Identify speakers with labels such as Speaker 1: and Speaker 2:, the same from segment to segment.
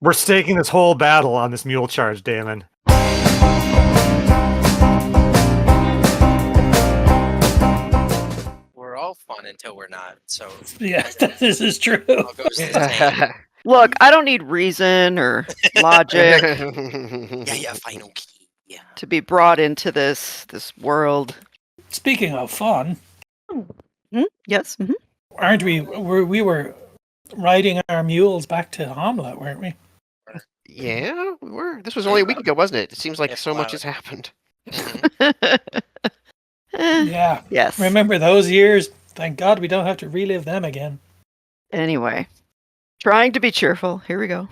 Speaker 1: We're staking this whole battle on this mule charge, Damon.
Speaker 2: We're all fun until we're not. So
Speaker 3: Yeah, this is true.
Speaker 2: all goes the same.
Speaker 4: Look, I don't need reason or logic
Speaker 2: Yeah, fine, okay. Yeah.
Speaker 4: to be brought into this world.
Speaker 3: Speaking of fun,
Speaker 4: Yes. Mm-hmm.
Speaker 3: aren't we? We were riding our mules back to Hommlet, weren't we?
Speaker 5: Yeah, we were. This was only a week ago, wasn't it? It seems like
Speaker 2: Yeah,
Speaker 5: so much
Speaker 2: wow.
Speaker 5: has happened.
Speaker 3: Yeah.
Speaker 4: Yes.
Speaker 3: Remember those years? Thank God we don't have to relive them again.
Speaker 4: Anyway, trying to be cheerful. Here we go.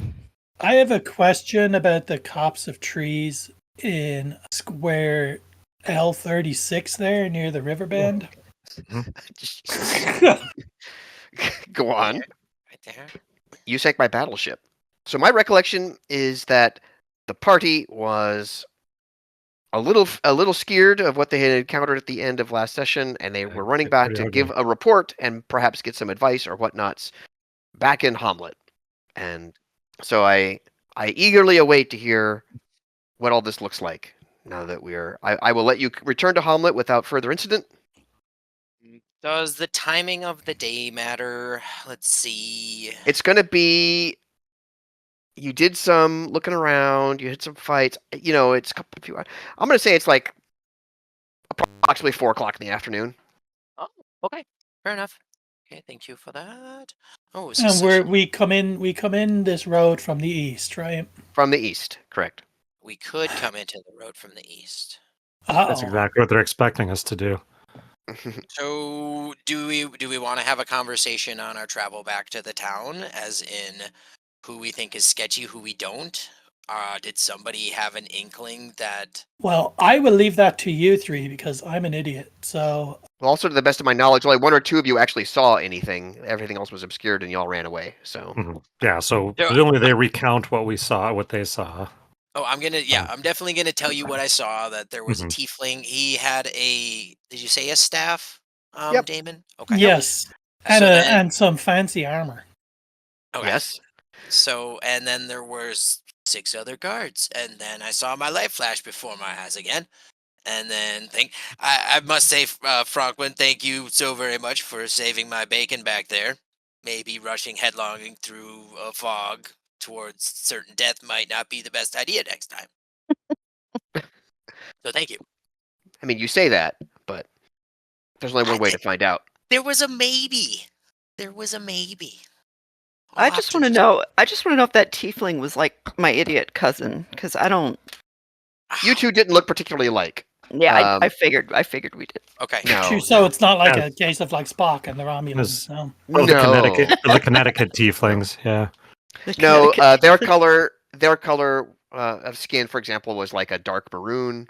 Speaker 3: I have a question about the copse of trees in square L36 there near the river bend.
Speaker 5: Go on.
Speaker 2: Right there.
Speaker 5: You sank my battleship. So my recollection is that the party was a little scared of what they had encountered at the end of last session, and they were running back to give a report and perhaps get some advice or whatnots back in Hommlet. And so I eagerly await to hear what all this looks like. Now that I will let you return to Hommlet without further incident.
Speaker 2: Does the timing of the day matter? Let's see.
Speaker 5: It's going to be. You did some looking around. You had some fights. You know, it's a few. I'm going to say it's like approximately 4:00 in the afternoon.
Speaker 2: Oh, okay, fair enough. Okay, thank you for that. Oh,
Speaker 3: And we come in this road from the east, right?
Speaker 5: From the east, correct.
Speaker 2: we could come into the road from the east.
Speaker 1: That's exactly what they're expecting us to do.
Speaker 2: So, do we want to have a conversation on our travel back to the town, as in who we think is sketchy, who we don't? Did somebody have an inkling that?
Speaker 3: Well, I will leave that to you three because I'm an idiot. So,
Speaker 5: Well, also to the best of my knowledge, only one or two of you actually saw anything. Everything else was obscured, and y'all ran away. So
Speaker 1: Yeah, so
Speaker 2: There-
Speaker 1: presumably they recount what we saw, what they saw.
Speaker 2: Oh, I'm definitely gonna tell you what I saw. That there was a tiefling. He had a. Did you say a staff?
Speaker 5: Yep.
Speaker 2: Damon. Okay.
Speaker 3: yes, and
Speaker 2: So then-
Speaker 3: and some fancy armor.
Speaker 2: Okay.
Speaker 5: yes,
Speaker 2: So, and then there was 6 other guards, and then I saw my light flash before my eyes again. And then I must say, Franklin, thank you so very much for saving my bacon back there. Maybe rushing headlong through a fog towards certain death might not be the best idea next time. So thank you.
Speaker 5: I mean you say that, but there's only one way to find out.
Speaker 2: There was a maybe. There was a maybe.
Speaker 4: I just want to know. I just want to know if that tiefling was like my idiot cousin, because I don't.
Speaker 5: You two didn't look particularly alike.
Speaker 4: Yeah, I figured we did.
Speaker 2: Okay.
Speaker 5: No.
Speaker 3: So it's not like
Speaker 1: Yeah.
Speaker 3: a case of like Spock and the Romulans. No.
Speaker 1: Well,
Speaker 5: No.
Speaker 1: the Connecticut tieflings, yeah.
Speaker 5: No, their color of skin, for example, was like a dark maroon,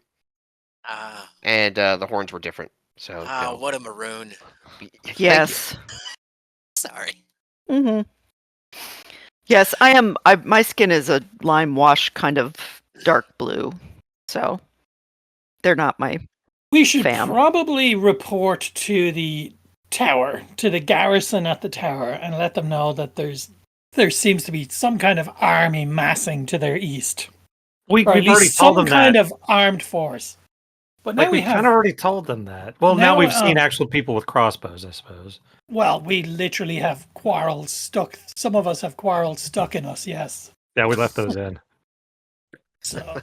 Speaker 5: and the horns were different. So no.
Speaker 2: What a maroon.
Speaker 5: Thank
Speaker 4: Yes.
Speaker 2: Sorry.
Speaker 4: Mm-hmm. Yes, I am. My skin is a lime wash kind of dark blue, so they're not my.
Speaker 3: We should
Speaker 4: Fam.
Speaker 3: probably report to the tower, to the garrison at the tower, and let them know that there seems to be some kind of army massing to their east,
Speaker 1: We've
Speaker 3: or at
Speaker 1: already
Speaker 3: least
Speaker 1: told
Speaker 3: some
Speaker 1: them
Speaker 3: kind
Speaker 1: that.
Speaker 3: of armed force. But now
Speaker 1: Like
Speaker 3: we
Speaker 1: we
Speaker 3: have.
Speaker 1: kind of already told them that. Well, now
Speaker 3: Now,
Speaker 1: we've seen actual people with crossbows, I suppose.
Speaker 3: Well, we literally have quarrels stuck. Some of us have quarrels stuck in us. Yes.
Speaker 1: Yeah, we left those in.
Speaker 3: So
Speaker 2: I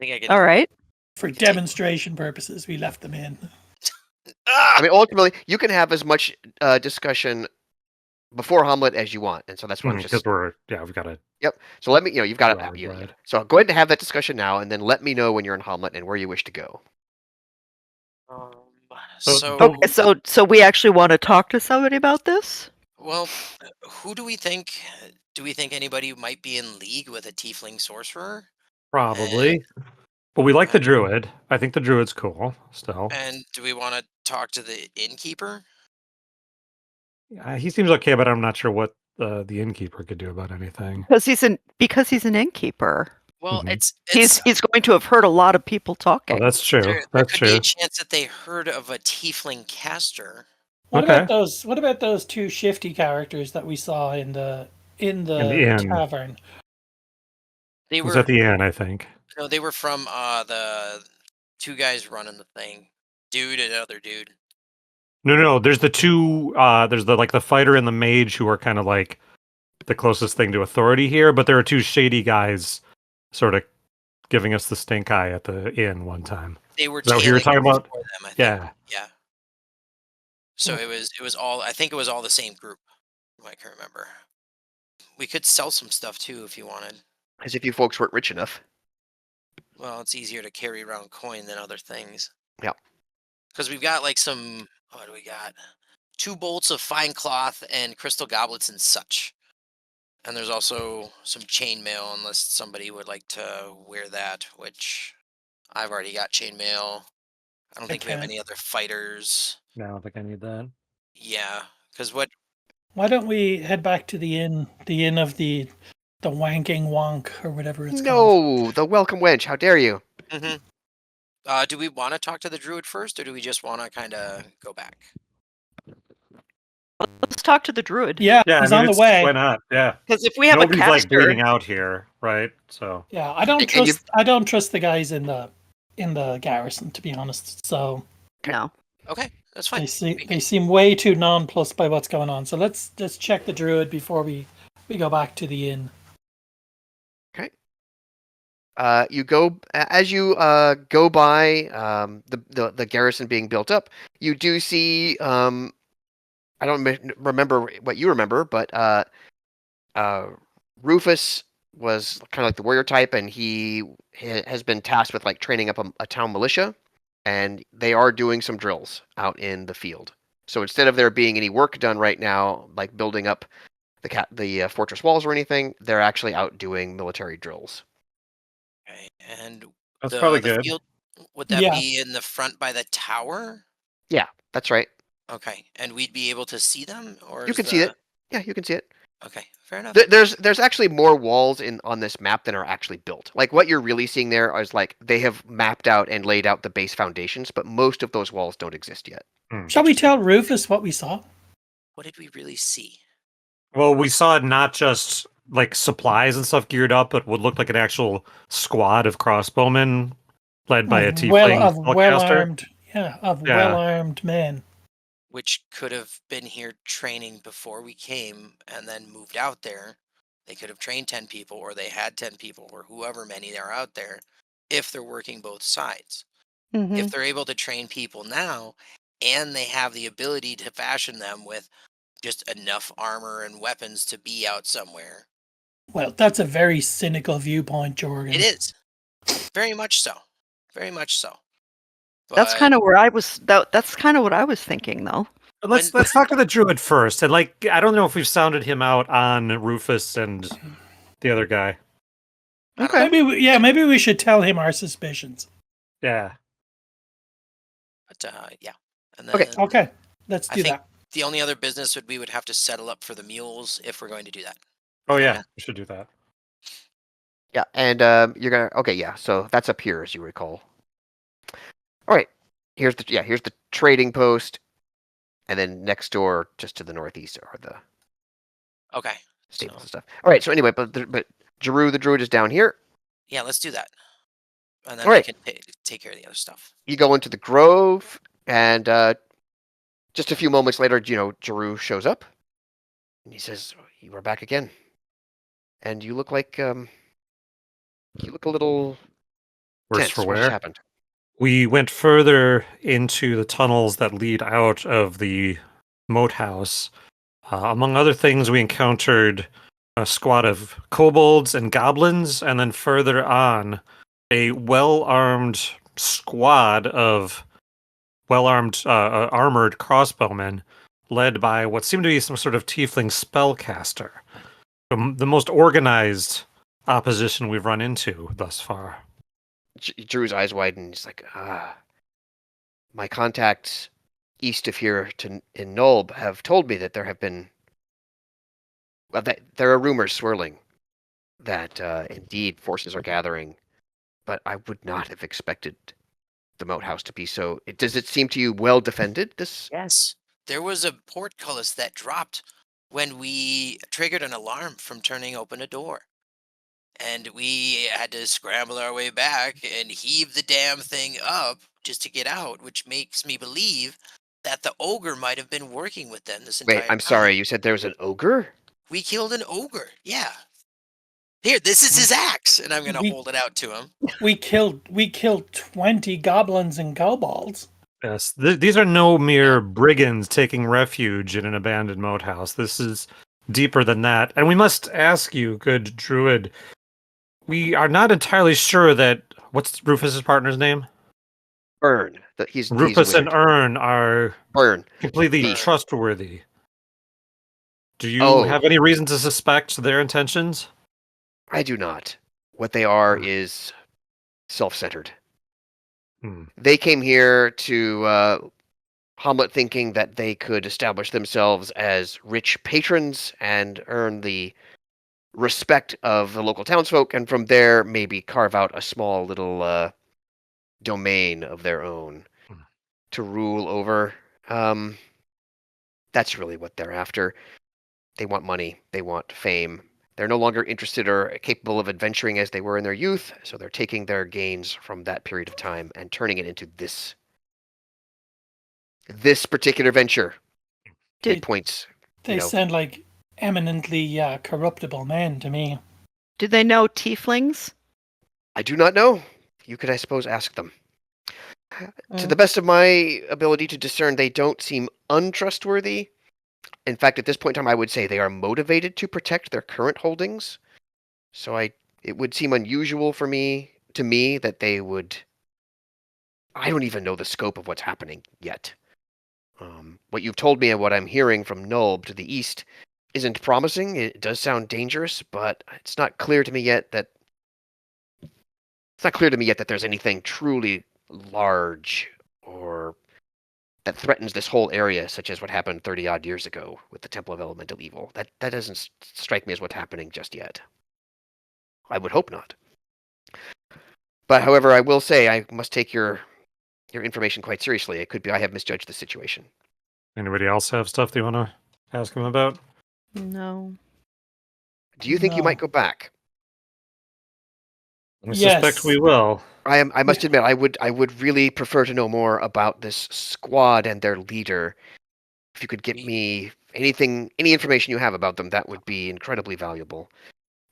Speaker 2: think I can.
Speaker 4: All right.
Speaker 3: for demonstration purposes, we left them in.
Speaker 5: I mean, ultimately, you can have as much discussion before Hommlet as you want, and so that's what I'm
Speaker 1: Because
Speaker 5: just.
Speaker 1: we've got to.
Speaker 5: Yep. So let me, you've got
Speaker 1: Right,
Speaker 5: it.
Speaker 1: right.
Speaker 5: So go ahead and have that discussion now, and then let me know when you're in Hommlet and where you wish to go.
Speaker 2: So,
Speaker 4: Okay, so we actually want to talk to somebody about this?
Speaker 2: well, who do we think? Do we think anybody might be in league with a tiefling sorcerer?
Speaker 1: Probably. But we like the druid. I think the druid's cool still.
Speaker 2: And do we want to talk to the innkeeper?
Speaker 1: He seems okay, but I'm not sure what the innkeeper could do about anything.
Speaker 4: Because he's an innkeeper.
Speaker 2: Well,
Speaker 1: Mhm.
Speaker 2: it's
Speaker 4: He's going to have heard a lot of people
Speaker 1: Oh,
Speaker 4: talking.
Speaker 1: that's true.
Speaker 2: there
Speaker 1: That's
Speaker 2: could be
Speaker 1: true.
Speaker 2: a chance that they heard of a tiefling caster.
Speaker 3: What
Speaker 1: Okay.
Speaker 3: about those? What about those two shifty characters that we saw in the in the
Speaker 1: In the inn.
Speaker 3: tavern.
Speaker 2: They
Speaker 1: It was
Speaker 2: were
Speaker 1: at the inn, I think.
Speaker 2: no, they were from the two guys running the thing, dude and other dude.
Speaker 1: No. There's the two. There's the fighter and the mage who are kind of like the closest thing to authority here, but there are two shady guys, sort of giving us the stink eye at the inn one time.
Speaker 2: They were
Speaker 1: Is that what you were
Speaker 2: tailing
Speaker 1: talking about?
Speaker 2: before them, I think.
Speaker 1: Yeah.
Speaker 2: Yeah. So it was all. I think it was all the same group. I can remember. We could sell some stuff too if you wanted.
Speaker 5: As if you folks weren't rich enough.
Speaker 2: Well, it's easier to carry around coin than other things.
Speaker 5: Yeah.
Speaker 2: Because we've got like some. What do we got? 2 bolts of fine cloth and crystal goblets and such. And there's also some chainmail, unless somebody would like to wear that, which I've already got chainmail. I don't think we have
Speaker 3: can't.
Speaker 2: any other fighters.
Speaker 1: No, I don't think I need that.
Speaker 2: Yeah, because what?
Speaker 3: Why don't we head back to the inn of the wanking wonk or whatever it's called?
Speaker 5: No, the welcome wench. How dare you?
Speaker 2: hmm do we want to talk to the druid first, or do we just want to kind of go back?
Speaker 4: Let's talk to the druid.
Speaker 3: Yeah,
Speaker 1: Yeah,
Speaker 3: he's
Speaker 1: I mean,
Speaker 3: on the
Speaker 1: it's-
Speaker 3: way.
Speaker 1: Why not? Yeah.
Speaker 4: Because if we have
Speaker 1: Nobody's
Speaker 4: a
Speaker 1: like
Speaker 4: caster,
Speaker 1: bleeding out here, right? So
Speaker 3: Yeah, I don't
Speaker 5: And
Speaker 3: trust. I don't trust the guys in the garrison, to be honest. So
Speaker 4: no.
Speaker 2: Okay, that's fine.
Speaker 3: they seem way too nonplussed by what's going on. So let's just check the druid before we go back to the inn.
Speaker 5: You go as you go by the garrison being built up. You do see I don't remember what you remember, but Rufus was kind of like the warrior type, and he has been tasked with like training up a town militia, and they are doing some drills out in the field. So instead of there being any work done right now, like building up the fortress walls or anything, they're actually out doing military drills.
Speaker 2: Okay, and
Speaker 1: that's probably
Speaker 2: the
Speaker 1: good.
Speaker 2: field, would that
Speaker 3: Yeah.
Speaker 2: be in the front by the tower?
Speaker 5: Yeah, that's right.
Speaker 2: Okay, and we'd be able to see them, or
Speaker 5: You
Speaker 2: is
Speaker 5: can see it. Yeah, you can see it.
Speaker 2: Okay, fair enough.
Speaker 5: There's actually more walls on this map than are actually built. Like what you're really seeing there is like they have mapped out and laid out the base foundations, but most of those walls don't exist yet.
Speaker 3: Shall we tell Rufus what we saw?
Speaker 2: What did we really see?
Speaker 1: Well, we saw not just like supplies and stuff geared up, but what looked like an actual squad of crossbowmen led by a tiefling spellcaster.
Speaker 3: Well armed men.
Speaker 2: Which could have been here training before we came and then moved out there. They could have trained 10 people, or they had 10 people, or whoever many there are out there, if they're working both sides.
Speaker 4: Mhm.
Speaker 2: If they're able to train people now, and they have the ability to fashion them with just enough armor and weapons to be out somewhere.
Speaker 3: Well, that's a very cynical viewpoint, Jorgen.
Speaker 2: It is. Very much so. Very much so.
Speaker 4: That's
Speaker 2: But
Speaker 4: kind of where I was. That's kind of what I was thinking, though.
Speaker 1: Let's talk to the druid first, and like I don't know if we've sounded him out on Rufus and the other guy.
Speaker 4: Okay.
Speaker 3: Maybe we should tell him our suspicions.
Speaker 1: Yeah.
Speaker 2: But yeah. And
Speaker 5: Okay.
Speaker 2: then
Speaker 3: Okay, let's
Speaker 2: I
Speaker 3: do
Speaker 2: think
Speaker 3: that.
Speaker 2: the only other business we would have to settle up for the mules if we're going to do that.
Speaker 1: Oh yeah,
Speaker 2: Yeah.
Speaker 1: we should do that.
Speaker 5: Yeah, and you're gonna okay, yeah. So that's up here, as you recall. All right, here's the trading post, and then next door, just to the northeast, are the
Speaker 2: Okay.
Speaker 5: stables
Speaker 2: So,
Speaker 5: and stuff. All right, so anyway, but Jeru the druid is down here.
Speaker 2: yeah, let's do that. And then
Speaker 5: All right.
Speaker 2: I can take care of the other stuff.
Speaker 5: You go into the grove, and just a few moments later, Jeru shows up, and he says, "You are back again, and you look like you look a little
Speaker 1: Worse
Speaker 5: tense.
Speaker 1: for
Speaker 5: What just
Speaker 1: wear.
Speaker 5: happened?"
Speaker 1: We went further into the tunnels that lead out of the moat house. Among other things, we encountered a squad of kobolds and goblins, and then further on, a well-armed squad of well-armed, armored crossbowmen, led by what seemed to be some sort of tiefling spellcaster. The most organized opposition we've run into thus far.
Speaker 5: Drew's eyes widen. He's like, my contacts east of here in Nulb have told me that there have been, well, that there are rumors swirling that indeed forces are gathering, but I would not have expected the moat house to be so. Does it seem to you well defended? This
Speaker 2: Yes. There was a portcullis that dropped when we triggered an alarm from turning open a door. And we had to scramble our way back and heave the damn thing up just to get out, which makes me believe that the ogre might have been working with them this
Speaker 5: Wait,
Speaker 2: entire
Speaker 5: I'm
Speaker 2: time.
Speaker 5: sorry. You said there was an ogre?
Speaker 2: We killed an ogre. Yeah. Here, this is his axe, and I'm gonna
Speaker 3: We-
Speaker 2: hold it out to him.
Speaker 3: We killed 20 goblins and kobolds.
Speaker 1: Yes, these are no mere brigands taking refuge in an abandoned moat house. This is deeper than that. And we must ask you, good druid, we are not entirely sure that... What's Rufus's partner's name?
Speaker 5: Burn. He's a
Speaker 1: Rufus and
Speaker 5: wizard.
Speaker 1: Ern are
Speaker 5: Burn.
Speaker 1: completely
Speaker 2: Burn.
Speaker 1: trustworthy. Do you
Speaker 5: Oh.
Speaker 1: have any reason to suspect their intentions?
Speaker 5: I do not. What they are is self-centered.
Speaker 1: Hmm.
Speaker 5: They came here to Hommlet thinking that they could establish themselves as rich patrons and earn the respect of the local townsfolk, and from there maybe carve out a small little domain of their own to rule over. That's really what they're after. They want money. They want fame. They're no longer interested or capable of adventuring as they were in their youth, so they're taking their gains from that period of time and turning it into this particular venture.
Speaker 4: Did-
Speaker 5: Points.
Speaker 3: They sound like eminently corruptible men to me.
Speaker 4: Do they know tieflings?
Speaker 5: I do not know. You could, I suppose, ask them. To
Speaker 4: Mm.
Speaker 5: the best of my ability to discern, they don't seem untrustworthy. In fact, at this point in time, I would say they are motivated to protect their current holdings. So it would seem unusual to me that they would... I don't even know the scope of what's happening yet. What you've told me and what I'm hearing from Nulb to the east isn't promising. It does sound dangerous, but it's not clear to me yet that there's anything truly large or that threatens this whole area, such as what happened 30-odd years ago with the Temple of Elemental Evil. That doesn't strike me as what's happening just yet. I would hope not. But however, I will say I must take your information quite seriously. It could be I have misjudged the situation.
Speaker 1: Anybody else have stuff they want to ask him about?
Speaker 4: No.
Speaker 5: Do you think you
Speaker 3: No.
Speaker 5: might go back?
Speaker 1: I
Speaker 3: Yes.
Speaker 1: suspect we will.
Speaker 5: I must admit, I would really prefer to know more about this squad and their leader. If you could get me any information you have about them, that would be incredibly valuable.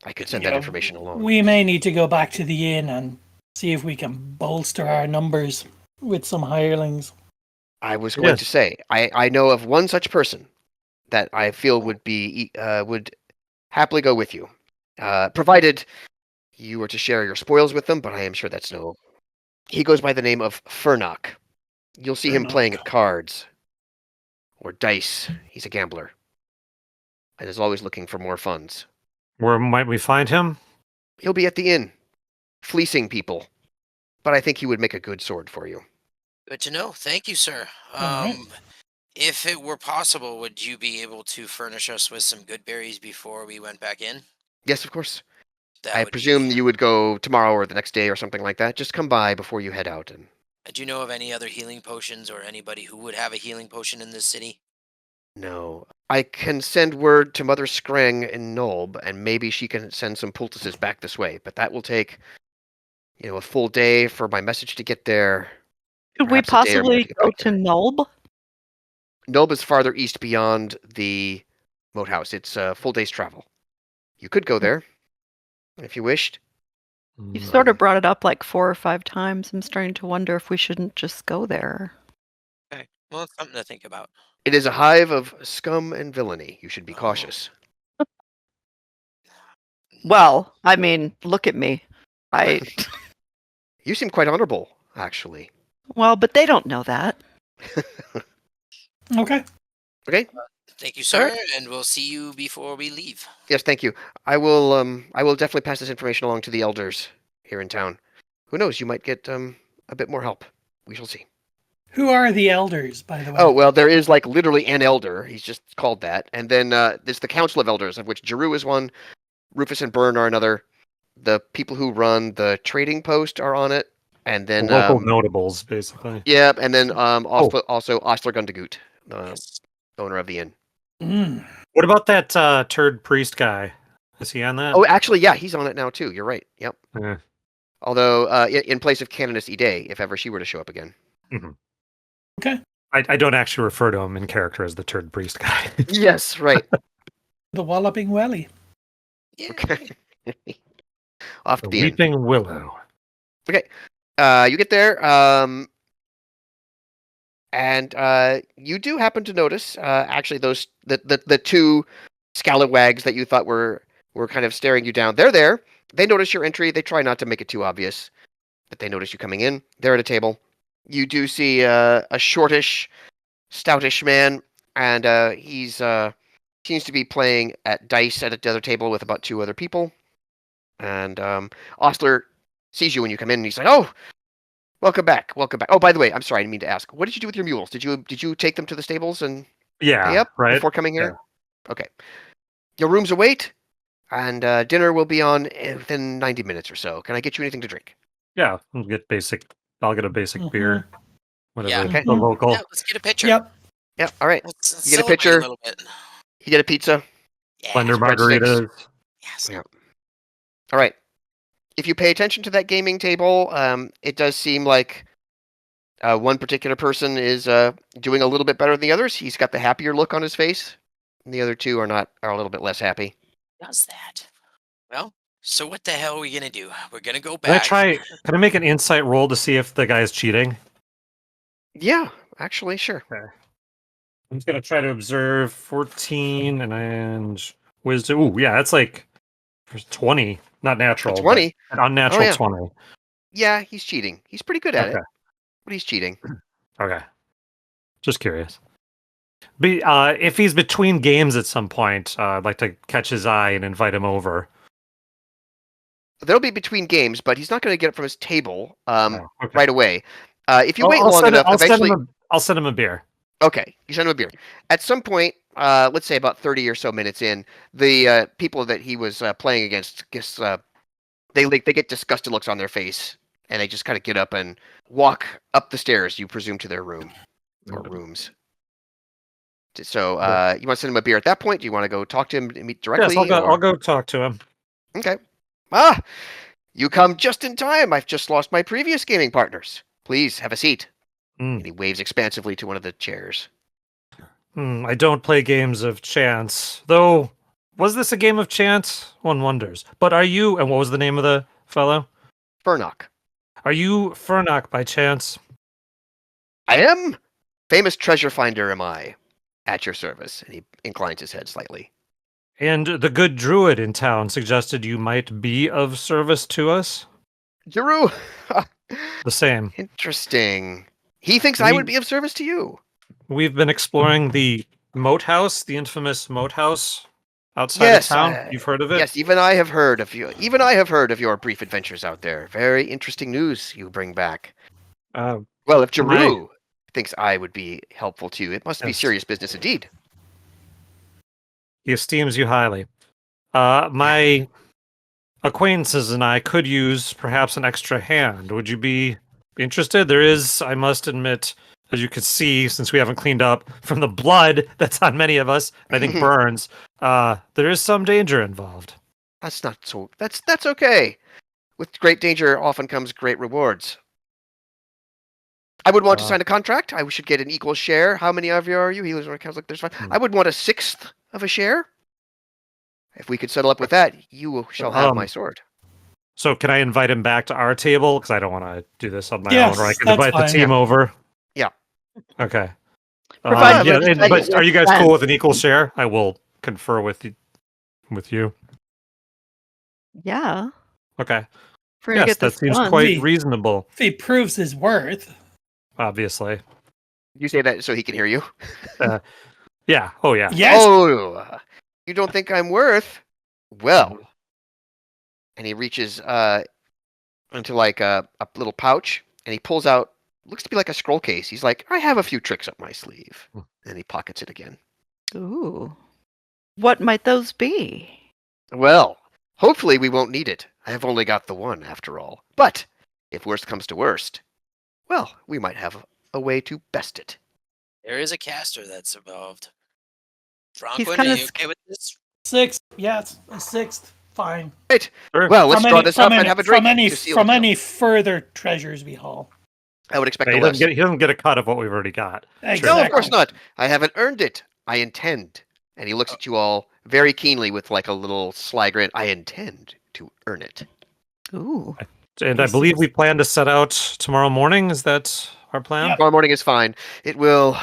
Speaker 5: I could send that
Speaker 3: Yeah,
Speaker 5: information along.
Speaker 3: We may need to go back to the inn and see if we can bolster our numbers with some hirelings.
Speaker 5: I was going to
Speaker 1: Yes.
Speaker 5: say, I know of one such person that I feel would happily go with you, provided you were to share your spoils with them. But I am sure that's no. He goes by the name of Furnock. You'll see him playing at cards or dice. He's a gambler and is always looking for more funds.
Speaker 1: Where might we find him?
Speaker 5: He'll be at the inn, fleecing people. But I think he would make a good sword for you.
Speaker 2: Good to know. Thank you, sir.
Speaker 3: Alright.
Speaker 2: If it were possible, would you be able to furnish us with some good berries before we went back in?
Speaker 5: Yes, of course.
Speaker 2: That
Speaker 5: I
Speaker 2: would
Speaker 5: presume
Speaker 2: be...
Speaker 5: you would go tomorrow or the next day or something like that. Just come by before you head out. And
Speaker 2: Do you know of any other healing potions or anybody who would have a healing potion in this city?
Speaker 5: no, I can send word to Mother Screng in Nulb, and maybe she can send some poultices back this way. But that will take, a full day for my message to get there.
Speaker 4: Could we
Speaker 5: Perhaps a day or more
Speaker 4: possibly
Speaker 5: to get
Speaker 4: go
Speaker 5: back
Speaker 4: to
Speaker 5: there.
Speaker 4: Nulb?
Speaker 5: Nulb is farther east beyond the moat house. It's a full day's travel. You could go there if you wished.
Speaker 4: You've sort of brought it up like 4 or 5 times. I'm starting to wonder if we shouldn't just go there.
Speaker 2: Okay. Well, it's something to think about.
Speaker 5: It is a hive of scum and villainy. You should be cautious.
Speaker 4: Well, I mean, look at me.
Speaker 5: You seem quite honorable, actually.
Speaker 4: Well, but they don't know that.
Speaker 3: Okay.
Speaker 5: Okay.
Speaker 2: Thank you, sir, and we'll see you before we leave.
Speaker 5: Yes, thank you. I will definitely pass this information along to the elders here in town. Who knows, you might get a bit more help. We shall see.
Speaker 3: Who are the elders, by the way?
Speaker 5: Oh, well, there is like literally an elder. He's just called that. And then there's the Council of Elders, of which Jeru is one, Rufus and Byrne are another. The people who run the trading post are on it. And then
Speaker 1: local notables, basically.
Speaker 5: yeah, and then also Ostler Gundagut, the
Speaker 2: Yes.
Speaker 5: owner of the inn.
Speaker 3: Mm.
Speaker 1: What about that turd priest guy? Is he on that?
Speaker 5: Oh, actually, yeah, he's on it now too. You're right. Yep.
Speaker 1: Eh,
Speaker 5: Although, in place of Canoness Ide, if ever she were to show up again.
Speaker 1: mhm.
Speaker 3: Okay.
Speaker 1: I don't actually refer to him in character as the turd priest guy.
Speaker 5: Yes, right.
Speaker 3: The Walloping Welly.
Speaker 2: Yeah.
Speaker 5: Okay. Off to
Speaker 1: The
Speaker 5: the end.
Speaker 1: Weeping Willow.
Speaker 5: You get there, and you do happen to notice, actually, the two scalawags that you thought were kind of staring you down. They're there. They notice your entry. They try not to make it too obvious that they notice you coming in. They're at a table. You do see a shortish, stoutish man, and he's seems to be playing at dice at the other table with about 2 other people. And Ostler sees you when you come in, and he's like, "Oh, welcome back, welcome back. Oh, by the way, I'm sorry, I didn't mean to ask. What did you do with your mules? Did you take them to the stables and pay
Speaker 1: Yeah,
Speaker 5: up
Speaker 1: right.
Speaker 5: before coming here? Okay. Your rooms await, and dinner will be on within 90 minutes or so. Can I get you anything to drink?
Speaker 1: Yeah, I'll get a basic
Speaker 3: Mhm.
Speaker 1: beer. Whatever
Speaker 2: Yeah.
Speaker 5: Okay.
Speaker 1: the local.
Speaker 2: Yeah, let's get a picture.
Speaker 3: Yep.
Speaker 5: Yeah. All right.
Speaker 2: Let's
Speaker 5: You get a
Speaker 2: celebrate
Speaker 5: picture?
Speaker 2: a little bit.
Speaker 5: You get a pizza.
Speaker 2: Yeah.
Speaker 1: Blender
Speaker 5: breadsticks.
Speaker 1: margaritas.
Speaker 2: Yes.
Speaker 5: Yeah. All right. If you pay attention to that gaming table, it does seem like one particular person is doing a little bit better than the others. He's got the happier look on his face, and the other two are a little bit less happy.
Speaker 2: Does that? Well, so what the hell are we gonna do? We're gonna go
Speaker 1: Can I
Speaker 2: back.
Speaker 1: can I make an insight roll to see if the guy's cheating?
Speaker 5: Yeah, actually, sure.
Speaker 1: I'm just gonna try to observe 14 and wisdom. Ooh, yeah, that's like 20. Not natural.
Speaker 5: A 20?
Speaker 1: But an unnatural
Speaker 5: Oh, yeah.
Speaker 1: 20.
Speaker 5: Yeah, he's cheating. He's pretty good at it,
Speaker 1: Okay.
Speaker 5: but he's cheating.
Speaker 1: Okay. Just curious. If he's between games at some point, I'd like to catch his eye and invite him over.
Speaker 5: They'll be between games, but he's not going to get up from his table
Speaker 1: Oh, okay.
Speaker 5: right away. If you wait
Speaker 1: I'll
Speaker 5: long
Speaker 1: send
Speaker 5: enough, eventually.
Speaker 1: I'll send him a beer.
Speaker 5: Okay, you send him a beer. At some point, let's say about 30 or so minutes in, the people that he was playing against, they get disgusted looks on their face, and they just kind of get up and walk up the stairs, you presume, to their room or rooms. So you want to send him a beer at that point? Do you want to go talk to him and meet directly?
Speaker 1: Yes, I'll go talk to him.
Speaker 5: Okay. Ah, you come just in time. I've just lost my previous gaming partners. Please have a seat.
Speaker 1: Mm.
Speaker 5: And he waves expansively to one of the chairs.
Speaker 1: I don't play games of chance, though. Was this a game of chance? One wonders. But are you? And what was the name of the fellow?
Speaker 5: Furnock.
Speaker 1: Are you Furnock by chance?
Speaker 5: I am. Famous treasure finder am I. At your service. And he inclines his head slightly.
Speaker 1: And the good druid in town suggested you might be of service to us?
Speaker 5: Giroux!
Speaker 1: The same.
Speaker 5: Interesting. He thinks I would be of service to you.
Speaker 1: We've been exploring the moat house, the infamous moat house outside of town. You've heard of it?
Speaker 5: Yes, even I have heard of you. Even I have heard of your brief adventures out there. Very interesting news you bring back. Well, if Giroux thinks I would be helpful to you, it must be serious business indeed.
Speaker 1: He esteems you highly. My acquaintances and I could use perhaps an extra hand. Would you be interested? There is, I must admit, as you can see, since we haven't cleaned up from the blood that's on many of us, I think burns, there is some danger involved.
Speaker 5: That's not so. That's okay. With great danger often comes great rewards. I would want to sign a contract. I should get an equal share. How many of you are you? Healers or accounts like there's 5. I would want 1/6 of a share. If we could settle up with that, you shall have my sword.
Speaker 1: So can I invite him back to our table? Because I don't want to do this on my
Speaker 3: Yes,
Speaker 1: own. Or I can
Speaker 3: that's
Speaker 1: invite the
Speaker 3: fine,
Speaker 1: team
Speaker 3: yeah.
Speaker 1: over.
Speaker 5: Yeah.
Speaker 1: Okay.
Speaker 4: Provided
Speaker 1: But are you guys cool with an equal share? I will confer with you.
Speaker 4: Yeah.
Speaker 1: Okay.
Speaker 4: We're gonna
Speaker 1: Yes,
Speaker 4: get
Speaker 1: that
Speaker 4: this
Speaker 1: seems
Speaker 4: done.
Speaker 1: quite reasonable.
Speaker 3: If he proves his worth.
Speaker 1: Obviously.
Speaker 5: You say that so he can hear you.
Speaker 1: Yeah. Oh, yeah.
Speaker 3: Yes.
Speaker 5: Oh, you don't think I'm worth? Well, and he reaches into like a little pouch, and he pulls out, looks to be like a scroll case. He's like, I have a few tricks up my sleeve. And he pockets it again.
Speaker 4: Ooh. What might those be?
Speaker 5: Well, hopefully we won't need it. I have only got the one, after all. But if worst comes to worst, well, we might have a way to best it.
Speaker 2: There is a caster that's involved. Franklin,
Speaker 4: kinda
Speaker 2: are you okay with this?
Speaker 3: 6. Yeah, it's a 6th. Fine.
Speaker 5: Right.
Speaker 1: Sure.
Speaker 5: Well, let's draw this up and have a drink to seal the deal.
Speaker 3: any further treasures we haul.
Speaker 5: I would expect
Speaker 1: he
Speaker 5: the
Speaker 1: doesn't
Speaker 5: less.
Speaker 1: get he doesn't get a cut of what we've already got.
Speaker 3: Exactly.
Speaker 5: No, of course not. I haven't earned it. I intend. And he looks at you all very keenly with like a little sly grin. I intend to earn it.
Speaker 4: Ooh.
Speaker 1: And I believe we plan to set out tomorrow morning. Is that our plan?
Speaker 3: Yep.
Speaker 5: Tomorrow morning is fine. It will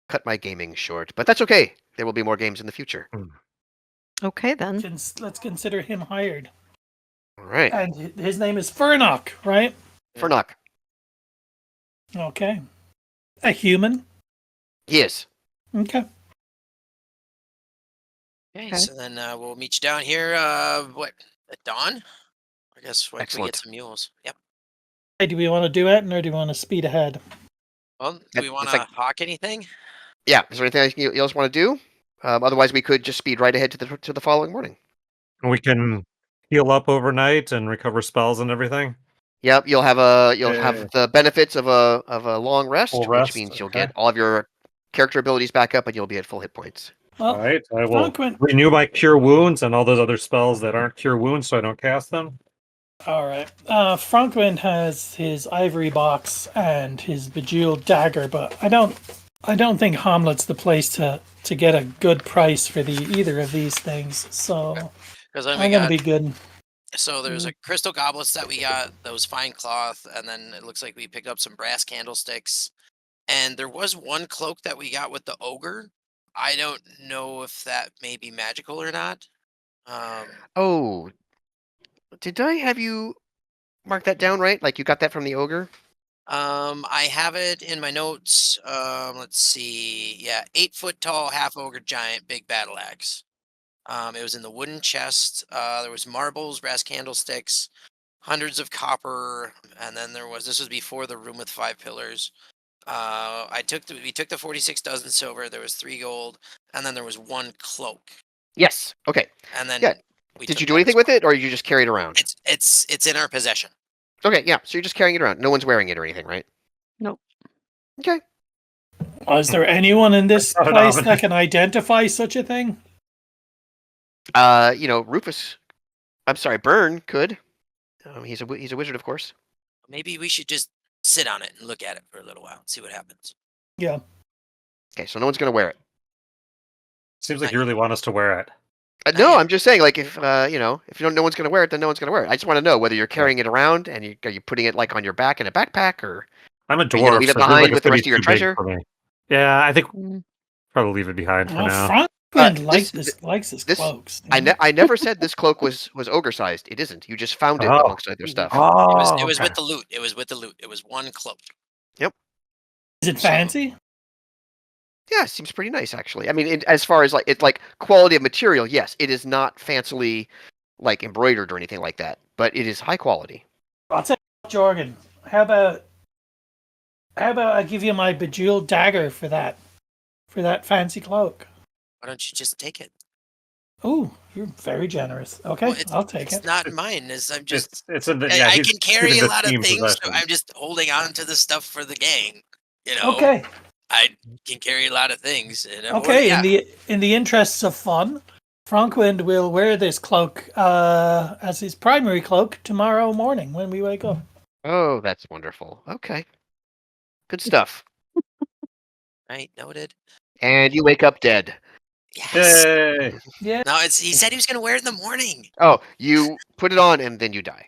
Speaker 5: cut my gaming short, but that's okay. There will be more games in the future.
Speaker 4: Okay then.
Speaker 3: Let's consider him hired.
Speaker 5: All right.
Speaker 3: And his name is Furnock, right?
Speaker 5: Furnock.
Speaker 3: Okay. A human?
Speaker 5: Yes.
Speaker 3: Okay.
Speaker 2: Okay,
Speaker 4: Okay.
Speaker 2: so then we'll meet you down here. At dawn? I guess once we
Speaker 5: Excellent.
Speaker 2: get some mules. Yep.
Speaker 3: Hey, do we want to do it, or do we want to speed ahead?
Speaker 2: Well, do
Speaker 5: That-
Speaker 2: we want
Speaker 5: it's
Speaker 2: to
Speaker 5: like-
Speaker 2: hawk anything?
Speaker 5: Yeah. Is there anything you else want to do? Otherwise, we could just speed right ahead to the following morning.
Speaker 1: We can heal up overnight and recover spells and everything.
Speaker 5: Yep. You'll have
Speaker 1: Yeah.
Speaker 5: the benefits of a long rest,
Speaker 1: Full
Speaker 5: which
Speaker 1: rest,
Speaker 5: means you'll
Speaker 1: okay.
Speaker 5: get all of your character abilities back up, and you'll be at full hit points.
Speaker 3: Well,
Speaker 1: All right. I will
Speaker 3: Franklin.
Speaker 1: renew my cure wounds and all those other spells that aren't cure wounds, so I don't cast them.
Speaker 3: All right. Franklin has his ivory box and his bejeweled dagger, but I don't think Hommlet's the place to get a good price for either of these things. So
Speaker 2: Because then
Speaker 3: I'm
Speaker 2: we
Speaker 3: gonna
Speaker 2: got.
Speaker 3: be good.
Speaker 2: So there's a crystal goblets that we got, those fine cloth, and then it looks like we picked up some brass candlesticks. And there was one cloak that we got with the ogre. I don't know if that may be magical or not.
Speaker 5: Oh, did I have you mark that down right? Like you got that from the ogre?
Speaker 2: I have it in my notes. Let's see. Yeah, 8-foot tall, half ogre giant, big battle axe. It was in the wooden chest. There was marbles, brass candlesticks, hundreds of copper, and then this was before the room with 5 pillars. We took the 46 dozen silver. There was 3 gold, and then there was 1 cloak.
Speaker 5: Yes. Okay.
Speaker 2: And then
Speaker 5: Yeah.
Speaker 2: we
Speaker 5: Did
Speaker 2: took
Speaker 5: you do
Speaker 2: that
Speaker 5: anything
Speaker 2: as
Speaker 5: with
Speaker 2: well.
Speaker 5: it, or you just carry it around?
Speaker 2: It's in our possession.
Speaker 5: Okay. Yeah. So you're just carrying it around. No one's wearing it or anything, right?
Speaker 4: Nope.
Speaker 5: Okay.
Speaker 3: Is there anyone in this
Speaker 1: I don't
Speaker 3: place
Speaker 1: know.
Speaker 3: that can identify such a thing?
Speaker 5: Rufus. I'm sorry, Byrne could. He's a wizard, of course.
Speaker 2: Maybe we should just sit on it and look at it for a little while and see what happens.
Speaker 3: Yeah.
Speaker 5: Okay. So no one's gonna wear it.
Speaker 1: Seems like you really want us to wear it.
Speaker 5: No,
Speaker 2: yeah.
Speaker 5: I'm just saying, like, if no one's gonna wear it, then no one's gonna wear it. I just want to know whether you're carrying it around and are you putting it like on your back in a backpack, or
Speaker 1: I'm a
Speaker 5: you gonna
Speaker 1: dwarf,
Speaker 5: leave it
Speaker 1: so it feels
Speaker 5: behind
Speaker 1: like
Speaker 5: with
Speaker 1: it's
Speaker 5: the
Speaker 1: gonna
Speaker 5: rest
Speaker 1: be
Speaker 5: of your
Speaker 1: too big
Speaker 5: treasure?
Speaker 1: for me. Yeah, I think
Speaker 4: Mm.
Speaker 1: probably leave it behind for
Speaker 3: Well,
Speaker 1: now.
Speaker 3: Franklin likes
Speaker 5: this-
Speaker 3: cloaks.
Speaker 5: I never said this cloak was ogre sized. It isn't. You just found it
Speaker 1: Oh.
Speaker 5: amongst other stuff.
Speaker 1: Oh,
Speaker 2: It was
Speaker 1: okay.
Speaker 2: with the loot. It was with the loot. It was 1 cloak.
Speaker 3: Is it fancy?
Speaker 5: Yeah, it seems pretty nice actually. I mean, as far as like quality of material, yes, it is not fancily like embroidered or anything like that, but it is high quality.
Speaker 3: I'll tell you, Jorgen. How about I give you my bejeweled dagger for that fancy cloak?
Speaker 2: Why don't you just take it?
Speaker 3: Oh, you're very generous. Okay,
Speaker 2: Well,
Speaker 3: I'll take
Speaker 2: It's
Speaker 3: it.
Speaker 2: not mine. I'm just.
Speaker 1: It's in the,
Speaker 2: I
Speaker 1: he's
Speaker 2: can carry
Speaker 1: keeping
Speaker 2: a
Speaker 1: the
Speaker 2: lot of
Speaker 1: team
Speaker 2: things, so
Speaker 1: possession.
Speaker 2: I'm just holding on to the stuff for the gang. You know.
Speaker 3: Okay,
Speaker 2: I can carry a lot of things. And
Speaker 3: okay.
Speaker 2: yeah.
Speaker 3: In the interests of fun, Franklin will wear this cloak as his primary cloak tomorrow morning when we wake up.
Speaker 5: Oh, that's wonderful. Okay, good stuff.
Speaker 2: Right. Noted.
Speaker 5: And you wake up dead.
Speaker 2: Yes.
Speaker 1: Yay!
Speaker 3: Yeah.
Speaker 2: No, he said he was going to wear it in the morning.
Speaker 5: Oh, you put it on and then you die.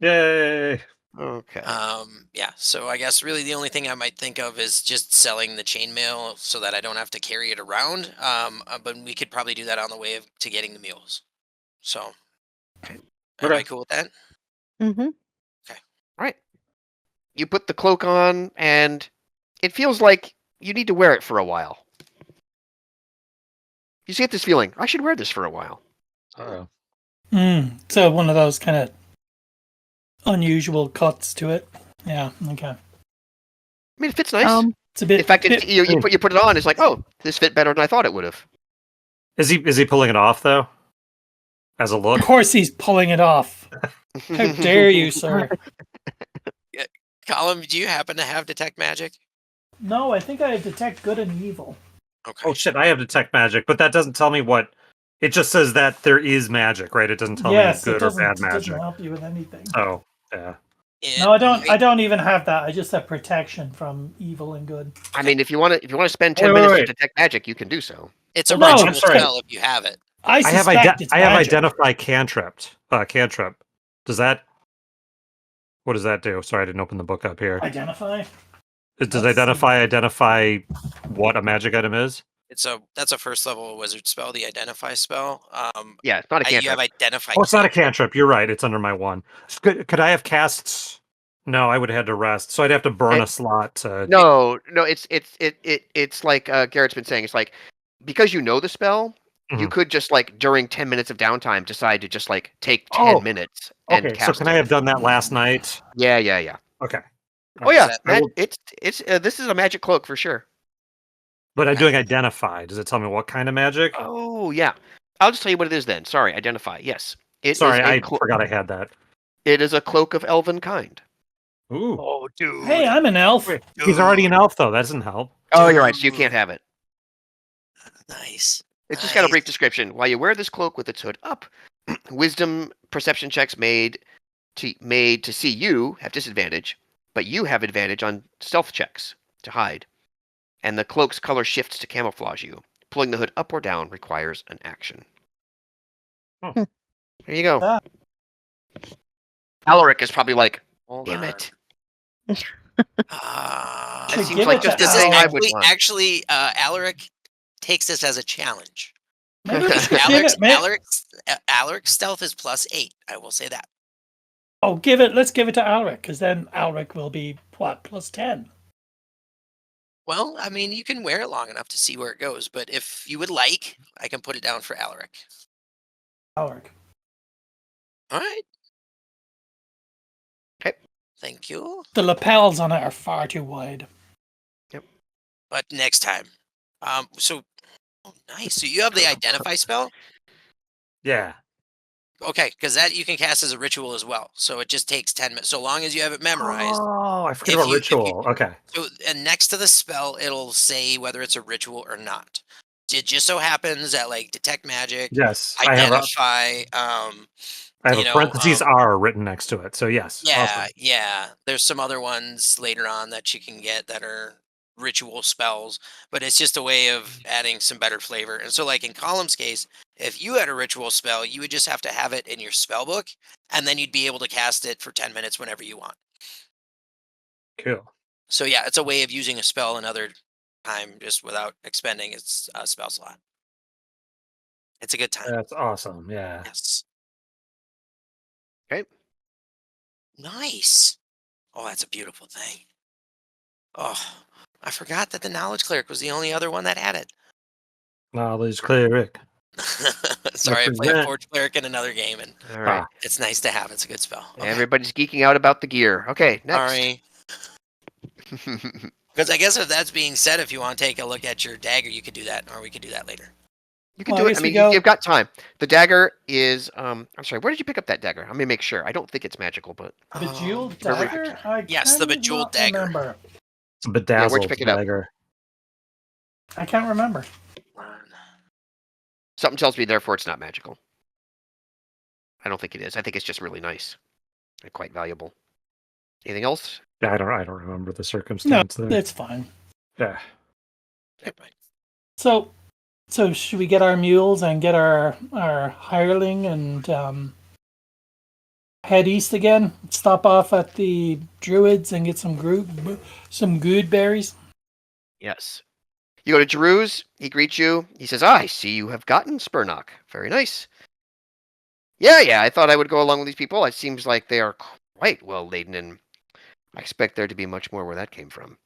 Speaker 1: Yay!
Speaker 5: Okay.
Speaker 2: Yeah. So I guess really the only thing I might think of is just selling the chainmail so that I don't have to carry it around. But we could probably do that on the way to getting the mules. So. Everybody cool with that?
Speaker 4: Mm-hmm.
Speaker 5: Right. You put the cloak on, and it feels like you need to wear it for a while. You get this feeling, I should wear this for a while.
Speaker 1: Oh.
Speaker 3: So one of those kind of unusual cuts to it. Yeah. Okay.
Speaker 5: I mean, it fits nice.
Speaker 3: It's a bit.
Speaker 5: In fact, you put it on, it's like, oh, this fit better than I thought it would have.
Speaker 1: Is he pulling it off though? As a look?
Speaker 3: Of course, he's pulling it off. How dare you, sir?
Speaker 2: Colin, do you happen to have detect magic?
Speaker 3: No, I think I detect good and evil.
Speaker 2: Okay.
Speaker 1: Oh shit! I have detect magic, but that doesn't tell me what. It just says that there is magic, right? It doesn't tell me
Speaker 3: Yes,
Speaker 1: good or bad
Speaker 3: it doesn't
Speaker 1: magic.
Speaker 3: help you with anything.
Speaker 1: Oh, yeah.
Speaker 3: No, I
Speaker 2: might-
Speaker 3: don't even have that. I just have protection from evil and good.
Speaker 5: I mean, if you want to spend 10
Speaker 1: Wait,
Speaker 5: minutes to
Speaker 1: wait.
Speaker 5: detect magic, you can do so.
Speaker 2: It's a
Speaker 3: No,
Speaker 2: ritual
Speaker 1: I'm sorry.
Speaker 2: spell if you have it.
Speaker 3: I
Speaker 1: I have
Speaker 3: suspect it's
Speaker 1: I have
Speaker 3: magic.
Speaker 1: identify cantrip. Cantrip. Does that? What does that do? Sorry, I didn't open the book up here.
Speaker 3: Identify.
Speaker 1: Does
Speaker 3: let's
Speaker 1: identify what a magic item is?
Speaker 2: That's a first level wizard spell, the identify spell.
Speaker 5: Yeah, it's not a
Speaker 2: You
Speaker 5: cantrip.
Speaker 2: have identify.
Speaker 1: Oh, it's not a cantrip. You're right. It's under my one. Could I have casts? No, I would have had to rest. So I'd have to burn a slot to.
Speaker 5: No, it's like Garrett's been saying. It's like because you know the spell, you
Speaker 1: Mhm.
Speaker 5: could just like during 10 minutes of downtime decide to just like take 10
Speaker 1: Oh,
Speaker 5: minutes and
Speaker 1: Okay, so
Speaker 5: cast
Speaker 1: can
Speaker 5: it.
Speaker 1: I have done that last night?
Speaker 5: Yeah.
Speaker 1: Okay.
Speaker 5: Oh yeah,
Speaker 2: that-
Speaker 1: I will-
Speaker 5: it's this is a magic cloak for sure.
Speaker 1: But I'm doing identify. Does it tell me what kind of magic?
Speaker 5: Oh yeah, I'll just tell you what it is then. Sorry, identify. Yes, it is
Speaker 1: Sorry,
Speaker 5: a
Speaker 1: I forgot I had that.
Speaker 5: It is a cloak of elven kind.
Speaker 1: Ooh.
Speaker 2: Oh, dude.
Speaker 3: Hey, I'm an elf.
Speaker 1: Wait, he's already an elf, though. That doesn't help.
Speaker 5: Oh, you're right. So you can't have it.
Speaker 2: Nice.
Speaker 5: It's just got a brief
Speaker 2: Nice.
Speaker 5: description. While you wear this cloak with its hood up, wisdom perception checks made to see you have disadvantage, but you have advantage on stealth checks to hide. And the cloak's color shifts to camouflage you. Pulling the hood up or down requires an action.
Speaker 1: Hmm.
Speaker 5: There you go.
Speaker 3: Ah.
Speaker 5: Alaric is probably like,
Speaker 2: Hold
Speaker 5: damn
Speaker 2: on.
Speaker 5: it.
Speaker 2: Ah.
Speaker 5: That
Speaker 3: Should
Speaker 5: seems
Speaker 3: give
Speaker 5: like
Speaker 3: it
Speaker 5: just
Speaker 3: to
Speaker 5: the
Speaker 2: This is
Speaker 5: thing I would
Speaker 2: actually,
Speaker 5: want.
Speaker 2: Alaric takes this as a challenge.
Speaker 3: Maybe we should give
Speaker 2: Alaric's,
Speaker 3: it.
Speaker 2: Alaric's stealth is +8. I will say that.
Speaker 3: Oh, give it. Let's give it to Alric, because then Alric will be what +10.
Speaker 2: Well, I mean, you can wear it long enough to see where it goes, but if you would like, I can put it down for Alaric.
Speaker 3: Alric.
Speaker 2: All right.
Speaker 5: Okay.
Speaker 2: Thank you.
Speaker 3: The lapels on it are far too wide.
Speaker 2: But next time. So nice. So you have the identify spell?
Speaker 1: Yeah.
Speaker 2: Okay, because that you can cast as a ritual as well. So it just takes 10 minutes. So long as you have it memorized.
Speaker 1: Oh, I forgot
Speaker 2: If
Speaker 1: about
Speaker 2: you- if
Speaker 1: ritual. Okay.
Speaker 2: So, and next to the spell, it'll say whether it's a ritual or not. It just so happens that like detect magic,
Speaker 1: Yes,
Speaker 2: identify,
Speaker 1: I have
Speaker 2: you
Speaker 1: a
Speaker 2: know,
Speaker 1: parentheses R written next to it. So yes.
Speaker 2: yeah,
Speaker 1: Awesome.
Speaker 2: yeah. There's some other ones later on that you can get that are ritual spells, but it's just a way of adding some better flavor. And so, like in Column's case, if you had a ritual spell, you would just have to have it in your spell book, and then you'd be able to cast it for 10 minutes whenever you want.
Speaker 1: Cool.
Speaker 2: So yeah, it's a way of using a spell another time just without expending its spell slot. It's a good time.
Speaker 1: That's awesome. Yeah.
Speaker 2: Yes.
Speaker 5: Okay.
Speaker 2: Nice. Oh, that's a beautiful thing. Oh, I forgot that the knowledge cleric was the only other one that had it.
Speaker 1: Knowledge cleric.
Speaker 2: Sorry, I play a
Speaker 1: Represent.
Speaker 2: forge cleric in another game, and
Speaker 5: All right.
Speaker 2: it's nice to have. It's a good spell. Okay.
Speaker 5: Everybody's geeking out about the gear. Okay, next.
Speaker 2: Sorry. Because I guess if that's being said, if you want to take a look at your dagger, you could do that, or we could do that later.
Speaker 5: You can
Speaker 3: Well, I
Speaker 5: do it.
Speaker 3: guess
Speaker 5: I
Speaker 3: we
Speaker 5: mean,
Speaker 3: go-
Speaker 5: you've got time. The dagger is. I'm sorry. Where did you pick up that dagger? Let me make sure. I don't think it's magical, but
Speaker 3: Bejeweled
Speaker 2: Oh,
Speaker 3: dagger? I
Speaker 2: Yes, the
Speaker 3: cannot
Speaker 2: bejeweled dagger.
Speaker 3: Remember.
Speaker 1: It's a bedazzled
Speaker 5: pick it up?
Speaker 1: dagger.
Speaker 3: I can't remember.
Speaker 5: something tells me therefore it's not magical. I don't think it is. I think it's just really nice and quite valuable. Anything else?
Speaker 1: Yeah, I don't remember the
Speaker 3: No,
Speaker 1: circumstance there.
Speaker 3: it's fine.
Speaker 1: Yeah.
Speaker 3: So should we get our mules and get our hireling and head east again? Stop off at the druids and get some good berries.
Speaker 5: Yes. You go to Drew's. He greets you. He says, "I see you have gotten Spurnock. Very nice. Yeah. I thought I would go along with these people. It seems like they are quite well laden, and I expect there to be much more where that came from."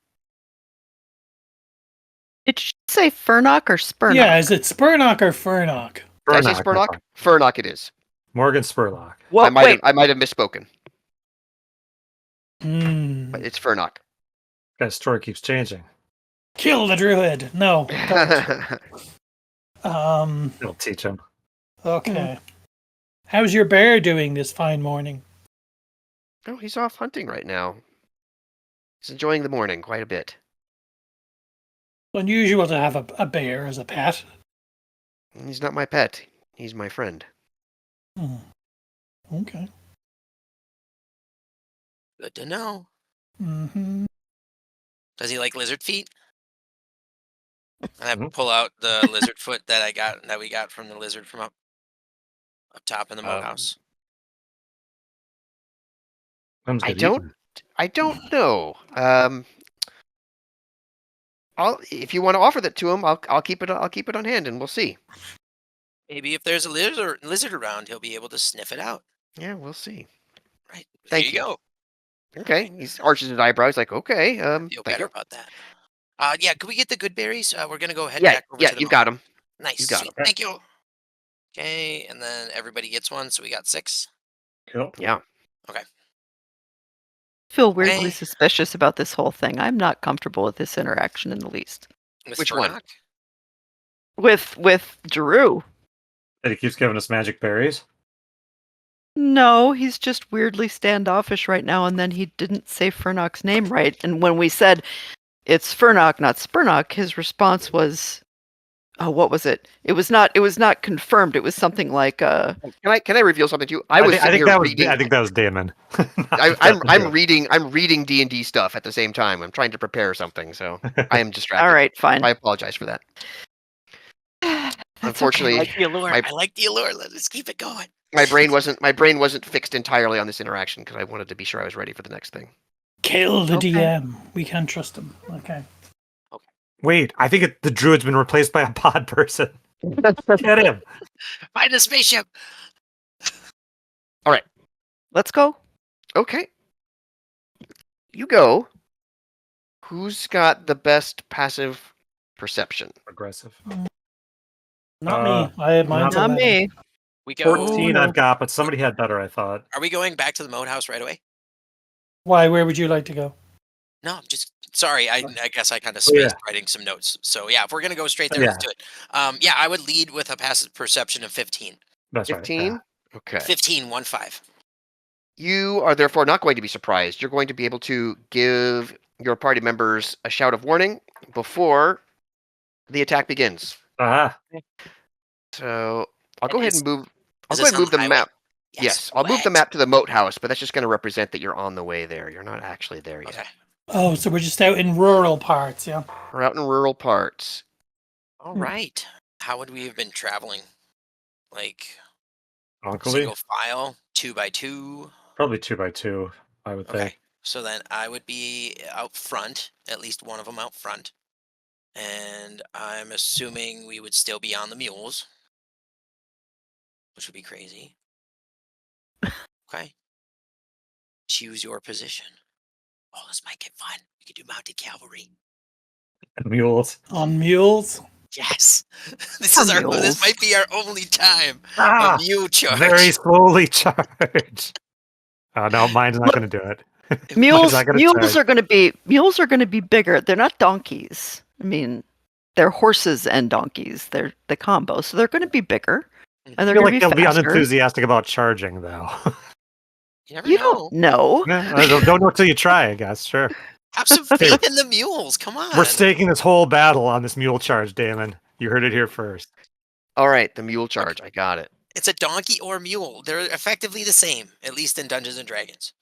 Speaker 4: Did you say Furnock or Spurnock?
Speaker 3: Yeah, is it Spurnock or Furnock?
Speaker 5: Did I say
Speaker 1: I
Speaker 5: Spurnock?
Speaker 1: thought.
Speaker 5: Furnock it is.
Speaker 1: Morgan Spurlock.
Speaker 4: Well,
Speaker 5: I might
Speaker 4: wait.
Speaker 5: have misspoken,
Speaker 3: Hmm.
Speaker 5: but it's Furnock.
Speaker 1: That story keeps changing.
Speaker 3: Kill the druid. No. Don't.
Speaker 1: It'll teach him.
Speaker 3: Okay. How's your bear doing this fine morning?
Speaker 5: Oh, he's off hunting right now. He's enjoying the morning quite a bit.
Speaker 3: Unusual to have a bear as a pet.
Speaker 5: He's not my pet. He's my friend.
Speaker 3: Hmm. Okay.
Speaker 2: Good to know.
Speaker 3: Mm-hmm.
Speaker 2: Does he like lizard feet? And I
Speaker 1: Mhm.
Speaker 2: pull out the lizard foot that we got from the lizard from up top in the moat
Speaker 1: Um,
Speaker 2: house.
Speaker 1: Comes
Speaker 5: I
Speaker 1: good
Speaker 5: don't.
Speaker 1: eating.
Speaker 5: I don't know. If you want to offer that to him, I'll keep it. I'll keep it on hand, and we'll see.
Speaker 2: Maybe if there's a lizard around, he'll be able to sniff it out.
Speaker 5: Yeah, we'll see.
Speaker 2: Right.
Speaker 5: Thank
Speaker 2: Here
Speaker 5: you.
Speaker 2: you go.
Speaker 5: Okay. He arches his eyebrows like, okay.
Speaker 2: I feel
Speaker 5: Thank
Speaker 2: better
Speaker 5: you.
Speaker 2: about that. Yeah, could we get the good berries? We're gonna go head
Speaker 5: Yeah,
Speaker 2: back over
Speaker 5: yeah.
Speaker 2: to the
Speaker 5: You've
Speaker 2: moat.
Speaker 5: got him.
Speaker 2: Nice,
Speaker 5: You got
Speaker 2: sweet.
Speaker 1: him.
Speaker 2: Thank you. Okay, and then everybody gets one, so we got 6.
Speaker 1: Cool.
Speaker 5: Yeah.
Speaker 4: Feel weirdly
Speaker 2: Hey.
Speaker 4: suspicious about this whole thing. I'm not comfortable with this interaction in the least.
Speaker 2: With
Speaker 5: Which one?
Speaker 2: Furnock?
Speaker 4: With Drew.
Speaker 1: And he keeps giving us magic berries.
Speaker 4: No, he's just weirdly standoffish right now, and then he didn't say Furnock's name right. And when we said it's Furnock, not Spurnock, his response was, "Oh, what was it? It was not confirmed. It was something like,
Speaker 5: Can I reveal something to you? I was
Speaker 1: I
Speaker 5: sitting
Speaker 1: think
Speaker 5: here
Speaker 1: that was.
Speaker 5: reading.
Speaker 1: I think that was Damon.
Speaker 5: I'm reading D&D stuff at the same time. I'm trying to prepare something, so I am distracted.
Speaker 4: all right, fine."
Speaker 5: I apologize for that.
Speaker 4: That's
Speaker 5: Unfortunately,
Speaker 2: I
Speaker 4: okay.
Speaker 2: like the allure.
Speaker 5: my-
Speaker 2: I like the allure. Let's keep it going.
Speaker 5: my brain wasn't fixed entirely on this interaction because I wanted to be sure I was ready for the next thing.
Speaker 3: Kill the
Speaker 4: Okay.
Speaker 3: DM. We can't trust him. Okay.
Speaker 1: Wait, I think the druid's been replaced by a pod person. Get him.
Speaker 2: Find the spaceship.
Speaker 4: Let's go.
Speaker 5: Okay. You go. Who's got the best passive perception?
Speaker 1: Aggressive.
Speaker 3: Not me. I had mine's
Speaker 4: Not
Speaker 3: 11.
Speaker 4: me.
Speaker 2: We go.
Speaker 1: 14
Speaker 4: no.
Speaker 1: I've got, but somebody had better, I thought.
Speaker 2: Are we going back to the moat house right away?
Speaker 3: Why? Where would you like to go?
Speaker 2: No, I'm just sorry. I guess I kind of
Speaker 1: Oh, yeah.
Speaker 2: spaced writing some notes. So yeah, if we're gonna go straight there,
Speaker 1: Yeah.
Speaker 2: let's do it. Yeah, I would lead with a passive perception of 15.
Speaker 1: That's right.
Speaker 5: 15? Okay.
Speaker 2: 15, 1-5.
Speaker 5: You are therefore not going to be surprised. You're going to be able to give your party members a shout of warning before the attack begins.
Speaker 1: Ah,
Speaker 5: So I'll
Speaker 2: And
Speaker 5: go ahead
Speaker 2: is-
Speaker 5: and move. I'll
Speaker 2: is
Speaker 5: go
Speaker 2: this
Speaker 5: ahead and
Speaker 2: on
Speaker 5: move the
Speaker 2: highway?
Speaker 5: map. Yes, I'll move the
Speaker 2: what?
Speaker 5: map to the moat house, but that's just going to represent that you're on the way there. You're not actually there yet.
Speaker 2: Okay.
Speaker 3: Oh, so we're just out in rural parts, yeah.
Speaker 5: We're out in rural parts.
Speaker 2: All right. How would we have been traveling? Like
Speaker 1: Uncle
Speaker 2: single file, 2x2.
Speaker 1: Probably 2x2, I would
Speaker 2: Okay.
Speaker 1: think.
Speaker 2: So then I would be out front, at least one of them out front. And I'm assuming we would still be on the mules, which would be crazy. Okay. Choose your position. Oh, this might get fun. We could do mounted cavalry.
Speaker 1: And mules.
Speaker 3: On mules.
Speaker 2: Yes. This
Speaker 4: For
Speaker 2: is this
Speaker 4: mules.
Speaker 2: might be our only time
Speaker 1: Ah,
Speaker 2: of mule charge.
Speaker 1: very slowly charge. Oh, no, mine's not going to do it.
Speaker 4: Mules
Speaker 1: not gonna
Speaker 4: mules
Speaker 1: charge.
Speaker 4: are going to be bigger. They're not donkeys. I mean, they're horses and donkeys. They're the combo. So they're going to be bigger and
Speaker 1: I
Speaker 4: they're
Speaker 1: feel
Speaker 4: going
Speaker 1: like
Speaker 4: to
Speaker 1: they'll
Speaker 4: be
Speaker 1: be
Speaker 4: faster.
Speaker 1: unenthusiatic about charging, though.
Speaker 2: You never
Speaker 4: You
Speaker 2: know.
Speaker 4: don't know.
Speaker 1: Yeah, I don't know until you try, I guess. Sure.
Speaker 2: Have some faith in the mules. Come on.
Speaker 1: We're staking this whole battle on this mule charge, Damon. You heard it here first.
Speaker 5: All right, the mule charge. I got it.
Speaker 2: It's a donkey or mule. They're effectively the same, at least in Dungeons and Dragons.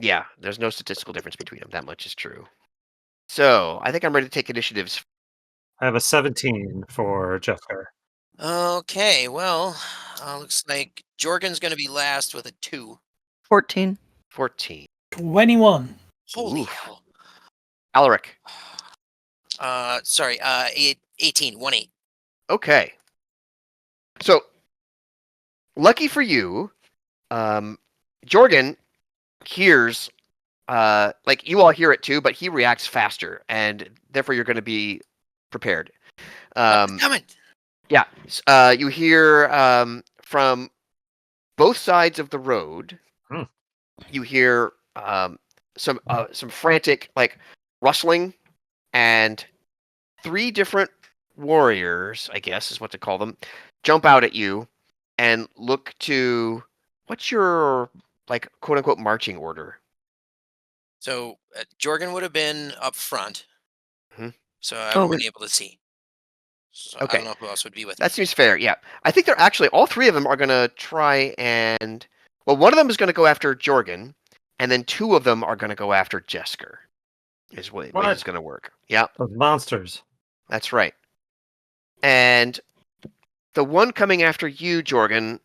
Speaker 5: Yeah, there's no statistical difference between them. That much is true. So I think I'm ready to take initiatives.
Speaker 1: I have a 17 for Jessica.
Speaker 2: Okay, well, looks like Jorgen's going to be last with a 2.
Speaker 4: 14.
Speaker 5: 14.
Speaker 3: 21.
Speaker 2: Holy
Speaker 5: Oof.
Speaker 2: hell.
Speaker 5: Alaric.
Speaker 2: Sorry, 18, 1-8.
Speaker 5: Okay. So, lucky for you, Jorgen hears, like you all hear it too, but he reacts faster, and therefore you're going to be prepared.
Speaker 2: Coming.
Speaker 5: Yeah. You hear from both sides of the road.
Speaker 1: Hmm.
Speaker 5: You hear some frantic like rustling, and 3 different warriors, I guess is what to call them, jump out at you and look to. What's your like quote unquote marching order?
Speaker 2: So Jorgen would have been up front.
Speaker 5: Mhm.
Speaker 2: So I haven't
Speaker 4: we-
Speaker 2: been able to see. So I
Speaker 5: Okay.
Speaker 2: don't know who else would be with
Speaker 5: That
Speaker 2: me.
Speaker 5: seems fair. Yeah, I think they're actually all three of them are gonna try and one of them is gonna go after Jorgen, and then two of them are gonna go after Jesker. Is what it's gonna work. Yeah,
Speaker 1: Those monsters.
Speaker 5: that's right. And the one coming after you, Jorgen,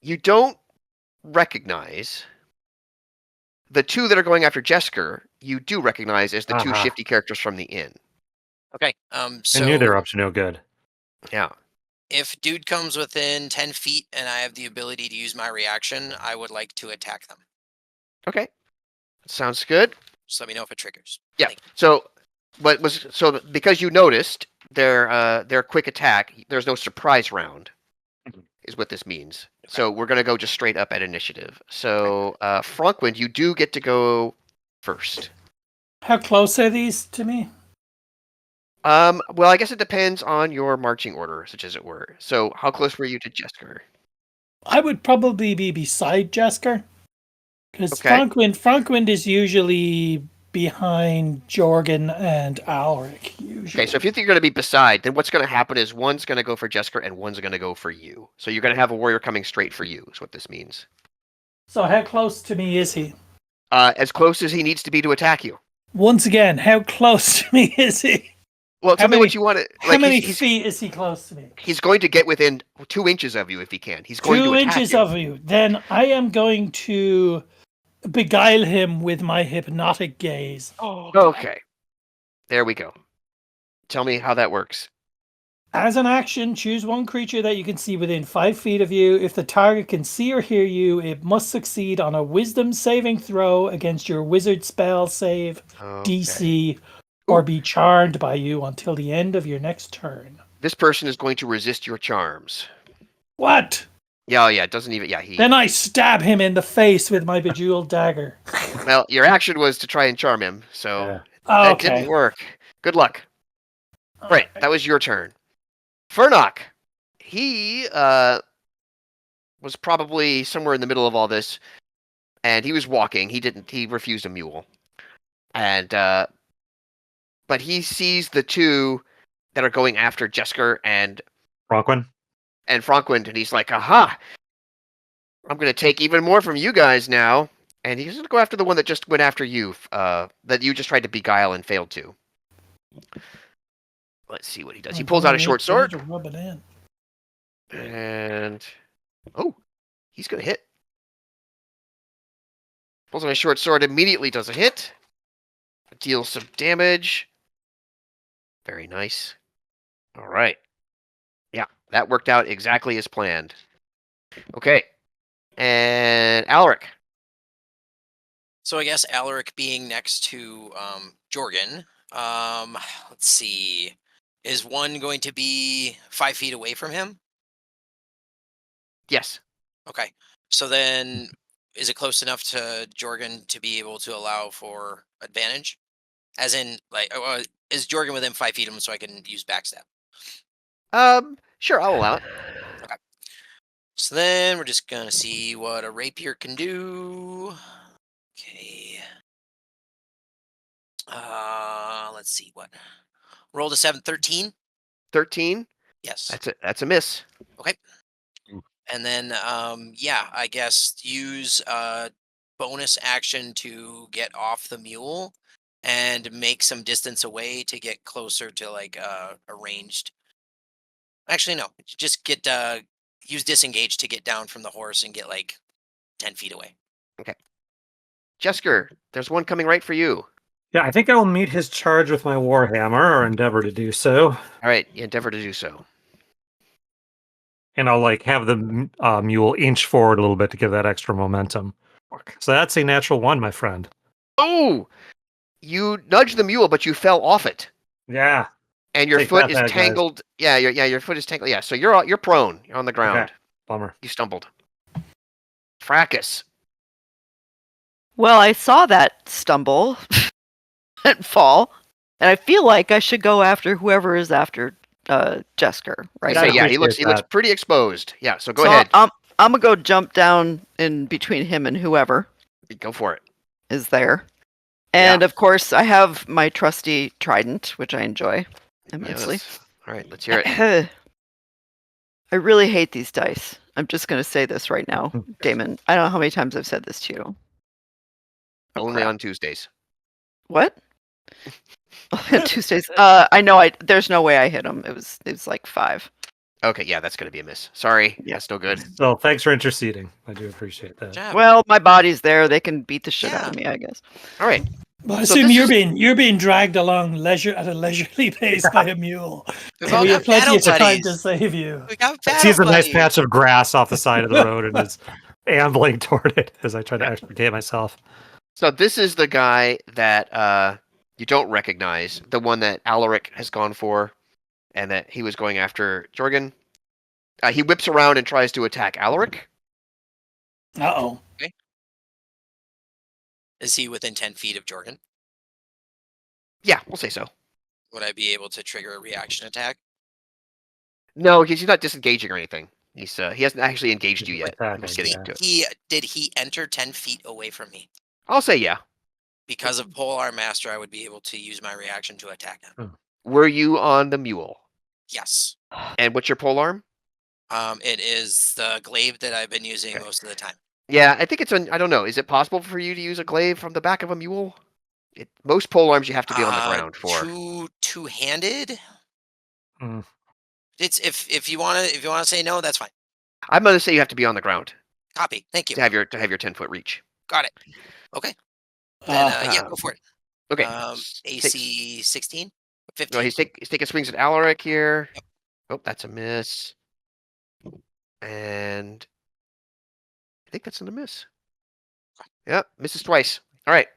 Speaker 5: you don't recognize. The two that are going after Jesker, you do recognize as the two
Speaker 1: Aha.
Speaker 5: shifty characters from the inn.
Speaker 2: Okay.
Speaker 1: I knew they were
Speaker 2: So
Speaker 1: up to no good.
Speaker 5: Yeah.
Speaker 2: if dude comes within 10 feet and I have the ability to use my reaction, I would like to attack them.
Speaker 5: Okay. Sounds good.
Speaker 2: Just let me know if it triggers.
Speaker 5: Yeah.
Speaker 2: Thank you.
Speaker 5: So, because you noticed their quick attack, there's no surprise round, is what this means. So we're gonna go just straight up at initiative. So, Franklin, you do get to go first.
Speaker 3: How close are these to me?
Speaker 5: Well, I guess it depends on your marching order, such as it were. So, how close were you to Jesker?
Speaker 3: I would probably be beside Jesker. Because
Speaker 5: Okay.
Speaker 3: Frankwind is usually behind Jorgen and Alric. Usually.
Speaker 5: Okay, so if you think you're going to be beside, then what's going to happen is one's going to go for Jesker and one's going to go for you. So you're going to have a warrior coming straight for you, is what this means.
Speaker 3: So how close to me is he?
Speaker 5: As close as he needs to be to attack you.
Speaker 3: Once again, how close to me is he?
Speaker 5: Well, tell me
Speaker 3: many-
Speaker 5: what you want to.
Speaker 3: How many feet is he close to me?
Speaker 5: He's going to get within 2 inches of you if he can. He's going
Speaker 3: 2
Speaker 5: to attack
Speaker 3: inches
Speaker 5: you.
Speaker 3: of you. Then I am going to beguile him with my hypnotic gaze.
Speaker 5: Okay. There we go. Tell me how that works.
Speaker 3: As an action, choose one creature that you can see within 5 feet of you. If the target can see or hear you, it must succeed on a wisdom saving throw against your wizard spell save
Speaker 5: Okay.
Speaker 3: DC or be charmed by you until the end of your next turn.
Speaker 5: This person is going to resist your charms.
Speaker 3: What?
Speaker 5: Yeah, it doesn't even. Yeah, he.
Speaker 3: Then I stab him in the face with my bejeweled dagger.
Speaker 5: Well, your action was to try and charm him, so
Speaker 1: Yeah.
Speaker 5: that
Speaker 3: Okay.
Speaker 5: didn't work. Good luck. Right, that was your turn. Furnock, he was probably somewhere in the middle of all this, and he was walking. He refused a mule, and but he sees the two that are going after Jesker and
Speaker 1: Bronquin?
Speaker 5: Franklin, and he's like, "Aha! I'm going to take even more from you guys now." And he's going to go after the one that just went after you, that you just tried to beguile and failed to. Let's see what he does. He pulls out a short sword.
Speaker 3: Rub it in.
Speaker 5: And he's gonna hit. Pulls out a short sword, immediately does a hit. Deals some damage. Very nice. All right. Yeah, that worked out exactly as planned. Okay. And Alric.
Speaker 2: So I guess Alaric being next to Jorgen, let's see. Is one going to be 5 feet away from him?
Speaker 5: Yes.
Speaker 2: Okay. So then is it close enough to Jorgen to be able to allow for advantage? As in, like, is Jorgen within 5 feet of him so I can use backstab?
Speaker 5: Sure, I'll allow it.
Speaker 2: So then we're just going to see what a rapier can do. Okay. Let's see what. Rolled a 7, 13.
Speaker 5: 13.
Speaker 2: Yes.
Speaker 5: That's a miss.
Speaker 2: And then, yeah, I guess use a bonus action to get off the mule and make some distance away to get closer to like a ranged. Actually, no, just get use disengage to get down from the horse and get like 10 feet away.
Speaker 5: Jesker, there's one coming right for you.
Speaker 1: Yeah, I think I will meet his charge with my warhammer, or endeavor to do so.
Speaker 5: All right, you endeavor to do so.
Speaker 1: And I'll like have the mule inch forward a little bit to give that extra momentum. So that's a natural 1, my friend.
Speaker 5: Oh! You nudged the mule, but you fell off it.
Speaker 1: Yeah.
Speaker 5: And your
Speaker 1: Take
Speaker 5: foot
Speaker 1: that,
Speaker 5: is
Speaker 1: bad guys.
Speaker 5: tangled. Yeah, your foot is tangled. Yeah, so you're prone. You're on the ground.
Speaker 1: Okay. Bummer.
Speaker 5: You stumbled. Fracas.
Speaker 4: Well, I saw that stumble and fall, and I feel like I should go after whoever is after Jesker, right?
Speaker 5: I say, yeah, he
Speaker 1: appreciate
Speaker 5: looks
Speaker 1: that.
Speaker 5: pretty exposed. Yeah, so go
Speaker 4: So
Speaker 5: ahead.
Speaker 4: I'm gonna go jump down in between him and whoever
Speaker 5: Go for it.
Speaker 4: is there. And of course, I have my trusty trident, which I enjoy immensely.
Speaker 5: Yes. All right, let's hear it.
Speaker 4: I really hate these dice. I'm just going to say this right now, Damon. I don't know how many times I've said this to you. Oh,
Speaker 5: Only
Speaker 4: crap.
Speaker 5: on Tuesdays.
Speaker 4: What? Tuesdays. I know. There's no way I hit him. It was like 5.
Speaker 5: Okay, yeah, that's going to be a miss. Sorry,
Speaker 4: Yeah.
Speaker 5: that's no good.
Speaker 1: So thanks for interceding. I do appreciate that.
Speaker 2: Job.
Speaker 4: Well, my body's there. They can beat the shit out of me, I guess.
Speaker 5: All right.
Speaker 3: Well, I
Speaker 5: So
Speaker 3: assume
Speaker 5: this
Speaker 3: you're being dragged along at a leisurely pace by a mule.
Speaker 2: We've
Speaker 3: So
Speaker 2: all
Speaker 3: we
Speaker 2: got
Speaker 3: have plenty
Speaker 2: battle
Speaker 3: of time
Speaker 2: buddies.
Speaker 3: to save you.
Speaker 2: We got
Speaker 1: It
Speaker 2: battle
Speaker 1: sees a nice
Speaker 2: buddies.
Speaker 1: patch of grass off the side of the road and is ambling toward it as I try to extricate myself.
Speaker 5: So this is the guy that you don't recognize, the one that Alaric has gone for, and that he was going after Jorgen. He whips around and tries to attack Alaric.
Speaker 3: Uh-oh.
Speaker 2: Is he within 10 feet of Jorgen?
Speaker 5: Yeah, we'll say so.
Speaker 2: Would I be able to trigger a reaction attack?
Speaker 5: No, he's not disengaging or anything. He hasn't actually engaged you
Speaker 1: He's
Speaker 5: yet. I'm just
Speaker 1: attacking,
Speaker 5: getting
Speaker 1: yeah.
Speaker 5: to it.
Speaker 2: Did he enter 10 feet away from me?
Speaker 5: I'll say yeah.
Speaker 2: Because of Polearm Master, I would be able to use my reaction to attack him.
Speaker 5: Were you on the mule?
Speaker 2: Yes.
Speaker 5: And what's your polearm?
Speaker 2: It is the glaive that I've been using
Speaker 5: Okay.
Speaker 2: most of the time.
Speaker 5: Yeah, I think I don't know. Is it possible for you to use a glaive from the back of a mule? Most polearms you have to be on the ground for.
Speaker 2: Two-handed.
Speaker 1: Hmm.
Speaker 2: It's if you want to say no, that's fine.
Speaker 5: I'm going to say you have to be on the ground
Speaker 2: Copy. Thank you.
Speaker 5: to have your 10-foot reach.
Speaker 2: Got it. Okay. Then yeah,
Speaker 5: Uh,
Speaker 2: go for it.
Speaker 5: Okay.
Speaker 2: AC 16, 15.
Speaker 5: No, he's taking swings at Alaric here. Yep. Oh, that's a miss. And I think that's a miss. Yep, misses twice. All right.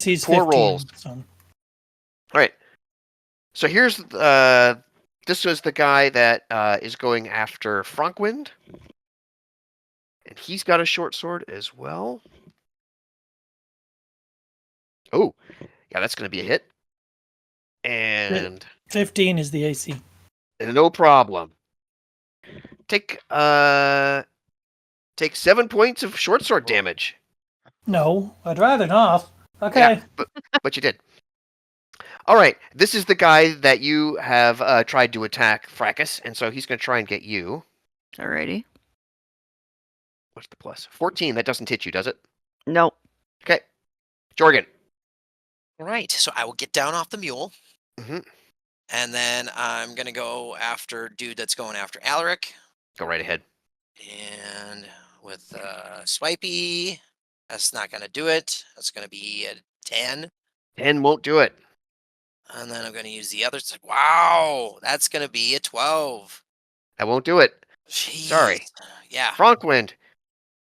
Speaker 3: He's
Speaker 5: 4
Speaker 3: 15.
Speaker 5: rolls.
Speaker 3: So.
Speaker 5: All right. So here's this was the guy that is going after Frankwind. And he's got a short sword as well. Oh, yeah, that's going to be a hit. And
Speaker 3: 15 is the AC.
Speaker 5: no problem. Take 7 points of short sword damage.
Speaker 3: No, I'd rather not. Okay.
Speaker 5: Yeah, but you did. All right, this is the guy that you have tried to attack, Fracas, and so he's going to try and get you.
Speaker 4: Alrighty.
Speaker 5: What's the plus? 14. That doesn't hit you, does it?
Speaker 4: Nope.
Speaker 5: Okay. Jorgen.
Speaker 2: All right. So I will get down off the mule.
Speaker 5: Mhm.
Speaker 2: And then I'm going to go after dude that's going after Alaric.
Speaker 5: Go right ahead.
Speaker 2: And with Swipey, that's not going to do it. That's going to be a 10.
Speaker 5: 10 won't do it.
Speaker 2: And then I'm going to use the other side. Wow. That's going to be a 12.
Speaker 5: That won't do it.
Speaker 2: Jeez.
Speaker 5: Sorry.
Speaker 2: Yeah.
Speaker 5: Frankwind,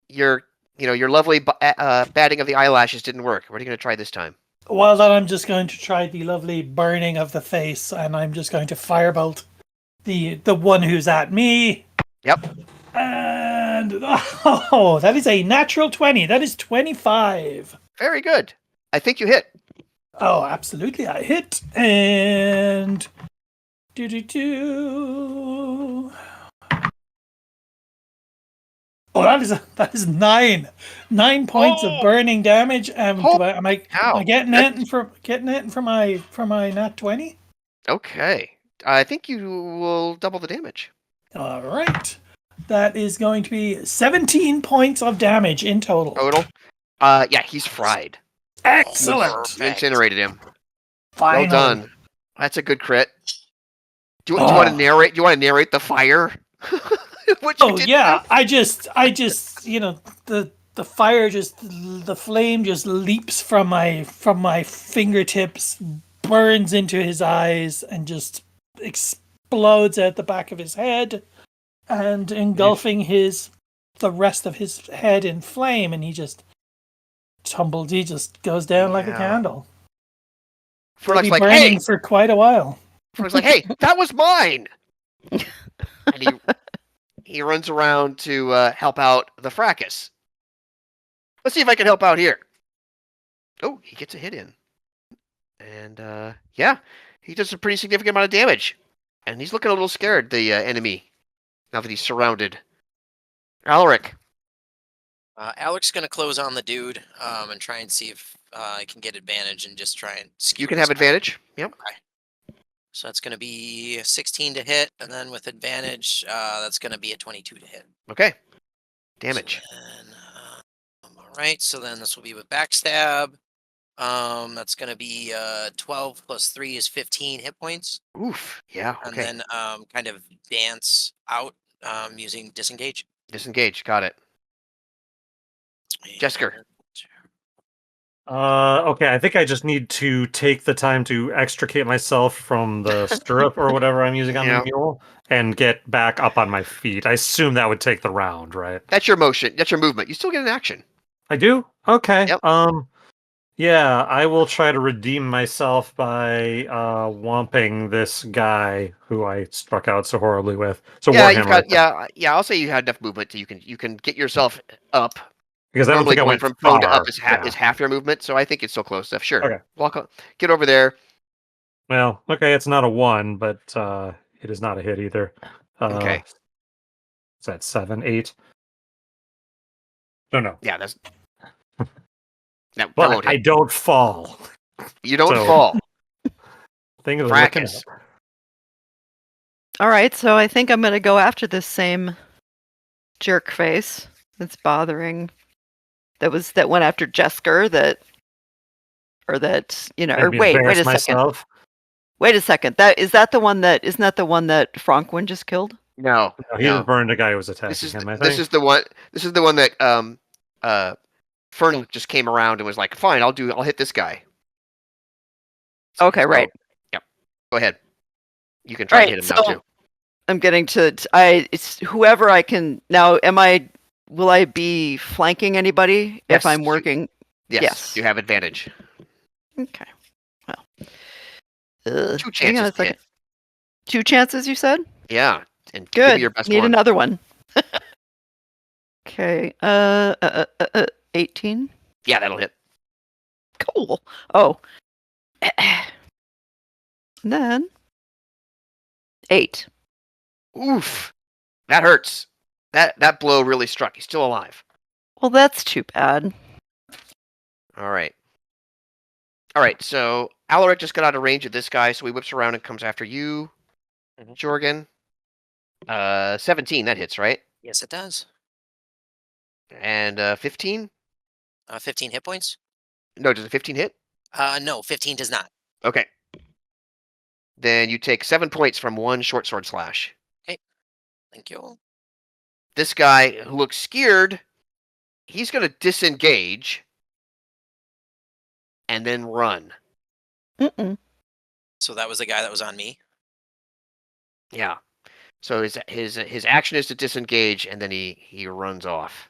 Speaker 5: your lovely batting of the eyelashes didn't work. What are you going to try this time?
Speaker 3: Well, then I'm just going to try the lovely burning of the face, and I'm just going to firebolt the one who's at me.
Speaker 5: Yep.
Speaker 3: And that is a natural 20. That is 25.
Speaker 5: Very good. I think you hit.
Speaker 3: Oh, absolutely, I hit. And oh, that is 9 points of burning damage. Am I getting it for my nat 20?
Speaker 5: Okay. I think you will double the damage.
Speaker 3: All right. That is going to be 17 points of damage in total.
Speaker 5: Total? Yeah, he's fried.
Speaker 3: Excellent.
Speaker 5: You incinerated him.
Speaker 3: Finally.
Speaker 5: Well done. That's a good crit. Do you want to narrate? Do you want to narrate the fire? What you did
Speaker 3: yeah. I just the fire the flame just leaps from my fingertips, burns into his eyes, and just explodes at the back of his head, and engulfing the rest of his head in flame, and he just tumbled. He just goes down like a candle.
Speaker 5: Frog's like,
Speaker 3: burning
Speaker 5: hey!
Speaker 3: for quite a while.
Speaker 5: Frog's like, hey, that was mine! And he runs around to help out the Fracas. Let's see if I can help out here. Oh, he gets a hit in. And, yeah, he does a pretty significant amount of damage. And he's looking a little scared, the enemy, now that he's surrounded. Alaric.
Speaker 2: Alec's gonna close on the dude and try and see if I can get advantage and just try and skew
Speaker 5: You can
Speaker 2: this
Speaker 5: have
Speaker 2: guy.
Speaker 5: advantage. Yep.
Speaker 2: So that's gonna be 16 to hit, and then with advantage, that's gonna be a 22 to hit.
Speaker 5: Okay. Damage.
Speaker 2: So then, all right. So then this will be with backstab. That's gonna be 12 plus 3 is 15 hit points,
Speaker 5: Oof. Yeah.
Speaker 2: and
Speaker 5: Okay.
Speaker 2: then kind of dance out using disengage.
Speaker 5: Disengage. Got it. Jesker.
Speaker 2: And-
Speaker 1: Okay, I think I just need to take the time to extricate myself from the stirrup or whatever I'm using on
Speaker 5: Yeah.
Speaker 1: the mule and get back up on my feet. I assume that would take the round, right?
Speaker 5: That's your motion. That's your movement. You still get an action.
Speaker 1: I do? Okay.
Speaker 5: Yep.
Speaker 1: Yeah, I will try to redeem myself by whomping this guy who I struck out so horribly with. So
Speaker 5: Yeah, you've
Speaker 1: Warhammer,
Speaker 5: got. Yeah. I'll say you had enough movement so you can get yourself up.
Speaker 1: because I don't
Speaker 5: Normally
Speaker 1: think I
Speaker 5: going
Speaker 1: went
Speaker 5: from prone to
Speaker 1: far.
Speaker 5: up is half your movement, so I think it's still close enough. Sure.
Speaker 1: Okay.
Speaker 5: Walk up, get over there.
Speaker 1: Well, okay, it's not a 1, but it is not a hit either.
Speaker 5: Okay.
Speaker 1: Is that 7, 8? No.
Speaker 5: Yeah, that
Speaker 1: But
Speaker 5: won't
Speaker 1: I
Speaker 5: hit.
Speaker 1: don't fall.
Speaker 5: You don't
Speaker 1: so-
Speaker 5: fall.
Speaker 1: Things are looking
Speaker 5: Fracas.
Speaker 1: up.
Speaker 4: All right, so I think I'm gonna go after this same jerk face that's bothering. That went after Jesker. Or
Speaker 1: Maybe
Speaker 4: wait a
Speaker 1: embarrass
Speaker 4: second.
Speaker 1: myself.
Speaker 4: Wait a second. Isn't that the one that Frankwin just killed?
Speaker 5: No.
Speaker 1: No, he just burned a guy who was attacking
Speaker 5: This is
Speaker 1: him, I think.
Speaker 5: this is the one. This is the one that Fern just came around and was like, "Fine, I'll hit this guy."
Speaker 4: Okay, right.
Speaker 5: Yep. Go ahead. You can try and hit him now
Speaker 4: so
Speaker 5: too.
Speaker 4: I'm getting to it's whoever I can now. Will I be flanking anybody
Speaker 5: Yes,
Speaker 4: if I'm
Speaker 5: you-
Speaker 4: working?
Speaker 5: Yes,
Speaker 4: yes.
Speaker 5: you have advantage.
Speaker 4: Okay. Well,
Speaker 5: Two
Speaker 4: hang on
Speaker 5: chances
Speaker 4: a
Speaker 5: to
Speaker 4: second.
Speaker 5: hit.
Speaker 4: 2 chances, you said?
Speaker 5: Yeah, and give
Speaker 4: Good.
Speaker 5: me your best
Speaker 4: Need
Speaker 5: one.
Speaker 4: another one. Okay. 18.
Speaker 5: Yeah, that'll hit.
Speaker 4: Cool. Oh. And then 8.
Speaker 5: Oof, that hurts. That blow really struck. He's still alive.
Speaker 4: Well, that's too bad.
Speaker 5: All right. All right. So Alaric just got out of range of this guy, so he whips around and comes after you, Jorgen. 17. That hits, right?
Speaker 2: Yes, it does.
Speaker 5: And 15.
Speaker 2: 15 hit points.
Speaker 5: No, does a 15 hit?
Speaker 2: No, 15 does not.
Speaker 5: Okay. Then you take 7 points from one short sword slash.
Speaker 2: Thank you.
Speaker 5: This guy who looks scared, he's going to disengage and then run.
Speaker 4: Mm-mm.
Speaker 2: So that was the guy that was on me.
Speaker 5: Yeah. So his action is to disengage and then he runs off.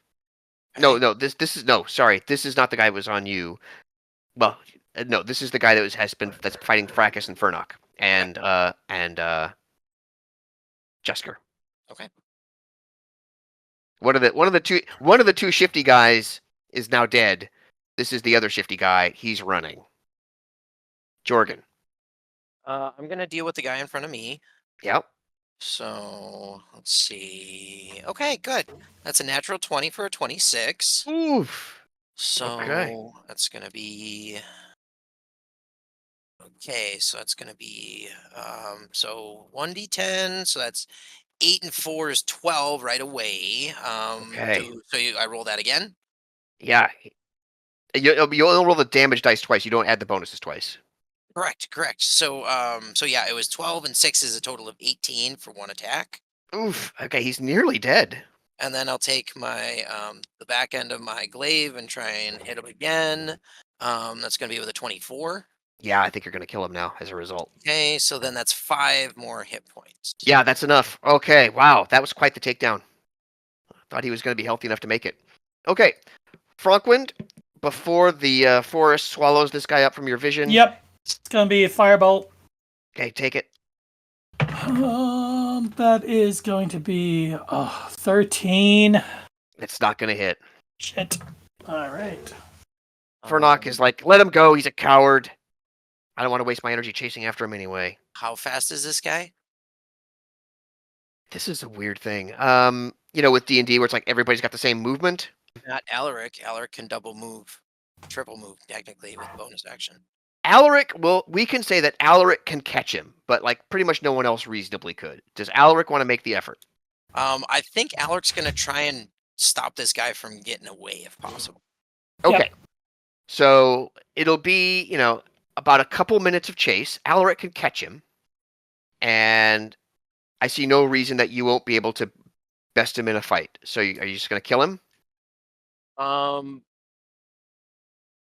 Speaker 2: Okay.
Speaker 5: No, this is sorry. This is not the guy who was on you. Well, no, this is the guy that's fighting Fracas and Fernok and Jesker.
Speaker 2: Okay.
Speaker 5: One of the two shifty guys is now dead. This is the other shifty guy. He's running. Jorgen.
Speaker 2: I'm gonna deal with the guy in front of me.
Speaker 5: Yep.
Speaker 2: So let's see. Okay, good. That's a natural 20 for a 26.
Speaker 5: Oof.
Speaker 2: So
Speaker 5: Okay.
Speaker 2: that's gonna be okay. So that's gonna be so 1d10. So that's 8 and 4 is 12 right away.
Speaker 5: Okay.
Speaker 2: I roll that again.
Speaker 5: Yeah. You only roll the damage dice twice. You don't add the bonuses twice.
Speaker 2: Correct. So yeah, it was 12 and 6 is a total of 18 for one attack.
Speaker 5: Oof. Okay, he's nearly dead.
Speaker 2: And then I'll take my the back end of my glaive and try and hit him again. That's gonna be with a 24.
Speaker 5: Yeah, I think you're gonna kill him now as a result.
Speaker 2: Okay, so then that's 5 more hit points.
Speaker 5: Yeah, that's enough. Okay, wow, that was quite the takedown. Thought he was gonna be healthy enough to make it. Okay, Frankwind, before the forest swallows this guy up from your vision.
Speaker 3: Yep. It's gonna be a firebolt.
Speaker 5: Okay, take it.
Speaker 3: That is going to be 13.
Speaker 5: It's not gonna hit.
Speaker 3: Shit. All right.
Speaker 5: Fernok is like, let him go. He's a coward. I don't want to waste my energy chasing after him anyway.
Speaker 2: How fast is this guy?
Speaker 5: This is a weird thing. With D&D where it's like everybody's got the same movement.
Speaker 2: Not Alaric. Alaric can double move, triple move technically with bonus action.
Speaker 5: Alaric, well, we can say that Alaric can catch him, but like pretty much no one else reasonably could. Does Alaric want to make the effort?
Speaker 2: I think Alaric's gonna try and stop this guy from getting away if possible.
Speaker 5: Okay. So it'll be, about a couple minutes of chase. Alaric can catch him. And I see no reason that you won't be able to best him in a fight. So are you just going to kill him?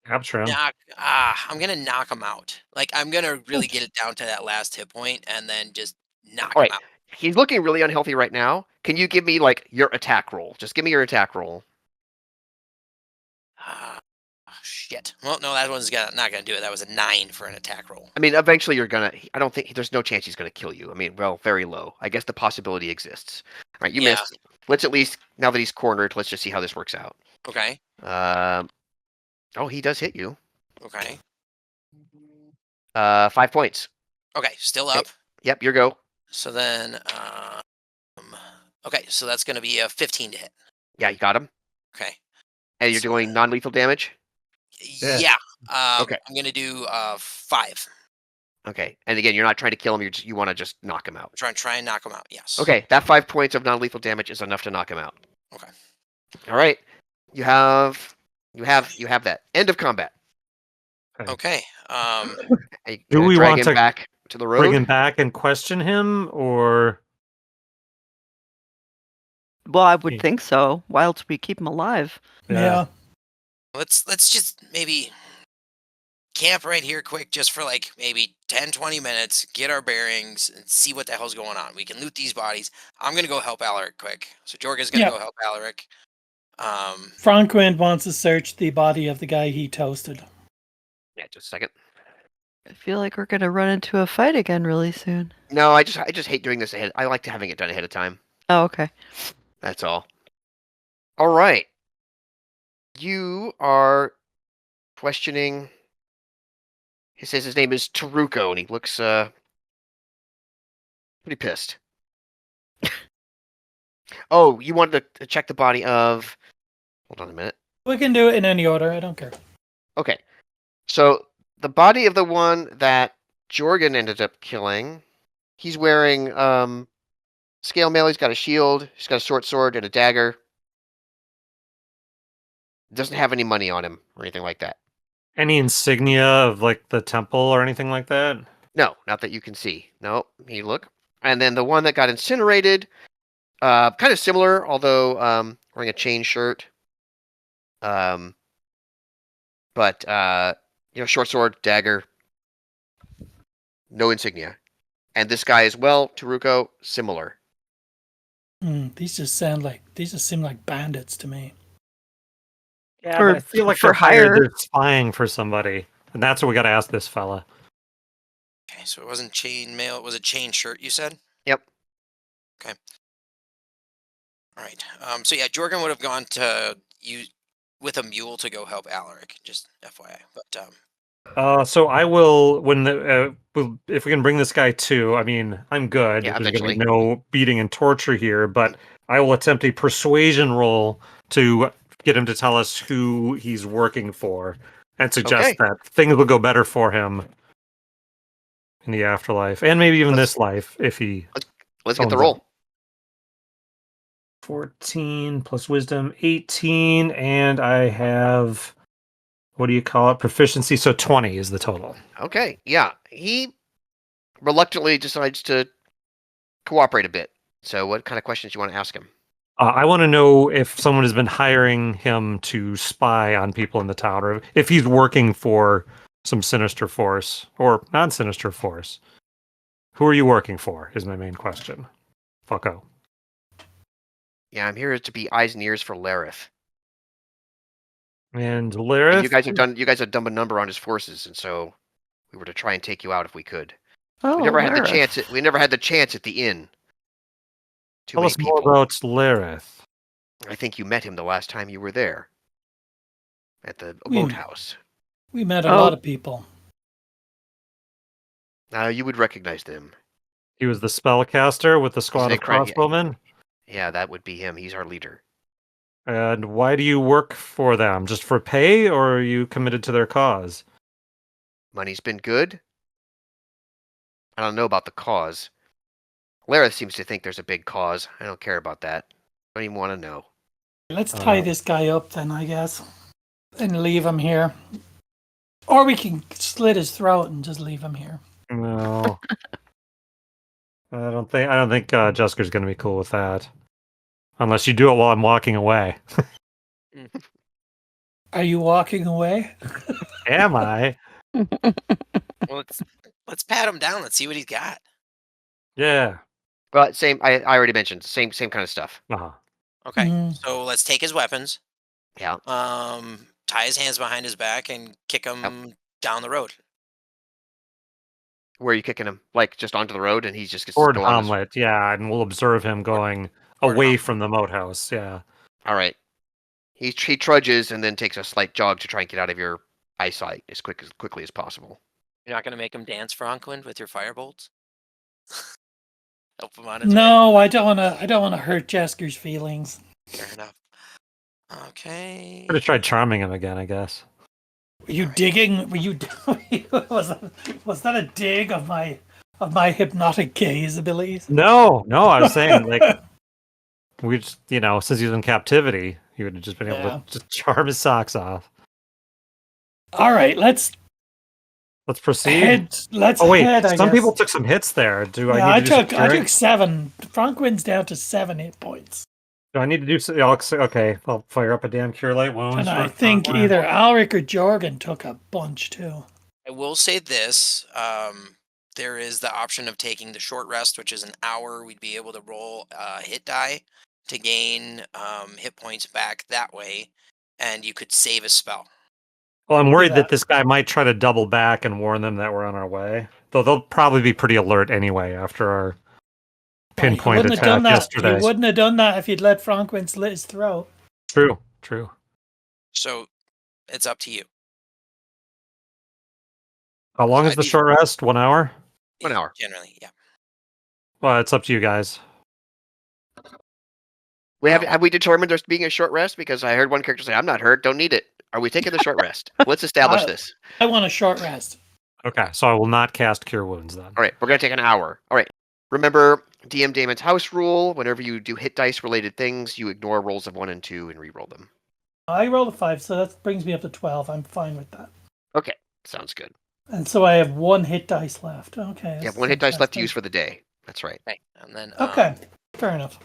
Speaker 1: Capture him.
Speaker 2: I'm gonna knock him out. Like I'm gonna really get it down to that last hit point and then just knock
Speaker 5: All
Speaker 2: him
Speaker 5: right.
Speaker 2: out.
Speaker 5: He's looking really unhealthy right now. Can you give me like your attack roll? Just give me your attack roll.
Speaker 2: Shit. Well, no, that one's not gonna do it. That was a 9 for an attack roll.
Speaker 5: I mean, eventually you're gonna. I don't think there's no chance he's gonna kill you. I mean, well, very low. I guess the possibility exists. All right, you
Speaker 2: Yeah.
Speaker 5: missed. Let's at least now that he's cornered. Let's just see how this works out.
Speaker 2: Okay.
Speaker 5: Oh, he does hit you.
Speaker 2: Okay.
Speaker 5: 5 points.
Speaker 2: Okay. Still
Speaker 5: Okay.
Speaker 2: up.
Speaker 5: Yep, your go.
Speaker 2: So then, okay. So that's gonna be a 15 to hit.
Speaker 5: Yeah, you got him.
Speaker 2: Okay.
Speaker 5: And you're
Speaker 2: So
Speaker 5: doing non-lethal damage.
Speaker 1: Yeah.
Speaker 2: Yeah.
Speaker 5: Okay.
Speaker 2: I'm gonna do 5.
Speaker 5: Okay, and again, you're not trying to kill him. You want to just knock him out.
Speaker 2: Try and knock him out. Yes.
Speaker 5: Okay, that 5 points of non-lethal damage is enough to knock him out.
Speaker 2: Okay.
Speaker 5: All right, you have that. End of combat.
Speaker 2: Okay.
Speaker 5: Hey,
Speaker 1: Do
Speaker 5: gonna
Speaker 1: we
Speaker 5: drag
Speaker 1: want
Speaker 5: him
Speaker 1: to
Speaker 5: back to the road?
Speaker 1: Bring him back and question him, or
Speaker 4: Well, I would
Speaker 1: Yeah.
Speaker 4: think so. Why else we keep him alive?
Speaker 3: Yeah.
Speaker 2: Let's just maybe camp right here quick just for like maybe 10-20 minutes, get our bearings and see what the hell's going on. We can loot these bodies. I'm gonna go help Alaric quick. So Jorga's gonna
Speaker 3: Yeah.
Speaker 2: go help Alaric.
Speaker 3: Franquin wants to search the body of the guy he toasted.
Speaker 5: Yeah, just a second.
Speaker 4: I feel like we're gonna run into a fight again really soon.
Speaker 5: No, I just hate doing this ahead. I like having it done ahead of time.
Speaker 4: Oh, okay.
Speaker 5: That's all. All right. You are questioning. He says his name is Taruko, and he looks pretty pissed. Oh, you wanted to check the body of. Hold on a minute.
Speaker 3: We can do it in any order. I don't care.
Speaker 5: Okay. So the body of the one that Jorgen ended up killing, he's wearing scale mail. He's got a shield. He's got a short sword and a dagger. Doesn't have any money on him or anything like that.
Speaker 1: any insignia of like the temple or anything like that?
Speaker 5: No, not that you can see. No, he look. And then the one that got incinerated, kind of similar, although wearing a chain shirt. But short sword, dagger, no insignia. And this guy as well, Taruko, similar.
Speaker 3: These just seem like bandits to me.
Speaker 1: Yeah,
Speaker 4: For-
Speaker 1: but I feel like
Speaker 4: for
Speaker 1: they're hired,
Speaker 4: hire.
Speaker 1: they're spying for somebody, and that's what we got to ask this fella.
Speaker 2: Okay, so it wasn't chain mail. It was a chain shirt. You said.
Speaker 5: Yep.
Speaker 2: Okay. All right. So yeah, Jorgen would have gone to you with a mule to go help Alaric. Just FYI. But
Speaker 1: So I will if we can bring this guy to. I mean, I'm good.
Speaker 5: Yeah,
Speaker 1: There's gonna be
Speaker 5: eventually.
Speaker 1: no beating and torture here, but I will attempt a persuasion roll to get him to tell us who he's working for, and suggest
Speaker 5: Okay.
Speaker 1: that things will go better for him in the afterlife, and maybe even
Speaker 5: Let's-
Speaker 1: this life if he.
Speaker 5: Let's get the
Speaker 1: Thumbs
Speaker 5: roll.
Speaker 1: 14 plus wisdom, 18, and I have, what do you call it? Proficiency. So 20 is the total.
Speaker 5: Okay, yeah. He reluctantly decides to cooperate a bit. So what kind of questions do you want to ask him?
Speaker 1: I want to know if someone has been hiring him to spy on people in the town, or if he's working for some sinister force or non-sinister force. Who are you working for? Is my main question. Fucko.
Speaker 5: Yeah, I'm here to be eyes and ears for Lareth.
Speaker 1: And
Speaker 5: And
Speaker 1: Lyrith,
Speaker 5: you guys have done a number on his forces, and so we were to try and take you out if we could.
Speaker 4: Oh,
Speaker 5: We never had the
Speaker 4: Lareth.
Speaker 5: chance. We never had the chance at the inn. Too
Speaker 1: tell
Speaker 5: many
Speaker 1: us more
Speaker 5: people.
Speaker 1: about Lyrith.
Speaker 5: I think you met him the last time you were there. At the
Speaker 3: We-
Speaker 5: boathouse.
Speaker 3: We met a
Speaker 4: Oh.
Speaker 3: lot of people.
Speaker 5: You would recognize them.
Speaker 1: He was the spellcaster with the squad of
Speaker 5: Isn't it correct?
Speaker 1: crossbowmen.
Speaker 5: Yeah, that would be him. He's our leader.
Speaker 1: And why do you work for them? Just for pay, or are you committed to their cause?
Speaker 5: Money's been good. I don't know about the cause. Lara seems to think there's a big cause. I don't care about that. I don't even want to know.
Speaker 3: Let's tie
Speaker 1: Uh,
Speaker 3: this guy up then, I guess, and leave him here. Or we can slit his throat and just leave him here.
Speaker 1: No. I don't think Jesker's gonna be cool with that. Unless you do it while I'm walking away.
Speaker 3: Are you walking away?
Speaker 1: Am I?
Speaker 2: Well, let's pat him down. Let's see what he's got.
Speaker 1: Yeah.
Speaker 5: But same. I already mentioned same kind of stuff.
Speaker 1: Uh-huh.
Speaker 2: Okay,
Speaker 3: Mhm.
Speaker 2: so let's take his weapons.
Speaker 5: Yeah.
Speaker 2: Tie his hands behind his back and kick him down the road.
Speaker 5: Where are you kicking him? Like just onto the road, and he just gets to
Speaker 1: Toward
Speaker 5: go on his...
Speaker 1: Hommlet, yeah, and we'll observe him going
Speaker 2: toward
Speaker 1: away
Speaker 2: Hommlet.
Speaker 1: from the moat house, yeah.
Speaker 5: All right. He trudges and then takes a slight jog to try and get out of your eyesight as quickly as possible.
Speaker 2: You're not gonna make him dance, Franklin, with your firebolts? Help him on his way.
Speaker 3: No, I don't wanna hurt Jesker's feelings.
Speaker 2: Fair enough. Okay.
Speaker 1: Could have tried charming him again, I guess.
Speaker 3: Were you
Speaker 2: Alright.
Speaker 3: digging? Were you was that a dig of my hypnotic gaze abilities?
Speaker 1: No, I was saying, like, we just, since he was in captivity, he would have just been able
Speaker 3: Yeah.
Speaker 1: to just charm his socks off.
Speaker 3: All right, let's
Speaker 1: Let's proceed.
Speaker 3: head. Let's
Speaker 1: Oh wait,
Speaker 3: head. I
Speaker 1: some
Speaker 3: guess.
Speaker 1: people took some hits there. Do
Speaker 3: Yeah,
Speaker 1: I
Speaker 3: I
Speaker 1: need to do
Speaker 3: took
Speaker 1: some
Speaker 3: I
Speaker 1: curing?
Speaker 3: took 7. Frankwin's down to 7 hit points,
Speaker 1: Do I need to do some? Okay, I'll fire up a damn cure light wounds.
Speaker 3: and I
Speaker 1: for
Speaker 3: think
Speaker 1: Franklin.
Speaker 3: either Alric or Jorgen took a bunch too.
Speaker 2: I will say this. There is the option of taking the short rest, which is an hour. We'd be able to roll a hit die to gain hit points back that way, and you could save a spell.
Speaker 1: Well, I'm worried
Speaker 3: that.
Speaker 1: that this guy might try to double back and warn them that we're on our way. Though they'll probably be pretty alert anyway after our pinpoint
Speaker 3: wouldn't have done
Speaker 1: attack
Speaker 3: that.
Speaker 1: yesterday.
Speaker 3: You wouldn't have done that if you'd let Frankwin slit his throat.
Speaker 1: True.
Speaker 2: So it's up to you.
Speaker 1: How long is
Speaker 2: I'd
Speaker 1: the
Speaker 2: be-
Speaker 1: short rest? 1 hour?
Speaker 5: 1 hour.
Speaker 2: Generally, yeah.
Speaker 1: Well, it's up to you guys.
Speaker 5: Have we determined there's being a short rest? Because I heard one character say, "I'm not hurt. Don't need it." Are we taking the short rest? Let's establish this.
Speaker 3: I want a short rest.
Speaker 1: Okay, so I will not cast Cure Wounds then.
Speaker 5: All right, we're gonna take an hour. All right. Remember DM Damon's house rule. Whenever you do hit dice related things, you ignore rolls of 1 and 2 and re-roll them.
Speaker 3: I rolled a 5, so that brings me up to 12. I'm fine with that.
Speaker 5: Okay, sounds good.
Speaker 3: And so I have 1 hit dice left. Okay.
Speaker 5: You have 1 hit dice left to use for the day. That's right.
Speaker 2: Okay, and then
Speaker 3: Okay, fair enough.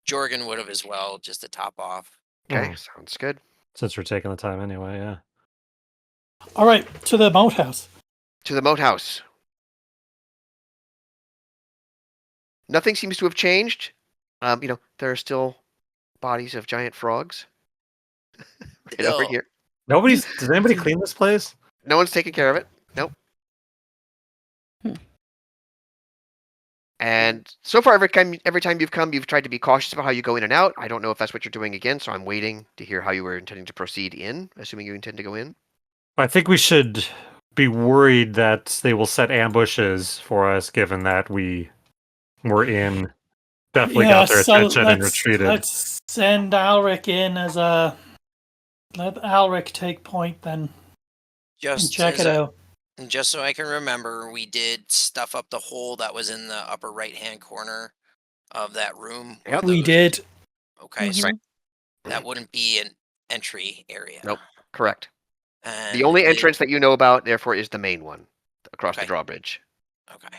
Speaker 2: Jorgen would have as well, just to top off.
Speaker 5: Okay,
Speaker 1: Mhm.
Speaker 5: sounds good.
Speaker 1: Since we're taking the time anyway, yeah.
Speaker 3: All right, to the moat house.
Speaker 5: To the moat house. Nothing seems to have changed. There are still bodies of giant frogs right over
Speaker 2: Ew.
Speaker 5: here.
Speaker 1: Does anybody clean this place?
Speaker 5: No one's taking care of it. Nope. And so far, every time you've come, you've tried to be cautious about how you go in and out. I don't know if that's what you're doing again, so I'm waiting to hear how you were intending to proceed in, assuming you intend to go in.
Speaker 1: I think we should be worried that they will set ambushes for us, given that we were definitely got their attention and retreated.
Speaker 3: Let's send Alric in as a. Let Alric take point then and
Speaker 2: Just
Speaker 3: check
Speaker 2: as
Speaker 3: it
Speaker 2: a-
Speaker 3: out.
Speaker 2: And just so I can remember, we did stuff up the hole that was in the upper right-hand corner of that room. where
Speaker 5: Yep.
Speaker 3: We
Speaker 2: those-
Speaker 3: did.
Speaker 2: Okay, so
Speaker 5: Right.
Speaker 2: that wouldn't be an entry area.
Speaker 5: Nope. Correct.
Speaker 2: And
Speaker 5: The only entrance that you know about, therefore, is the main one across the
Speaker 2: Okay.
Speaker 5: drawbridge.
Speaker 2: Okay,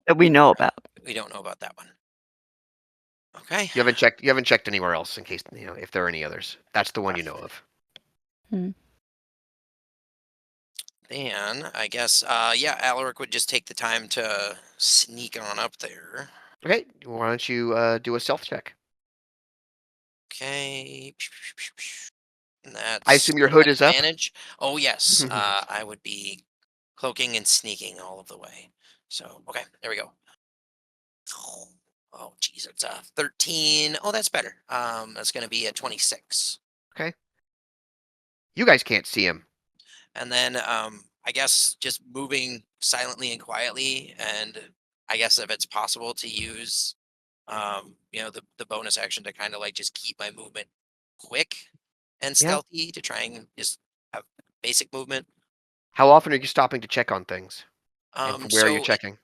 Speaker 4: That we know about.
Speaker 2: we don't know about that one. Okay.
Speaker 5: You haven't checked anywhere else in case if there are any others. That's the one you know of.
Speaker 2: Then I guess, Alaric would just take the time to sneak on up there.
Speaker 5: Okay. Why don't you do a stealth check?
Speaker 2: Okay. And that's
Speaker 5: I assume your hood is up?
Speaker 2: advantage. Oh yes, I would be cloaking and sneaking all of the way. So okay, there we go. Oh geez, it's a 13. Oh, that's better. That's gonna be a 26.
Speaker 5: You guys can't see him.
Speaker 2: And then I guess just moving silently and quietly, and I guess if it's possible to use the bonus action to kind of like just keep my movement quick and
Speaker 5: Yeah.
Speaker 2: stealthy to try and just have basic movement.
Speaker 5: How often are you stopping to check on things? And from where are you
Speaker 2: So
Speaker 5: checking?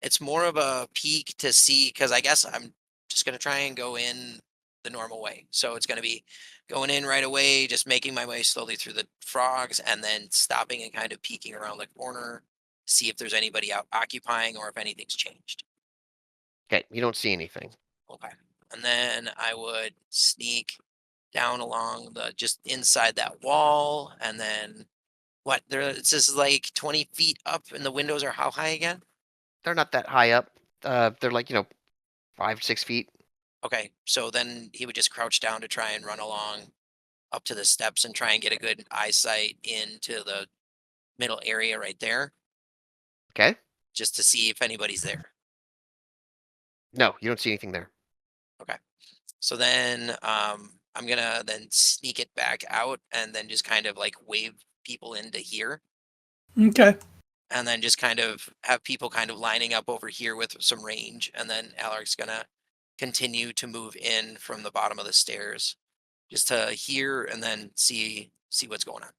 Speaker 2: it's more of a peek to see, because I guess I'm just going to try and go in the normal way. So it's going to be going in right away, just making my way slowly through the frogs, and then stopping and kind of peeking around the corner, see if there's anybody out occupying or if anything's changed.
Speaker 5: Okay, you don't see anything.
Speaker 2: Okay. And then I would sneak down along the just inside that wall, and then what? There, it says like 20 feet up, and the windows are how high again?
Speaker 5: They're not that high up. They're like 5, 6 feet.
Speaker 2: Okay, so then he would just crouch down to try and run along up to the steps and try and get a good eyesight into the middle area right there,
Speaker 5: Okay.
Speaker 2: just to see if anybody's there.
Speaker 5: No, you don't see anything there.
Speaker 2: Okay. So then I'm gonna then sneak it back out and then just kind of like wave people into here,
Speaker 3: Okay.
Speaker 2: and then just kind of have people kind of lining up over here with some range, and then Alaric's gonna continue to move in from the bottom of the stairs just to hear and then see what's going on.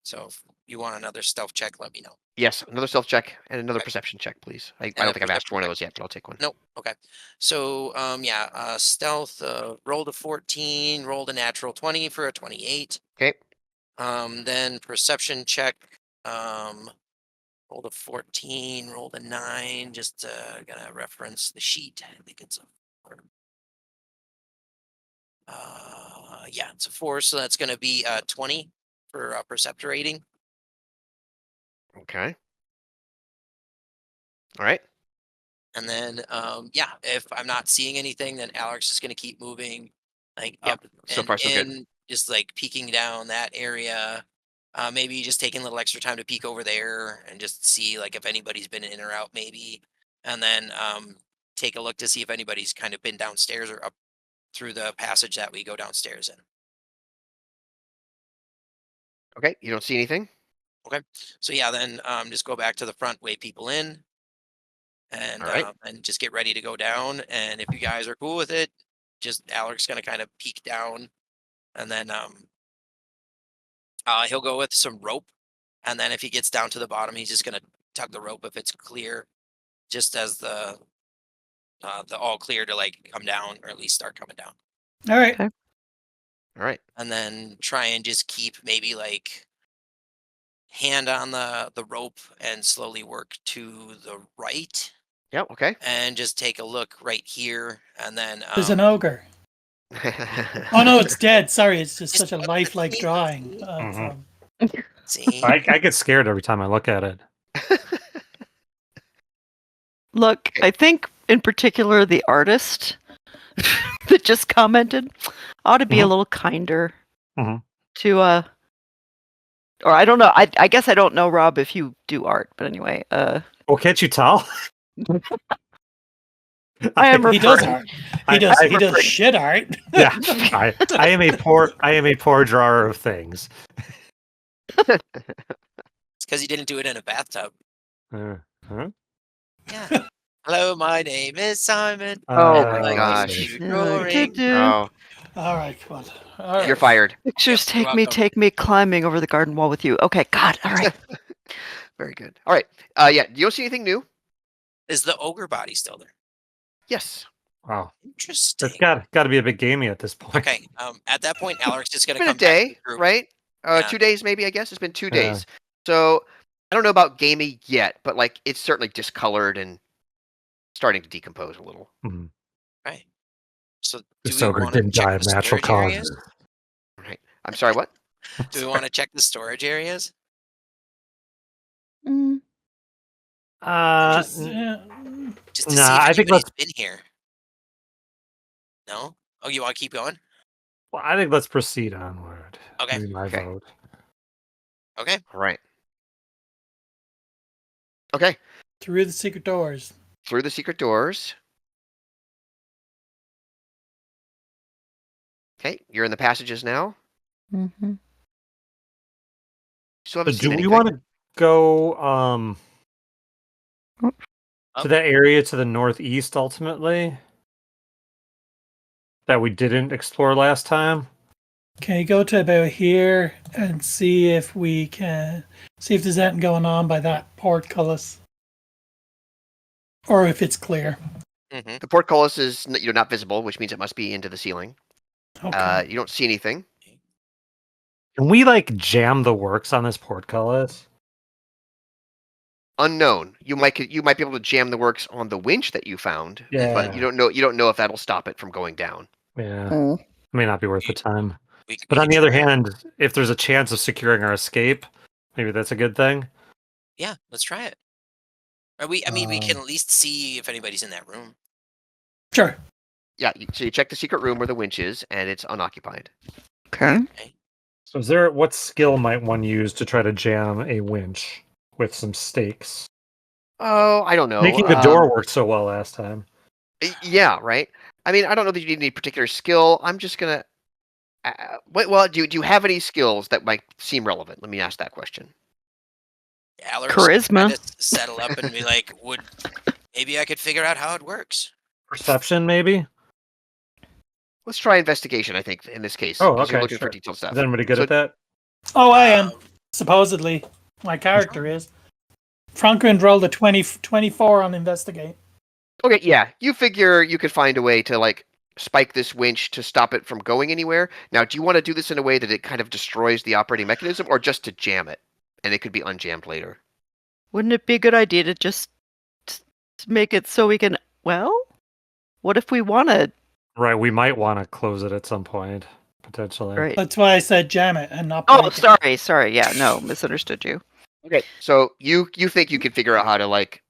Speaker 2: So if you want another stealth check, let me know.
Speaker 5: Yes, another stealth check and another
Speaker 2: Okay.
Speaker 5: perception check, please. I
Speaker 2: And
Speaker 5: don't
Speaker 2: a
Speaker 5: think I've asked for one of
Speaker 2: perception
Speaker 5: those yet, but I'll take one.
Speaker 2: Nope. Okay. So yeah, stealth, rolled a 14, rolled a natural 20 for a 28.
Speaker 5: Okay.
Speaker 2: Then perception check, rolled a 14, rolled a 9, just gonna reference the sheet. I think it's a 4. Yeah, it's a 4, so that's gonna be 20 for perceptor rating.
Speaker 5: Okay. All right.
Speaker 2: And then, yeah, if I'm not seeing anything, then Alex is going to keep moving, like
Speaker 5: Yep.
Speaker 2: up
Speaker 5: So
Speaker 2: and
Speaker 5: far, so good.
Speaker 2: in, just like peeking down that area. Maybe just taking a little extra time to peek over there and just see like if anybody's been in or out, maybe. And then take a look to see if anybody's kind of been downstairs or up through the passage that we go downstairs in.
Speaker 5: Okay. You don't see anything?
Speaker 2: So yeah, then just go back to the front, wave people in,
Speaker 5: All right.
Speaker 2: and just get ready to go down. And if you guys are cool with it, just Alec's gonna kind of peek down, and then he'll go with some rope, and then if he gets down to the bottom, he's just gonna tug the rope if it's clear, just as the all clear to like come down or at least start coming down,
Speaker 3: All right.
Speaker 4: Okay.
Speaker 5: All right.
Speaker 2: and then try and just keep maybe like hand on the rope and slowly work to the right
Speaker 5: Yep. Okay.
Speaker 2: and just take a look right here, and then
Speaker 3: There's an ogre. Oh no, it's dead. Sorry, it's just
Speaker 2: Just
Speaker 3: such a
Speaker 2: what-
Speaker 3: lifelike
Speaker 2: see?
Speaker 3: drawing. Of,
Speaker 1: Mhm.
Speaker 2: see.
Speaker 1: I get scared every time I look at it.
Speaker 4: Look, I think in particular the artist that just commented ought to be a
Speaker 1: Mhm.
Speaker 4: little kinder
Speaker 1: Mhm.
Speaker 4: to or I don't know. I guess I don't know, Rob, if you do art, but anyway,
Speaker 1: Well, can't you tell?
Speaker 4: I am
Speaker 3: he does
Speaker 4: referring-
Speaker 3: art. He does.
Speaker 1: I-
Speaker 3: He does shit art.
Speaker 1: Yeah, I am a poor drawer of things.
Speaker 2: It's because you didn't do it in a bathtub.
Speaker 1: Huh?
Speaker 2: Yeah. Hello, my name is Simon.
Speaker 5: Oh
Speaker 2: I
Speaker 5: my
Speaker 2: like
Speaker 5: gosh.
Speaker 2: to do drawing.
Speaker 5: Oh,
Speaker 3: All right, come on. All right.
Speaker 5: you're fired.
Speaker 4: Pictures
Speaker 2: Yep, you're
Speaker 4: take me climbing over the garden wall with you. Okay, God, all right.
Speaker 5: Very good. All right. Yeah. You don't see anything new?
Speaker 2: Is the ogre body still there?
Speaker 5: Yes.
Speaker 1: Wow,
Speaker 2: Interesting.
Speaker 1: it's got to be a big gamey at this point.
Speaker 2: Okay. At that point, Alex is going
Speaker 5: It's
Speaker 2: to
Speaker 5: been a
Speaker 2: come back to
Speaker 5: day,
Speaker 2: the group.
Speaker 5: right?
Speaker 2: Yeah.
Speaker 5: 2 days maybe. I guess it's been 2
Speaker 1: Yeah.
Speaker 5: days. So I don't know about gamey yet, but like it's certainly discolored and starting to decompose a little.
Speaker 1: Mhm.
Speaker 2: Right. So
Speaker 1: The
Speaker 2: do we
Speaker 1: sober
Speaker 2: want to
Speaker 1: didn't
Speaker 2: check
Speaker 1: die of
Speaker 2: the
Speaker 1: natural
Speaker 2: storage areas?
Speaker 1: causes.
Speaker 5: Right. I'm sorry. What?
Speaker 2: Do we want to check the storage areas?
Speaker 4: Mm,
Speaker 3: Just,
Speaker 2: Just to
Speaker 1: Nah,
Speaker 2: see if
Speaker 1: I think
Speaker 2: anybody's been here. No? Oh, you want to keep going?
Speaker 1: well, I think let's proceed onward.
Speaker 2: Okay.
Speaker 1: Maybe my
Speaker 5: Okay.
Speaker 1: vote.
Speaker 2: Okay.
Speaker 5: All right. Okay.
Speaker 3: through the secret doors.
Speaker 5: Through the secret doors. Okay. You're in the passages now.
Speaker 4: mhm.
Speaker 5: Still
Speaker 1: So
Speaker 5: haven't
Speaker 1: do
Speaker 5: seen
Speaker 1: we
Speaker 5: anything.
Speaker 1: want to go
Speaker 2: Up.
Speaker 1: to that area to the northeast ultimately? that we didn't explore last time?
Speaker 3: Okay, go to about here and see if we can see if there's anything going on by that portcullis, or if it's clear.
Speaker 2: Mm-hmm.
Speaker 5: The portcullis is not visible, which means it must be into the ceiling.
Speaker 3: Okay.
Speaker 5: You don't see anything.
Speaker 1: Can we like jam the works on this portcullis?
Speaker 5: Unknown. You might be able to jam the works on the winch that you found,
Speaker 1: Yeah.
Speaker 5: but you don't know if that'll stop it from going down.
Speaker 1: Yeah.
Speaker 4: Mm.
Speaker 1: May not be worth the time.
Speaker 2: We
Speaker 1: But on
Speaker 2: could
Speaker 1: the other
Speaker 2: try it.
Speaker 1: hand, if there's a chance of securing our escape, maybe that's a good thing.
Speaker 2: Yeah, let's try it. Or we can
Speaker 1: Um,
Speaker 2: at least see if anybody's in that room.
Speaker 3: Sure.
Speaker 5: Yeah, so you check the secret room where the winch is, and it's unoccupied.
Speaker 4: Okay.
Speaker 1: So what skill might one use to try to jam a winch with some stakes?
Speaker 5: Oh, I don't know.
Speaker 1: Making the door work so well last time.
Speaker 5: Yeah, right. I mean, I don't know that you need any particular skill. I'm just gonna. Well, do you have any skills that might seem relevant? Let me ask that question.
Speaker 2: Alex
Speaker 4: Charisma.
Speaker 2: kinda settle up and be like, maybe I could figure out how it works.
Speaker 1: Perception, maybe?
Speaker 5: Let's try investigation. I think in this case,
Speaker 1: Oh,
Speaker 5: 'cause you're
Speaker 1: okay,
Speaker 5: looking for
Speaker 1: sure.
Speaker 5: detailed stuff.
Speaker 1: Is anybody good
Speaker 5: So-
Speaker 1: at that?
Speaker 3: Oh, I am.
Speaker 2: Um,
Speaker 3: Supposedly. My character is. Franklin rolled a 24 on investigate.
Speaker 5: Okay, yeah, you figure you could find a way to like spike this winch to stop it from going anywhere. Now, do you want to do this in a way that it kind of destroys the operating mechanism, or just to jam it, and it could be unjammed later?
Speaker 4: Wouldn't it be a good idea to just make it so we can? Well, what if we wanted?
Speaker 1: Right, we might want to close it at some point, potentially.
Speaker 4: Right.
Speaker 3: That's why I said jam it and not
Speaker 4: Oh,
Speaker 3: break it.
Speaker 4: sorry. Yeah, no, misunderstood you.
Speaker 5: Okay, so you think you can figure out how to like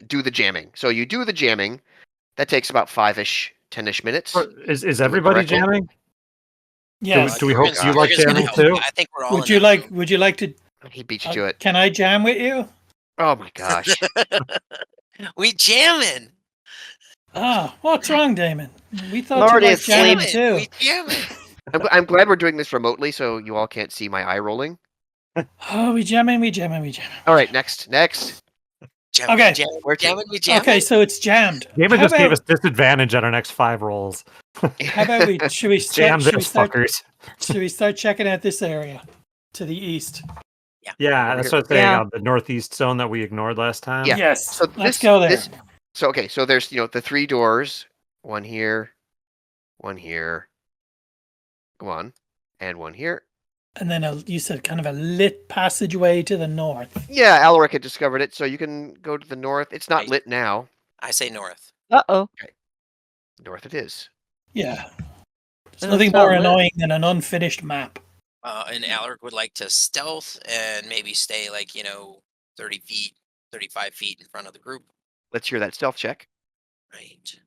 Speaker 5: do the jamming. So you do the jamming. That takes about 5-ish, 10-ish minutes.
Speaker 1: Is everybody
Speaker 5: correctly.
Speaker 1: jamming?
Speaker 3: Yes.
Speaker 1: Do we hope you
Speaker 5: God.
Speaker 1: like
Speaker 2: Morgan's gonna
Speaker 1: jamming
Speaker 2: help.
Speaker 1: too?
Speaker 2: I think we're all.
Speaker 3: Would
Speaker 2: in
Speaker 3: you
Speaker 2: that
Speaker 3: like?
Speaker 2: room.
Speaker 3: Would you like to?
Speaker 5: He beat you to it.
Speaker 3: Can I jam with you?
Speaker 5: Oh my gosh.
Speaker 2: We jamming.
Speaker 3: Ah, what's wrong, Damon? We thought
Speaker 4: Lordy
Speaker 3: you liked
Speaker 4: is
Speaker 3: jamming
Speaker 4: asleep.
Speaker 3: too.
Speaker 2: We jamming.
Speaker 5: I'm glad we're doing this remotely, so you all can't see my eye rolling.
Speaker 3: Oh, we jamming.
Speaker 5: All right, next.
Speaker 2: Jamming,
Speaker 3: Okay.
Speaker 2: jamming,
Speaker 5: Where to?
Speaker 2: jamming, we jamming.
Speaker 3: Okay, so it's jammed.
Speaker 1: David
Speaker 3: How
Speaker 1: just gave
Speaker 3: about-
Speaker 1: us disadvantage on our next 5 rolls.
Speaker 3: How about we? Should we
Speaker 1: Jam
Speaker 3: start? Should we
Speaker 1: this,
Speaker 3: start?
Speaker 1: fuckers.
Speaker 3: Should we start checking out this area to the east?
Speaker 1: Yeah,
Speaker 5: Over
Speaker 1: that's
Speaker 5: here.
Speaker 1: what I'm saying.
Speaker 4: Yeah.
Speaker 1: The northeast zone that we ignored last time.
Speaker 5: Yeah.
Speaker 3: Yes.
Speaker 5: So
Speaker 3: let's go there.
Speaker 5: So there's the 3 doors. One here, one here. Go on, and one here.
Speaker 3: And then you said kind of a lit passageway to the north.
Speaker 5: Yeah, Alaric had discovered it, so you can go to the north. It's not
Speaker 2: Right.
Speaker 5: lit now.
Speaker 2: I say north.
Speaker 4: Uh-oh.
Speaker 5: North it is.
Speaker 3: Yeah. There's
Speaker 4: And
Speaker 3: nothing
Speaker 4: it's not
Speaker 3: more
Speaker 4: lit.
Speaker 3: annoying than an unfinished map.
Speaker 2: And Alaric would like to stealth and maybe stay 30 feet, 35 feet in front of the group.
Speaker 5: Let's hear that stealth check.
Speaker 2: Right.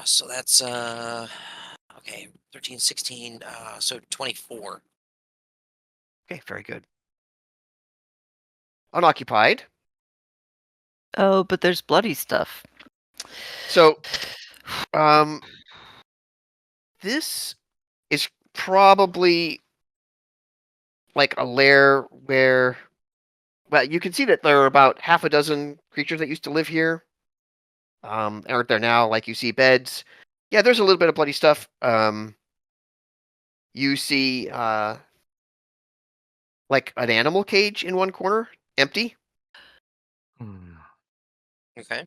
Speaker 2: So that's okay, 13, 16, so 24.
Speaker 5: Okay, very good. Unoccupied.
Speaker 4: Oh, but there's bloody stuff.
Speaker 5: So, this is probably like a lair where, well, you can see that there are about half a dozen creatures that used to live here. Aren't there now? Like you see beds. Yeah, there's a little bit of bloody stuff. You see, like an animal cage in one corner, empty.
Speaker 1: Hmm.
Speaker 2: Okay.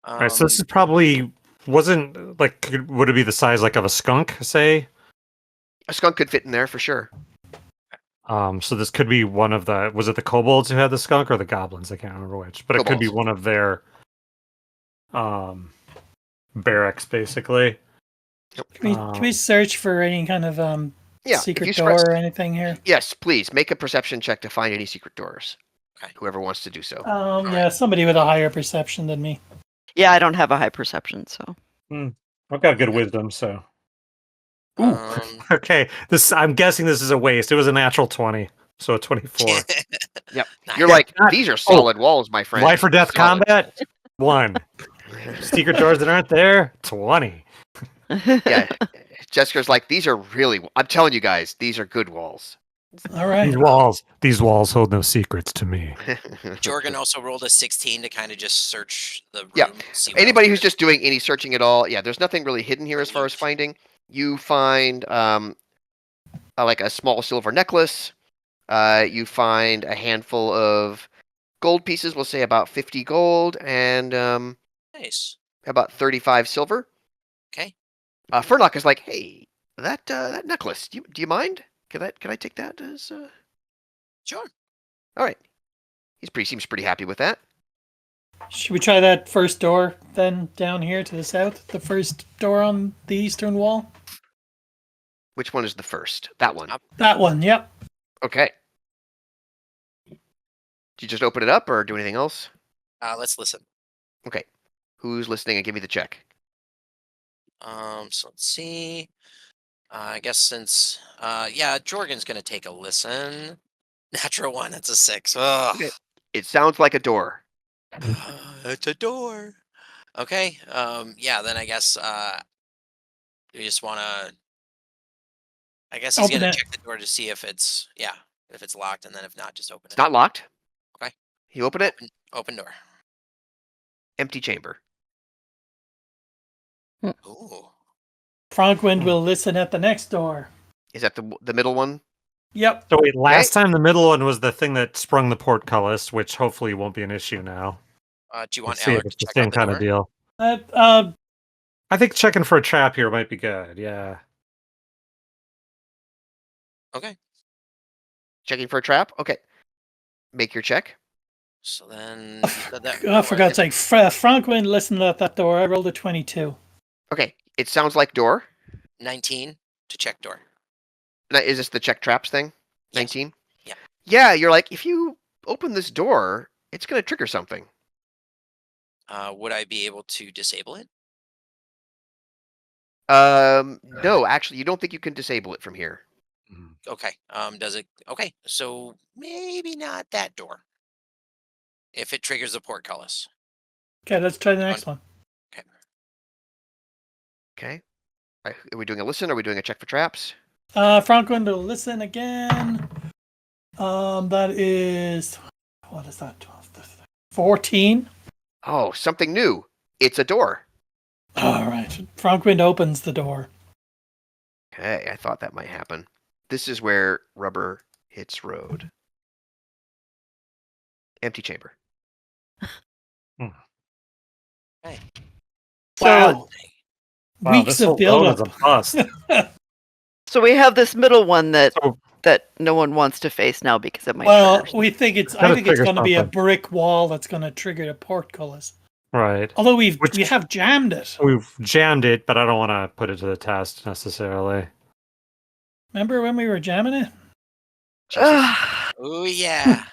Speaker 1: All right, so this is probably wasn't would it be the size of a skunk, say?
Speaker 5: A skunk could fit in there for sure.
Speaker 1: So this could be one of was it the kobolds who had the skunk or the goblins? I can't remember which, but it could be
Speaker 5: Kobolds.
Speaker 1: one of their barracks, basically.
Speaker 3: Can we search for any kind of
Speaker 5: Yeah, if
Speaker 3: secret
Speaker 5: you
Speaker 3: door
Speaker 5: scratch-
Speaker 3: or anything here?
Speaker 5: Yes, please make a perception check to find any secret doors.
Speaker 2: Okay.
Speaker 5: Whoever wants to do so.
Speaker 3: Yeah, somebody with a higher perception than me.
Speaker 4: Yeah, I don't have a high perception, so.
Speaker 1: I've got good wisdom, so. Ooh.
Speaker 2: Um,
Speaker 1: Okay, I'm guessing this is a waste. It was a natural 20, so a 24.
Speaker 5: Yep.
Speaker 2: Nice.
Speaker 5: You're like, these are solid walls, my friend.
Speaker 1: Life or death
Speaker 5: Solid
Speaker 1: combat? 1. Secret doors that aren't there? 20.
Speaker 5: Yeah. Jessica's like, these are really. I'm telling you guys, these are good walls.
Speaker 3: All right.
Speaker 1: These walls hold no secrets to me.
Speaker 2: Jorgen also rolled a 16 to kind of just search the room.
Speaker 5: Yeah.
Speaker 2: See what
Speaker 5: Anybody
Speaker 2: else
Speaker 5: who's
Speaker 2: there
Speaker 5: just doing any searching at all, there's nothing really hidden here as far as finding. You find like a small silver necklace. You find a handful of gold pieces. We'll say about 50 gold and
Speaker 2: is. Nice.
Speaker 5: about 35 silver.
Speaker 2: Okay.
Speaker 5: Furlock is like, hey, that necklace. Do you mind? Can I take that as?
Speaker 2: Sure.
Speaker 5: All right. Seems pretty happy with that.
Speaker 3: Should we try that first door then down here to the south? The first door on the eastern wall?
Speaker 5: Which one is the first? That one.
Speaker 3: That one, yep.
Speaker 5: Okay. Do you just open it up or do anything else?
Speaker 2: Let's listen.
Speaker 5: Okay. Who's listening and give me the check?
Speaker 2: So let's see. I guess since Jorgen's gonna take a listen. Natural 1, that's a 6. Ugh.
Speaker 5: Okay. It sounds like a door.
Speaker 2: It's a door. Okay. Then I guess we just wanna I guess he's
Speaker 3: Open
Speaker 2: gonna
Speaker 3: it.
Speaker 2: check the door to see if it's if it's locked, and then if not, just open
Speaker 5: It's
Speaker 2: it.
Speaker 5: not locked.
Speaker 2: Okay.
Speaker 5: You open it.
Speaker 2: Open door.
Speaker 5: Empty chamber.
Speaker 2: Ooh.
Speaker 3: Frankwind will listen at the next door.
Speaker 5: Is that the middle one?
Speaker 3: Yep.
Speaker 1: So wait, last time the middle one was the thing that sprung the portcullis, which hopefully won't be an issue now.
Speaker 2: Do you want
Speaker 1: Let's see if
Speaker 2: Alec
Speaker 1: it's
Speaker 2: to
Speaker 1: the
Speaker 2: check out
Speaker 1: same
Speaker 2: the
Speaker 1: kind
Speaker 2: door?
Speaker 1: of deal.
Speaker 3: Uh,
Speaker 1: I think checking for a trap here might be good. Yeah.
Speaker 2: Okay.
Speaker 5: Checking for a trap. Okay. Make your check.
Speaker 2: So then
Speaker 3: for God's sake, Frankwind listened at that door. I rolled a 22.
Speaker 5: Okay. It sounds like door.
Speaker 2: 19 to check door.
Speaker 5: Now, is this the check traps thing?
Speaker 2: Yes.
Speaker 5: 19?
Speaker 2: Yeah.
Speaker 5: Yeah, you're like, if you open this door, it's going to trigger something.
Speaker 2: Would I be able to disable it?
Speaker 5: No, actually, you don't think you can disable it from here.
Speaker 2: Okay. Does it? Okay. So maybe not that door. If it triggers the portcullis.
Speaker 3: Okay, let's try the next one.
Speaker 2: Okay.
Speaker 5: Okay. All right, are we doing a listen? Or are we doing a check for traps?
Speaker 3: Frankwind will listen again. That is, what is that? 14.
Speaker 5: Oh, something new. It's a door.
Speaker 3: All right. Frankwind opens the door.
Speaker 5: Okay, I thought that might happen. This is where rubber hits road. Empty chamber.
Speaker 2: Okay.
Speaker 3: Wow.
Speaker 1: Wow,
Speaker 3: Weeks
Speaker 1: this
Speaker 3: of
Speaker 1: whole build is a
Speaker 3: build-up.
Speaker 1: bust.
Speaker 4: So we have this middle one that
Speaker 1: So-
Speaker 4: that no one wants to face now because it might
Speaker 3: Well,
Speaker 4: trigger.
Speaker 3: we think it's. I
Speaker 1: Gotta
Speaker 3: think it's
Speaker 1: trigger
Speaker 3: going to be a
Speaker 1: something.
Speaker 3: brick wall that's going to trigger the portcullis.
Speaker 1: Right.
Speaker 3: Although we
Speaker 1: Which-
Speaker 3: have jammed it.
Speaker 1: We've jammed it, but I don't want to put it to the test necessarily.
Speaker 3: Remember when we were jamming it?
Speaker 4: Ugh.
Speaker 2: Oh yeah.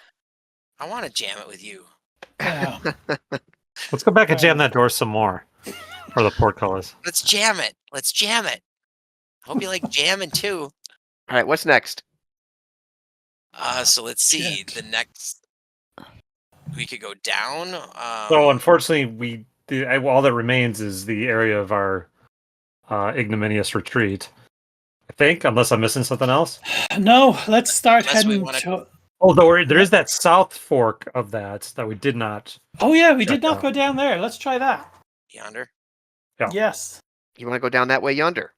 Speaker 2: I want to jam it with you.
Speaker 3: Yeah.
Speaker 1: Let's go back and jam that door some more. Or the portcullis.
Speaker 2: Let's jam it. Let's jam it. Hope you like jamming too.
Speaker 5: All right, what's next?
Speaker 2: So let's see.
Speaker 3: Shit.
Speaker 2: The next we could go down.
Speaker 1: So unfortunately, all that remains is the area of our ignominious retreat. I think, unless I'm missing something else.
Speaker 3: No, let's start
Speaker 2: Unless we
Speaker 3: heading
Speaker 2: wanna-
Speaker 3: to.
Speaker 1: Although there is that south fork of that we did not.
Speaker 3: Oh yeah, we
Speaker 1: Check
Speaker 3: did not
Speaker 1: out.
Speaker 3: go down there. Let's try that.
Speaker 2: Yonder.
Speaker 1: Yeah.
Speaker 3: Yes.
Speaker 5: You want to go down that way yonder?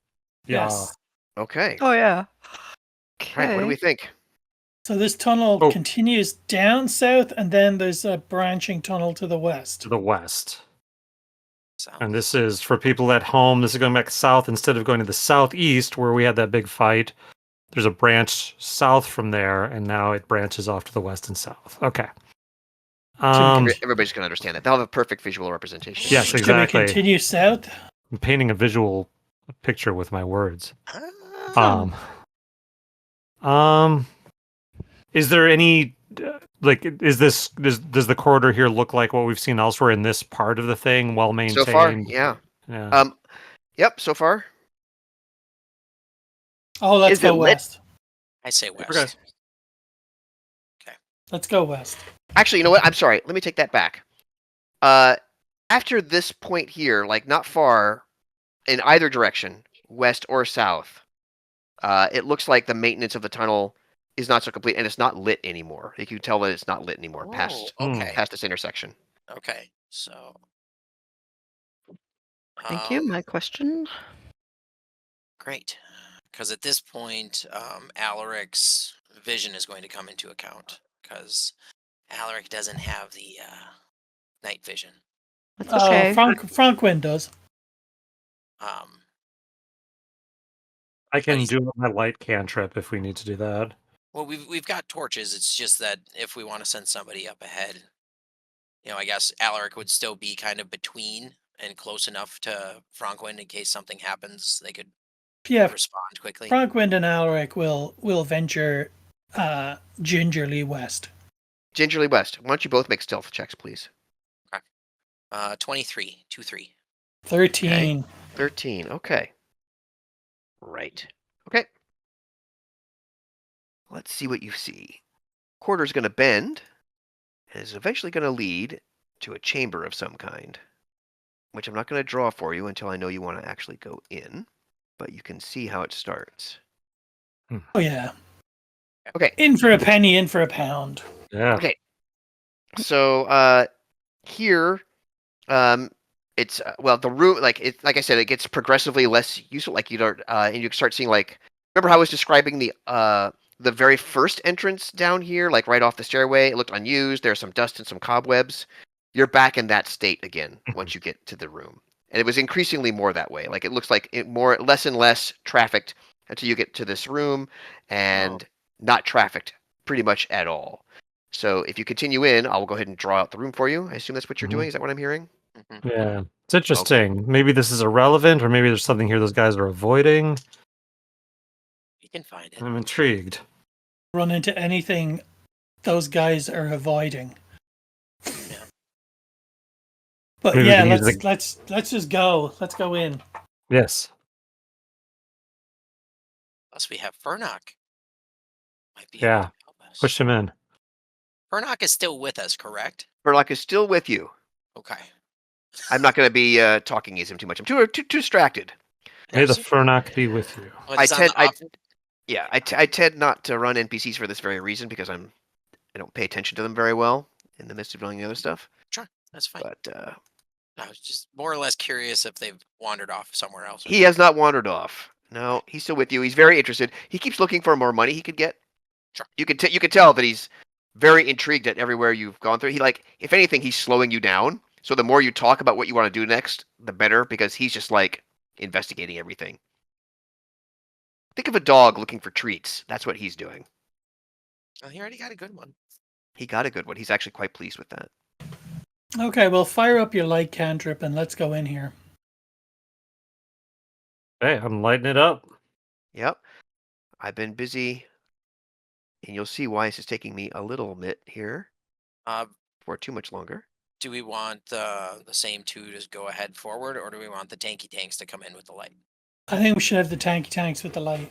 Speaker 1: Yeah.
Speaker 3: Yes.
Speaker 5: Okay.
Speaker 4: Oh yeah.
Speaker 5: All right, what do we think?
Speaker 3: So this tunnel
Speaker 1: Oh.
Speaker 3: continues down south, and then there's a branching tunnel to the west.
Speaker 1: To the west.
Speaker 2: So
Speaker 1: And this is for people at home. This is going back south instead of going to the southeast where we had that big fight. There's a branch south from there, and now it branches off to the west and south. Okay.
Speaker 5: Everybody's going to understand that. They'll have a perfect visual representation.
Speaker 1: Yes,
Speaker 3: Should we
Speaker 1: exactly.
Speaker 3: continue south?
Speaker 1: I'm painting a visual picture with my words.
Speaker 2: Ah.
Speaker 1: Is there any does the corridor here look like what we've seen elsewhere in this part of the thing? Well maintained.
Speaker 5: So far, yeah.
Speaker 1: Yeah.
Speaker 5: Yep, so far.
Speaker 3: Oh, let's
Speaker 4: Is it
Speaker 3: go
Speaker 4: lit?
Speaker 3: west.
Speaker 2: I say west.
Speaker 1: Okay.
Speaker 3: Let's go west.
Speaker 5: Actually, you know what? I'm sorry. Let me take that back. After this point here, like not far in either direction, west or south, it looks like the maintenance of the tunnel is not so complete, and it's not lit anymore. You can tell that it's not lit anymore past
Speaker 2: okay.
Speaker 5: past this intersection.
Speaker 2: Okay. So.
Speaker 4: Thank you. My question.
Speaker 2: Great. Because at this point, Alaric's vision is going to come into account. Because Alaric doesn't have the night vision.
Speaker 4: That's okay.
Speaker 3: Franquin does.
Speaker 2: Um,
Speaker 1: I can
Speaker 2: he's-
Speaker 1: do my light cantrip if we need to do that.
Speaker 2: well, we've got torches. It's just that if we want to send somebody up ahead, I guess Alaric would still be kind of between and close enough to Franquin in case something happens. They could
Speaker 3: Yeah,
Speaker 2: respond quickly.
Speaker 3: Franquin and Alaric will venture gingerly west.
Speaker 5: Gingerly West. Why don't you both make stealth checks, please?
Speaker 2: 23, 2-3.
Speaker 3: 13.
Speaker 5: 13. Okay. Right. Okay. Let's see what you see. Corridor's going to bend and is eventually going to lead to a chamber of some kind, which I'm not going to draw for you until I know you want to actually go in, but you can see how it starts.
Speaker 3: Oh, yeah.
Speaker 5: Okay.
Speaker 3: In for a penny, in for a pound.
Speaker 1: Yeah.
Speaker 5: Okay. So here, it's well, the room, like I said, it gets progressively less useful. Like you don't, and you start seeing like, remember how I was describing the very first entrance down here, like right off the stairway. It looked unused. There's some dust and some cobwebs. You're back in that state again once you get to the room, and it was increasingly more that way. Like it looks like less and less trafficked until you get to this room, and not trafficked pretty much at all. So if you continue in, I'll go ahead and draw out the room for you. I assume that's what you're doing. Is that what I'm hearing?
Speaker 2: Mm-hmm.
Speaker 1: Yeah. It's interesting. Maybe this is irrelevant, or maybe there's something here those guys are avoiding.
Speaker 2: You can find it.
Speaker 1: I'm intrigued.
Speaker 3: Run into anything those guys are avoiding.
Speaker 2: Yeah.
Speaker 3: But
Speaker 1: Maybe we
Speaker 3: yeah,
Speaker 1: can use
Speaker 3: let's just go. Let's go in.
Speaker 1: Yes.
Speaker 2: Plus, we have Furnock. Might be
Speaker 1: Yeah.
Speaker 2: able to help us.
Speaker 1: Push him in.
Speaker 2: Furnock is still with us, correct?
Speaker 5: Verloc is still with you.
Speaker 2: Okay.
Speaker 5: I'm not going to be talking at him too much. I'm too distracted.
Speaker 1: May the Furnock be with you.
Speaker 2: Oh,
Speaker 5: I
Speaker 2: it's on
Speaker 5: tend,
Speaker 2: the
Speaker 5: I,
Speaker 2: off-
Speaker 5: yeah, I tend not to run NPCs for this very reason because I don't pay attention to them very well in the midst of doing the other stuff.
Speaker 2: That's fine.
Speaker 5: But
Speaker 2: I was just more or less curious if they've wandered off somewhere else.
Speaker 5: he has not wandered off. No, he's still with you. He's very interested. He keeps looking for more money he could get.
Speaker 2: Sure.
Speaker 5: You can tell that he's very intrigued at everywhere you've gone through. If anything, he's slowing you down. So the more you talk about what you want to do next, the better, because he's just like investigating everything. Think of a dog looking for treats. That's what he's doing.
Speaker 2: Well, he already got a good one.
Speaker 5: He got a good one. He's actually quite pleased with that.
Speaker 3: Okay, well, fire up your light cantrip and let's go in here.
Speaker 1: Hey, I'm lighting it up.
Speaker 5: Yep. I've been busy, and you'll see why this is taking me a little bit here for too much longer.
Speaker 2: Do we want the same two to go ahead forward, or do we want the tanky tanks to come in with the light?
Speaker 3: I think we should have the tanky tanks with the light.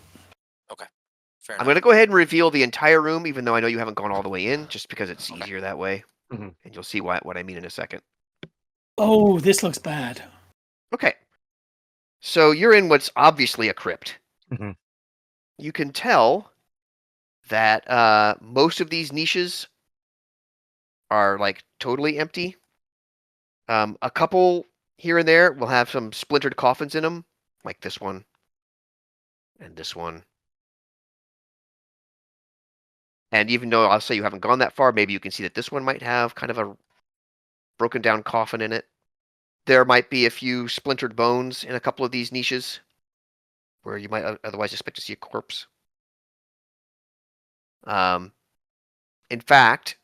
Speaker 2: Fair
Speaker 5: I'm
Speaker 2: enough.
Speaker 5: going to go ahead and reveal the entire room, even though I know you haven't gone all the way in, just because it's
Speaker 2: Okay.
Speaker 5: easier that way.
Speaker 1: Mhm.
Speaker 5: And you'll see what I mean in a second.
Speaker 3: Oh, this looks bad.
Speaker 5: Okay. So you're in what's obviously a crypt.
Speaker 1: Mhm.
Speaker 5: You can tell that most of these niches are like totally empty. A couple here and there will have some splintered coffins in them, like this one and this one. And even though I'll say you haven't gone that far, maybe you can see that this one might have kind of a broken down coffin in it. There might be a few splintered bones in a couple of these niches where you might otherwise expect to see a corpse. In fact,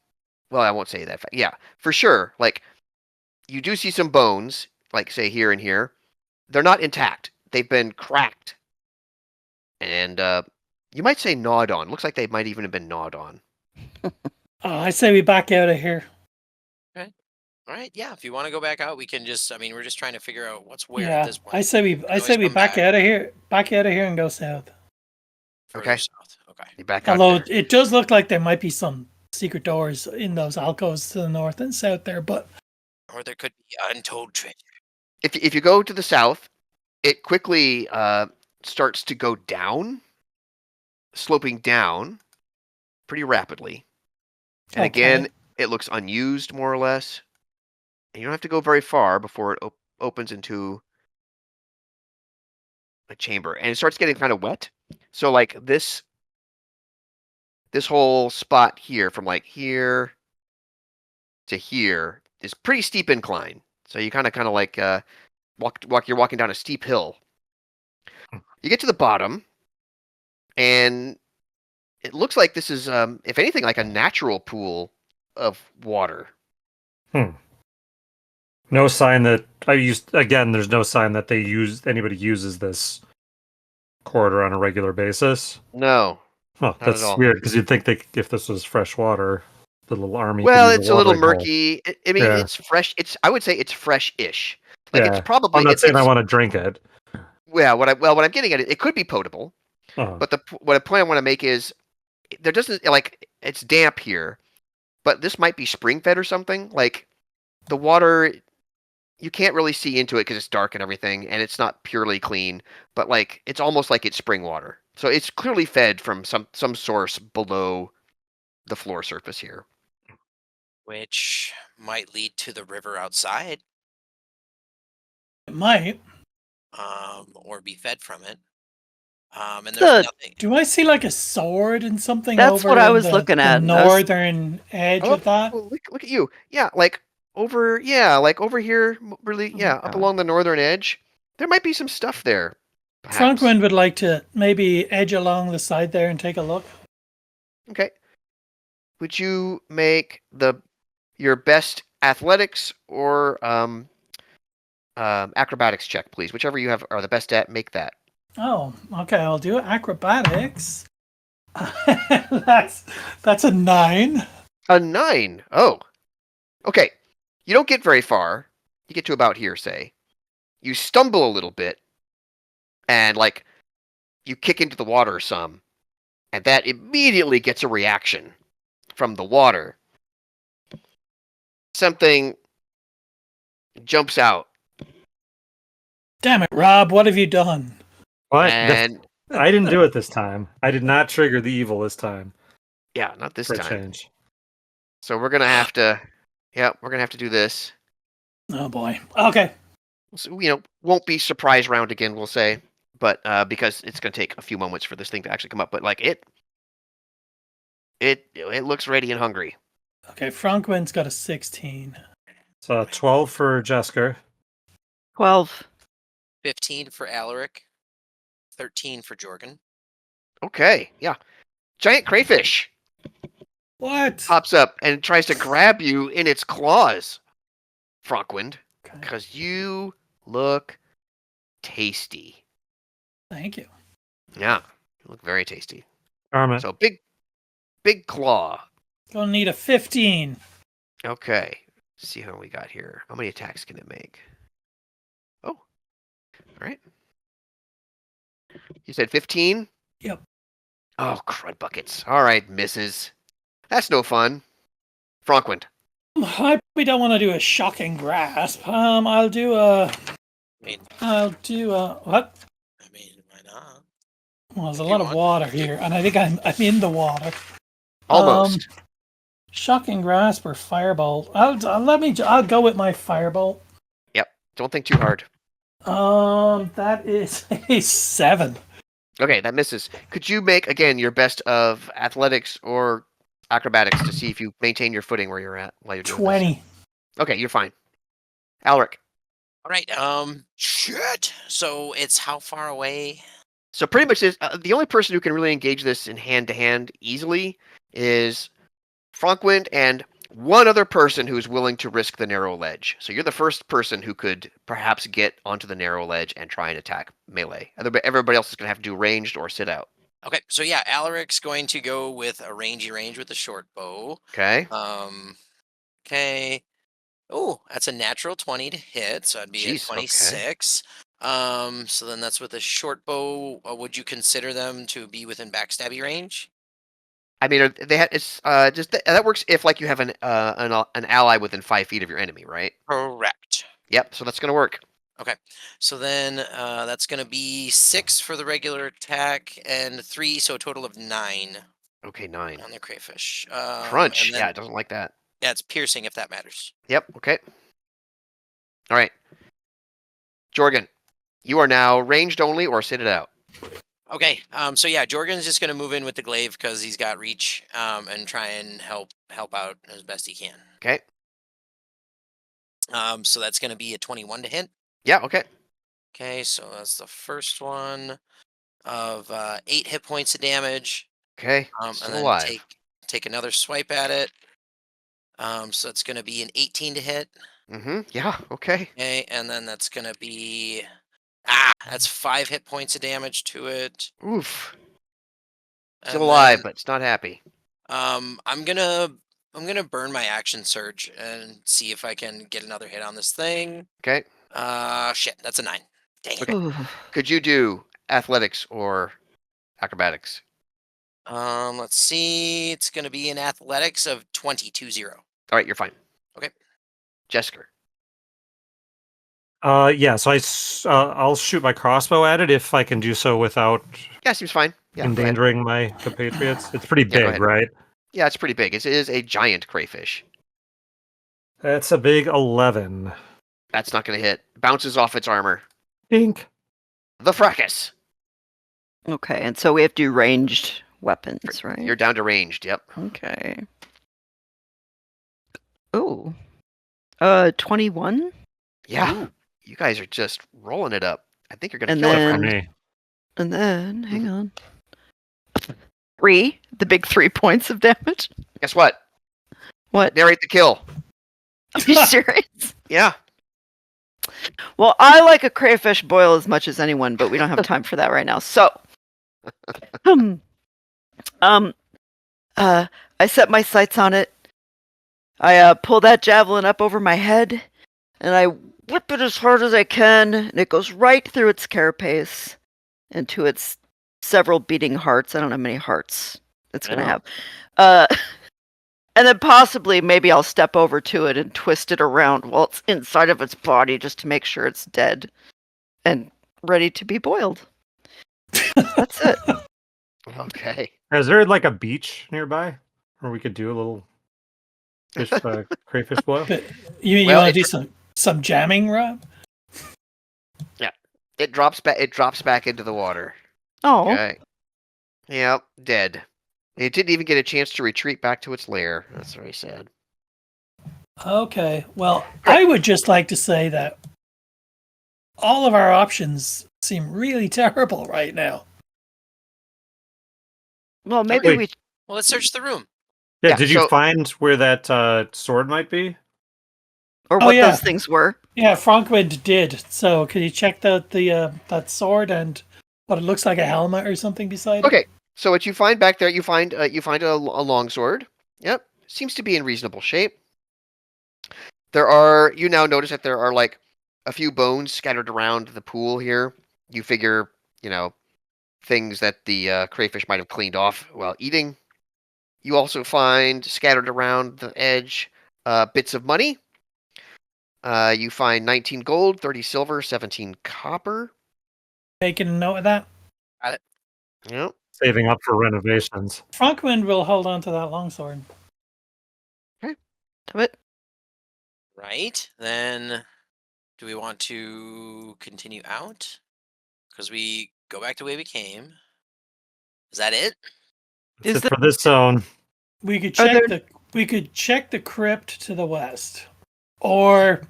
Speaker 5: well, I won't say that. Yeah, for sure. Like, you do see some bones, like, say, here and here. They're not intact. They've been cracked. And you might say gnawed on. Looks like they might even have been gnawed on.
Speaker 3: I say we back out of here.
Speaker 2: All right, yeah. If you want to go back out, we can just. I mean, we're just trying to figure out what's where
Speaker 3: Yeah,
Speaker 2: at this point.
Speaker 3: I say we
Speaker 2: always
Speaker 3: back
Speaker 2: come back.
Speaker 3: out of here. Back out of here and go south.
Speaker 2: Further
Speaker 5: Okay.
Speaker 2: south. Okay.
Speaker 5: You back out
Speaker 3: Although
Speaker 5: there.
Speaker 3: it does look like there might be some secret doors in those alcoves to the north and south there, but
Speaker 2: Or there could be untold treasure.
Speaker 5: If you go to the south, it quickly starts to go down, sloping down, pretty rapidly. And
Speaker 3: Okay.
Speaker 5: again, it looks unused more or less. And you don't have to go very far before it opens into a chamber, and it starts getting kind of wet. So like this whole spot here, from like here to here, is pretty steep incline. So you kind of like you're walking down a steep hill. You get to the bottom, and it looks like this is, if anything, like a natural pool of water.
Speaker 1: No sign that there's no sign that anybody uses this corridor on a regular basis.
Speaker 5: No,
Speaker 1: Oh,
Speaker 5: not
Speaker 1: that's
Speaker 5: at all.
Speaker 1: weird because you'd think if this was fresh water, the little army.
Speaker 5: Well,
Speaker 1: could use
Speaker 5: it's a little
Speaker 1: watering hole.
Speaker 5: murky. I mean,
Speaker 1: Yeah.
Speaker 5: it's fresh. I would say it's fresh-ish. Like
Speaker 1: Yeah.
Speaker 5: it's probably.
Speaker 1: I'm not saying I
Speaker 5: it's
Speaker 1: want to drink it.
Speaker 5: Well, what I'm getting at, it could be potable.
Speaker 1: Oh.
Speaker 5: But the point I want to make is there doesn't, like, it's damp here, but this might be spring fed or something. Like the water, you can't really see into it because it's dark and everything, and it's not purely clean. But like it's almost like it's spring water, so it's clearly fed from some source below the floor surface here.
Speaker 2: Which might lead to the river outside,
Speaker 3: It might.
Speaker 2: or be fed from it. And
Speaker 4: The-
Speaker 2: there's nothing.
Speaker 3: Do I see like a sword and something
Speaker 4: That's
Speaker 3: over
Speaker 4: what I
Speaker 3: in
Speaker 4: was
Speaker 3: the,
Speaker 4: looking
Speaker 3: the
Speaker 4: at.
Speaker 3: northern edge
Speaker 5: Oh,
Speaker 3: of that?
Speaker 5: well, look at you. Yeah, like over here, really,
Speaker 4: Oh my
Speaker 5: yeah, up
Speaker 4: God.
Speaker 5: along the northern edge. There might be some stuff there. Perhaps.
Speaker 3: Franklin would like to maybe edge along the side there and take a look.
Speaker 5: Okay. Would you make your best athletics or acrobatics check, please? Whichever you are the best at, make that.
Speaker 3: Oh, okay, I'll do it. Acrobatics. that's a 9.
Speaker 5: A 9. Oh. Okay. You don't get very far. You get to about here, say. You stumble a little bit, and like you kick into the water some, and that immediately gets a reaction from the water. Something jumps out,
Speaker 3: Damn it, Rob, what have you done?
Speaker 1: What?
Speaker 5: and
Speaker 1: I didn't do it this time. I did not trigger the evil this time.
Speaker 5: yeah, not this
Speaker 1: For a
Speaker 5: time.
Speaker 1: change.
Speaker 5: So we're gonna have to, we're gonna have to do this.
Speaker 3: Oh boy. Okay.
Speaker 5: So, won't be surprise round again, we'll say, but because it's gonna take a few moments for this thing to actually come up. But like it looks ready and hungry.
Speaker 3: Okay, Frankwin's got a 16.
Speaker 1: So 12 for Jesker.
Speaker 4: 12.
Speaker 2: 15 for Alaric, 13 for Jorgen.
Speaker 5: Okay, yeah. Giant crayfish
Speaker 3: What?
Speaker 5: pops up and tries to grab you in its claws, Frankwind,
Speaker 3: Okay,
Speaker 5: because you look tasty.
Speaker 3: thank you.
Speaker 5: Yeah, you look very tasty.
Speaker 1: Armit.
Speaker 5: So big claw.
Speaker 3: Gonna need a 15.
Speaker 5: Okay, let's see how we got here. How many attacks can it make? Oh, all right. You said 15?
Speaker 3: Yep.
Speaker 5: Oh, crud buckets. All right, misses. That's no fun. Frankwind.
Speaker 3: I probably don't want to do a shocking grasp. I'll do a.
Speaker 2: mean-
Speaker 3: I'll do a. What?
Speaker 2: I mean, why not?
Speaker 3: Well, there's a
Speaker 2: If
Speaker 3: lot
Speaker 2: you
Speaker 3: of
Speaker 2: want.
Speaker 3: water here, and I think I'm in the water.
Speaker 5: Almost.
Speaker 3: Shocking grasp or firebolt. I'll go with my firebolt.
Speaker 5: Don't think too hard.
Speaker 3: That is a 7.
Speaker 5: Okay, that misses. Could you make, again, your best of athletics or acrobatics to see if you maintain your footing where you're at while you're doing
Speaker 3: 20.
Speaker 5: this? Okay, you're fine. Alaric.
Speaker 2: All right. Shit. So it's how far away?
Speaker 5: So pretty much the only person who can really engage this in hand-to-hand easily is Frankwind and one other person who's willing to risk the narrow ledge. So you're the first person who could perhaps get onto the narrow ledge and try and attack melee. Everybody else is going to have to do ranged or sit out.
Speaker 2: Okay. So yeah, Alaric's going to go with a range with the short bow.
Speaker 5: Okay?
Speaker 2: Okay. Oh, that's a natural 20 to hit, so I'd be
Speaker 5: Jeez,
Speaker 2: at 26. So then that's with a short bow. Would you consider them to be within backstabby range?
Speaker 5: I mean, it's just that works if like you have an ally within 5 feet of your enemy, right?
Speaker 2: Correct.
Speaker 5: Yep. So that's gonna work.
Speaker 2: So then that's going to be 6 for the regular attack and 3, so a total of 9.
Speaker 5: Okay, 9.
Speaker 2: on the crayfish.
Speaker 5: Crunch.
Speaker 2: And then,
Speaker 5: Yeah, it doesn't like that.
Speaker 2: yeah, it's piercing if that matters.
Speaker 5: Yep. Okay. All right. Jorgen, you are now ranged only or sit it out.
Speaker 2: Okay. So yeah, Jorgen's just gonna move in with the glaive because he's got reach. And try and help out as best he can.
Speaker 5: Okay.
Speaker 2: So that's gonna be a 21 to hit.
Speaker 5: Yeah. Okay.
Speaker 2: Okay, so that's the first one of 8 hit points of damage.
Speaker 5: Okay.
Speaker 2: And
Speaker 5: Still
Speaker 2: then
Speaker 5: alive.
Speaker 2: take another swipe at it. So it's gonna be an 18 to hit.
Speaker 5: Mm-hmm. Yeah. Okay.
Speaker 2: Okay, and then that's gonna be that's 5 hit points of damage to it.
Speaker 5: Oof.
Speaker 2: And
Speaker 5: Still alive,
Speaker 2: then,
Speaker 5: but it's not happy.
Speaker 2: I'm gonna burn my action surge and see if I can get another hit on this thing.
Speaker 5: Okay.
Speaker 2: Shit, that's a 9. Dang it.
Speaker 5: Okay.
Speaker 4: Ooh.
Speaker 5: Could you do athletics or acrobatics?
Speaker 2: Let's see. It's gonna be an athletics of 20.
Speaker 5: All right, you're fine.
Speaker 2: Okay.
Speaker 5: Jessica.
Speaker 1: Yeah, so I'll shoot my crossbow at it if I can do so without
Speaker 5: Yeah, seems fine. Yeah. go ahead.
Speaker 1: endangering my compatriots. It's pretty
Speaker 5: Yeah, go
Speaker 1: big,
Speaker 5: ahead.
Speaker 1: right?
Speaker 5: Yeah, it's pretty big. It is a giant crayfish.
Speaker 1: That's a big 11.
Speaker 5: That's not going to hit. Bounces off its armor.
Speaker 1: Dink.
Speaker 5: The fracas.
Speaker 4: Okay, and so we have to do ranged weapons, right?
Speaker 5: You're down to ranged. Yep.
Speaker 4: Okay. Ooh. 21?
Speaker 5: Yeah.
Speaker 2: Ooh.
Speaker 5: You guys are just rolling it up. I think you're going to
Speaker 4: And
Speaker 5: kill it.
Speaker 1: For
Speaker 4: then-
Speaker 1: me.
Speaker 4: And then, hang on. 3? The big 3 points of damage?
Speaker 5: Guess what?
Speaker 4: What?
Speaker 5: Narrate the kill.
Speaker 4: Are you serious?
Speaker 5: Yeah.
Speaker 4: Well, I like a crayfish boil as much as anyone, but we don't have time for that right now. So, I set my sights on it. I pull that javelin up over my head, and I whip it as hard as I can, and it goes right through its carapace into its several beating hearts. I don't know how many hearts it's going to have. And then possibly, maybe I'll step over to it and twist it around while it's inside of its body just to make sure it's dead and ready to be boiled. That's it.
Speaker 5: Okay.
Speaker 1: Is there like a beach nearby where we could do a little crayfish boil?
Speaker 3: But you
Speaker 5: Well,
Speaker 3: want to
Speaker 5: it's-
Speaker 3: do some jamming, Rob?
Speaker 5: It drops back. It drops back into the water.
Speaker 4: Oh,
Speaker 5: Okay. Yep. Dead. It didn't even get a chance to retreat back to its lair. That's very sad.
Speaker 3: Okay. Well, I would just like to say that all of our options seem really terrible right now.
Speaker 4: well, maybe
Speaker 1: Wait.
Speaker 4: we.
Speaker 2: Well, let's search the room.
Speaker 1: Yeah,
Speaker 5: Yeah,
Speaker 1: did you
Speaker 5: so-
Speaker 1: find where that sword might be?
Speaker 4: Or
Speaker 3: Oh,
Speaker 4: what
Speaker 3: yeah.
Speaker 4: those things were.
Speaker 3: Yeah, Frankwind did. So, could you check the that sword and what it looks like a helmet or something beside it?
Speaker 5: Okay. So what you find back there, you find a longsword. Yep. Seems to be in reasonable shape. You now notice that there are like a few bones scattered around the pool here. You figure, things that the crayfish might have cleaned off while eating. You also find scattered around the edge bits of money. You find 19 gold, 30 silver, 17 copper.
Speaker 3: Making a note of that.
Speaker 5: Yep.
Speaker 1: Saving up for renovations.
Speaker 3: Frankwind will hold on to that longsword.
Speaker 4: But
Speaker 2: Right. Then, do we want to continue out? Because we go back to the way we came. Is that it?
Speaker 4: Is
Speaker 1: That's it for this zone.
Speaker 3: We could
Speaker 4: Are
Speaker 3: check
Speaker 4: there-
Speaker 3: the crypt to the west, or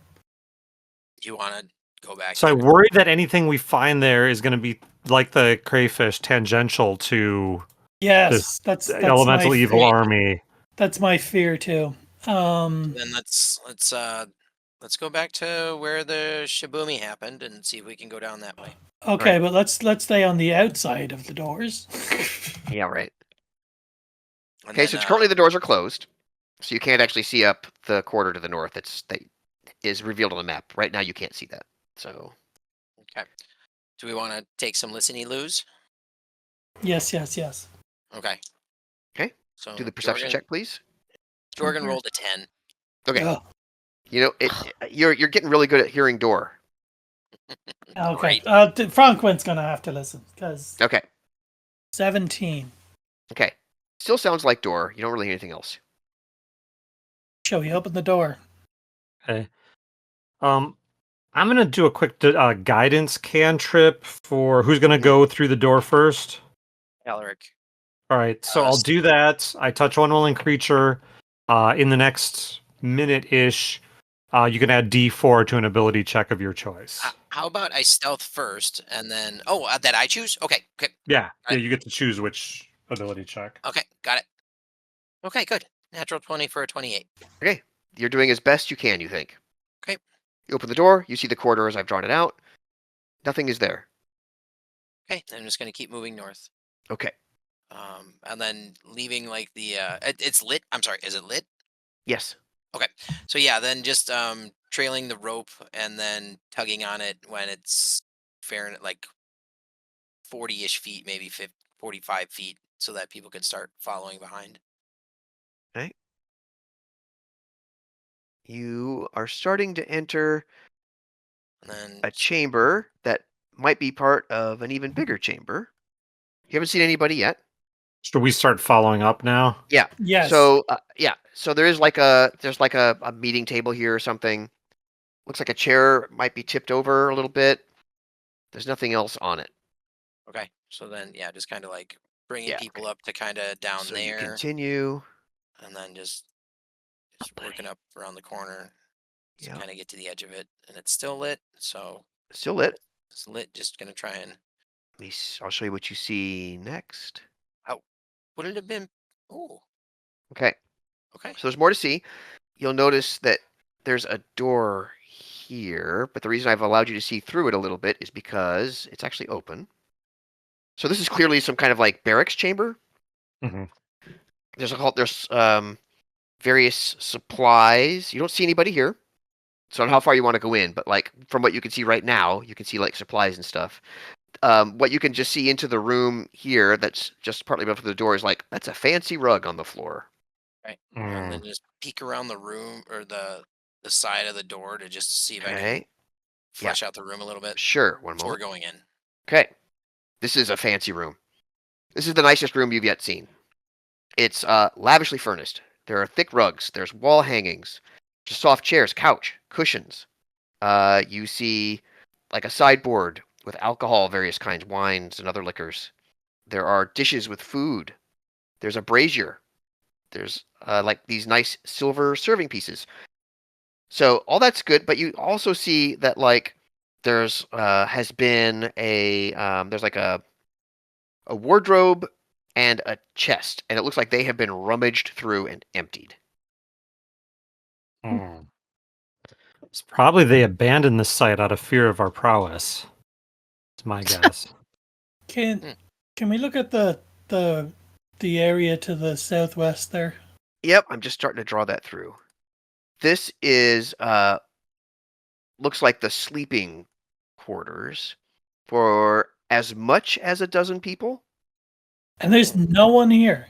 Speaker 2: Do you want to go back?
Speaker 1: So I
Speaker 2: here?
Speaker 1: worry that anything we find there is going to be like the crayfish, tangential to
Speaker 3: yes, that's
Speaker 1: the elemental
Speaker 3: my
Speaker 1: evil
Speaker 3: fear.
Speaker 1: army.
Speaker 3: That's my fear too.
Speaker 2: Then let's go back to where the Shibumi happened and see if we can go down that way.
Speaker 3: Okay, but let's stay on the outside of the doors.
Speaker 5: Yeah, right.
Speaker 2: And
Speaker 5: Okay,
Speaker 2: then,
Speaker 5: so currently the doors are closed, so you can't actually see up the quarter to the north. That is revealed on the map. Right now, you can't see that. So,
Speaker 2: okay. Do we want to take some listen-y loos?
Speaker 3: yes.
Speaker 2: Okay.
Speaker 5: Okay.
Speaker 2: So
Speaker 5: do the perception check, please.
Speaker 2: Jorgen rolled a 10.
Speaker 5: Okay.
Speaker 3: Oh,
Speaker 5: You're getting really good at hearing door.
Speaker 3: okay.
Speaker 2: Great.
Speaker 3: Frankwind's gonna have to listen because
Speaker 5: Okay.
Speaker 3: 17.
Speaker 5: Okay. Still sounds like door. You don't really hear anything else.
Speaker 3: Shall we open the door?
Speaker 1: Okay. I'm gonna do a quick guidance cantrip for who's gonna go through the door first.
Speaker 2: Alaric.
Speaker 1: All right, so I'll do that. I touch one willing creature. In the next minute-ish, you can add D4 to an ability check of your choice.
Speaker 2: How about I stealth first, and then that I choose? Okay, okay,
Speaker 1: Yeah, you get to choose which ability check.
Speaker 2: okay, got it. Okay, good. Natural 20 for a 28.
Speaker 5: Okay. You're doing as best you can, you think.
Speaker 2: Okay.
Speaker 5: You open the door. You see the corridor as I've drawn it out. Nothing is there.
Speaker 2: Okay, I'm just gonna keep moving north.
Speaker 5: Okay.
Speaker 2: And then leaving like the it's lit. I'm sorry, is it lit?
Speaker 5: Yes.
Speaker 2: Okay. So yeah, then just trailing the rope and then tugging on it when it's fair like 40-ish feet, maybe 50, 45 feet, so that people can start following behind.
Speaker 5: Okay. You are starting to enter
Speaker 2: And then
Speaker 5: a chamber that might be part of an even bigger chamber. You haven't seen anybody yet.
Speaker 1: Should we start following up now?
Speaker 5: Yeah.
Speaker 3: Yes.
Speaker 5: So So there's like a meeting table here or something. Looks like a chair might be tipped over a little bit. There's nothing else on it.
Speaker 2: okay. So then yeah, just kind of like bringing
Speaker 5: Yeah,
Speaker 2: people up to kind of down
Speaker 5: So you
Speaker 2: there,
Speaker 5: continue.
Speaker 2: and then just working up around the corner to
Speaker 5: Yeah.
Speaker 2: kind of get to the edge of it, and it's still lit. So
Speaker 5: Still lit.
Speaker 2: it's lit. Just gonna try and
Speaker 5: I'll show you what you see next.
Speaker 2: would it have been? Oh,
Speaker 5: Okay.
Speaker 2: okay.
Speaker 5: So there's more to see. You'll notice that there's a door here, but the reason I've allowed you to see through it a little bit is because it's actually open. So this is clearly some kind of like barracks chamber.
Speaker 1: Mhm.
Speaker 5: There's various supplies. You don't see anybody here. So I don't know how far you want to go in, but like from what you can see right now, you can see like supplies and stuff. What you can just see into the room here that's just partly above the door is like, that's a fancy rug on the floor.
Speaker 2: Right. And then just peek around the room or the side of the door to just see if I can
Speaker 5: Okay.
Speaker 2: flesh out the room a little bit
Speaker 5: Sure. One
Speaker 2: before
Speaker 5: moment.
Speaker 2: going in.
Speaker 5: Okay. This is a fancy room. This is the nicest room you've yet seen. It's lavishly furnished. There are thick rugs. There's wall hangings, just soft chairs, couch, cushions. You see like a sideboard with alcohol, various kinds, wines and other liquors. There are dishes with food. There's a brazier. There's like these nice silver serving pieces. So all that's good, but you also see that like there's has been there's like a wardrobe and a chest, and it looks like they have been rummaged through and emptied.
Speaker 1: It's probably they abandoned the site out of fear of our prowess. It's my guess.
Speaker 3: Can we look at the area to the southwest there?
Speaker 5: Yep, I'm just starting to draw that through. This is looks like the sleeping quarters for as much as a dozen people.
Speaker 3: And there's no one here.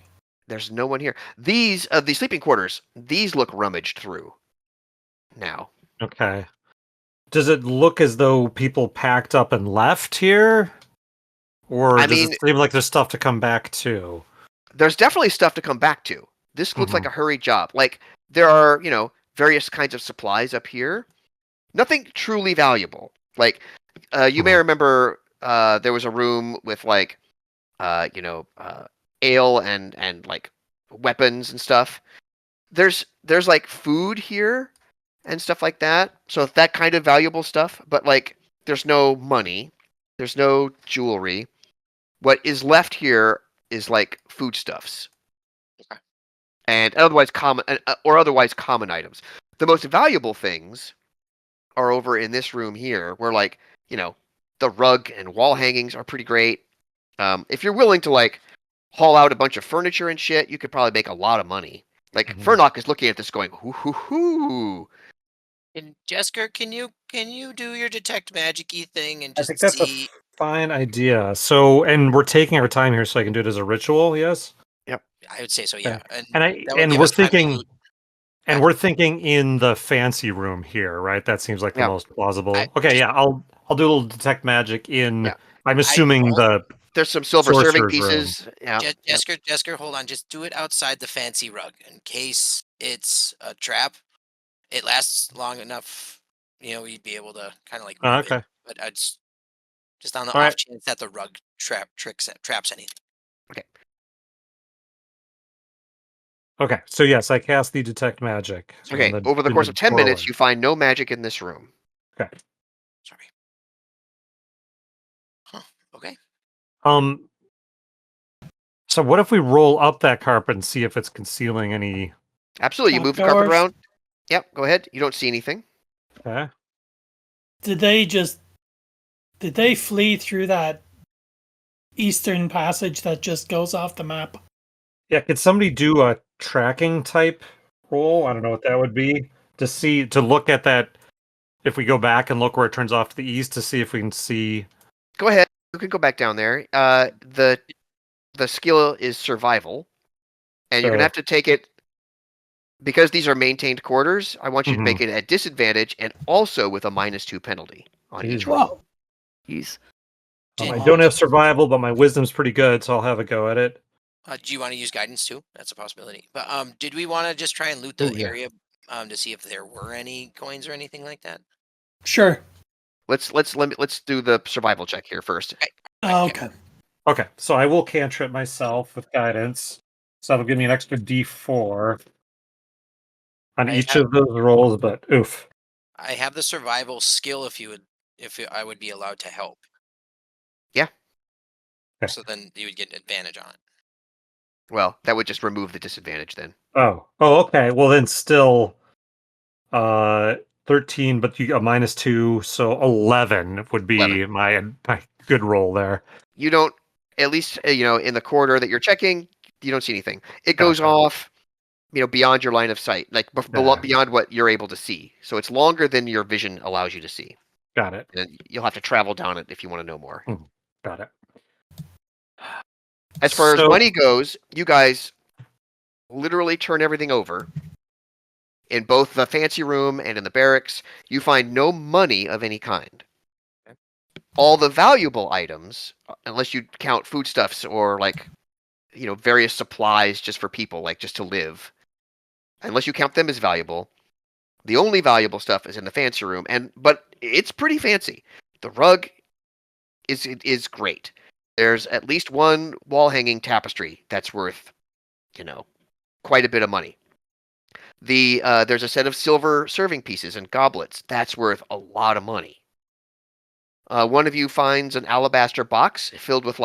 Speaker 5: There's no one here. These the sleeping quarters, these look rummaged through now.
Speaker 1: Okay. Does it look as though people packed up and left here? Or
Speaker 5: I
Speaker 1: does
Speaker 5: mean-
Speaker 1: it seem like there's stuff to come back to?
Speaker 5: There's definitely stuff to come back to. This looks like a hurried job. Like there are, various kinds of supplies up here. Nothing truly valuable. Like you may remember there was a room with like ale and like weapons and stuff. There's like food here and stuff like that. So that kind of valuable stuff, but like there's no money, there's no jewelry. What is left here is like foodstuffs.
Speaker 2: Okay.
Speaker 5: And otherwise common items. The most valuable things are over in this room here, where like, the rug and wall hangings are pretty great. If you're willing to like haul out a bunch of furniture and shit, you could probably make a lot of money. Like Furnock is looking at this going, hoo hoo hoo.
Speaker 2: And Jesker, can you do your detect magic-y thing and
Speaker 1: I
Speaker 2: just
Speaker 1: think that's
Speaker 2: see?
Speaker 1: a fine idea. So, and we're taking our time here so I can do it as a ritual, yes?
Speaker 2: I would say so, yeah.
Speaker 1: And we're thinking in the fancy room here, right? That seems like the most plausible. I'll do a little detect magic in.
Speaker 2: Yeah.
Speaker 1: I'm assuming the
Speaker 5: There's some silver serving
Speaker 1: Sorcerer's room.
Speaker 5: pieces. Yeah. Yep.
Speaker 2: Jesker, hold on. Just do it outside the fancy rug in case it's a trap. It lasts long enough, you'd be able to kind of like
Speaker 1: Oh,
Speaker 2: move
Speaker 1: okay.
Speaker 2: it. But I'd just on the
Speaker 1: All
Speaker 2: off
Speaker 1: right.
Speaker 2: chance that the rug traps anything.
Speaker 1: Okay. So yes, I cast the detect magic.
Speaker 5: Okay.
Speaker 1: on
Speaker 5: Over the
Speaker 1: in
Speaker 5: course of 10 minutes,
Speaker 1: doorway.
Speaker 5: you find no magic in this room.
Speaker 1: Okay.
Speaker 2: Sorry. Huh. Okay.
Speaker 1: So what if we roll up that carpet and see if it's concealing any?
Speaker 5: Absolutely. You move the carpet
Speaker 3: Trapdoors?
Speaker 5: around. Yep. Go ahead. You don't see anything.
Speaker 1: Okay.
Speaker 3: Did they flee through that eastern passage that just goes off the map?
Speaker 1: Yeah. Could somebody do a tracking type roll? I don't know what that would be to look at that. If we go back and look where it turns off to the east to see if we can see.
Speaker 5: Go ahead. You can go back down there. The skill is survival, and you're gonna
Speaker 1: So-
Speaker 5: have to take it because these are maintained quarters. I want you to make
Speaker 1: Mhm.
Speaker 5: it at disadvantage and also with a -2 penalty on each
Speaker 1: Jeez.
Speaker 5: roll.
Speaker 3: Well,
Speaker 4: He's
Speaker 1: I
Speaker 2: Did-
Speaker 1: don't have survival, but my wisdom's pretty good, so I'll have a go at it.
Speaker 2: Do you want to use guidance too? That's a possibility. But did we want to just try and loot
Speaker 1: Oh,
Speaker 2: the
Speaker 1: yeah.
Speaker 2: area to see if there were any coins or anything like that?
Speaker 3: sure.
Speaker 5: Let's do the survival check here first.
Speaker 3: Okay.
Speaker 1: Okay, so I will cantrip myself with guidance. So that'll give me an extra D4 on
Speaker 2: I
Speaker 1: each
Speaker 2: have-
Speaker 1: of those rolls, but oof.
Speaker 2: I have the survival skill if I would be allowed to help.
Speaker 5: Yeah.
Speaker 1: Okay.
Speaker 2: So then you would get an advantage on it.
Speaker 5: Well, that would just remove the disadvantage then.
Speaker 1: Oh, okay. Well, then still 13, but you a -2, so 11 would be
Speaker 5: 11.
Speaker 1: my good roll there.
Speaker 5: You don't, at least in the corridor that you're checking, you don't see anything. It goes
Speaker 1: Gotcha.
Speaker 5: off, beyond your line of sight, like
Speaker 1: Yeah.
Speaker 5: beyond what you're able to see. So it's longer than your vision allows you to see,
Speaker 1: Got it.
Speaker 5: and you'll have to travel down it if you want to know more.
Speaker 1: Got it.
Speaker 5: As far as
Speaker 1: So-
Speaker 5: money goes, you guys literally turn everything over. In both the fancy room and in the barracks, you find no money of any kind. All the valuable items, unless you count foodstuffs or various supplies just for people, like just to live, unless you count them as valuable, the only valuable stuff is in the fancy room, but it's pretty fancy. The rug is great. There's at least one wall hanging tapestry that's worth, quite a bit of money. There's a set of silver serving pieces and goblets that's worth a lot of money. One of you finds an alabaster box filled with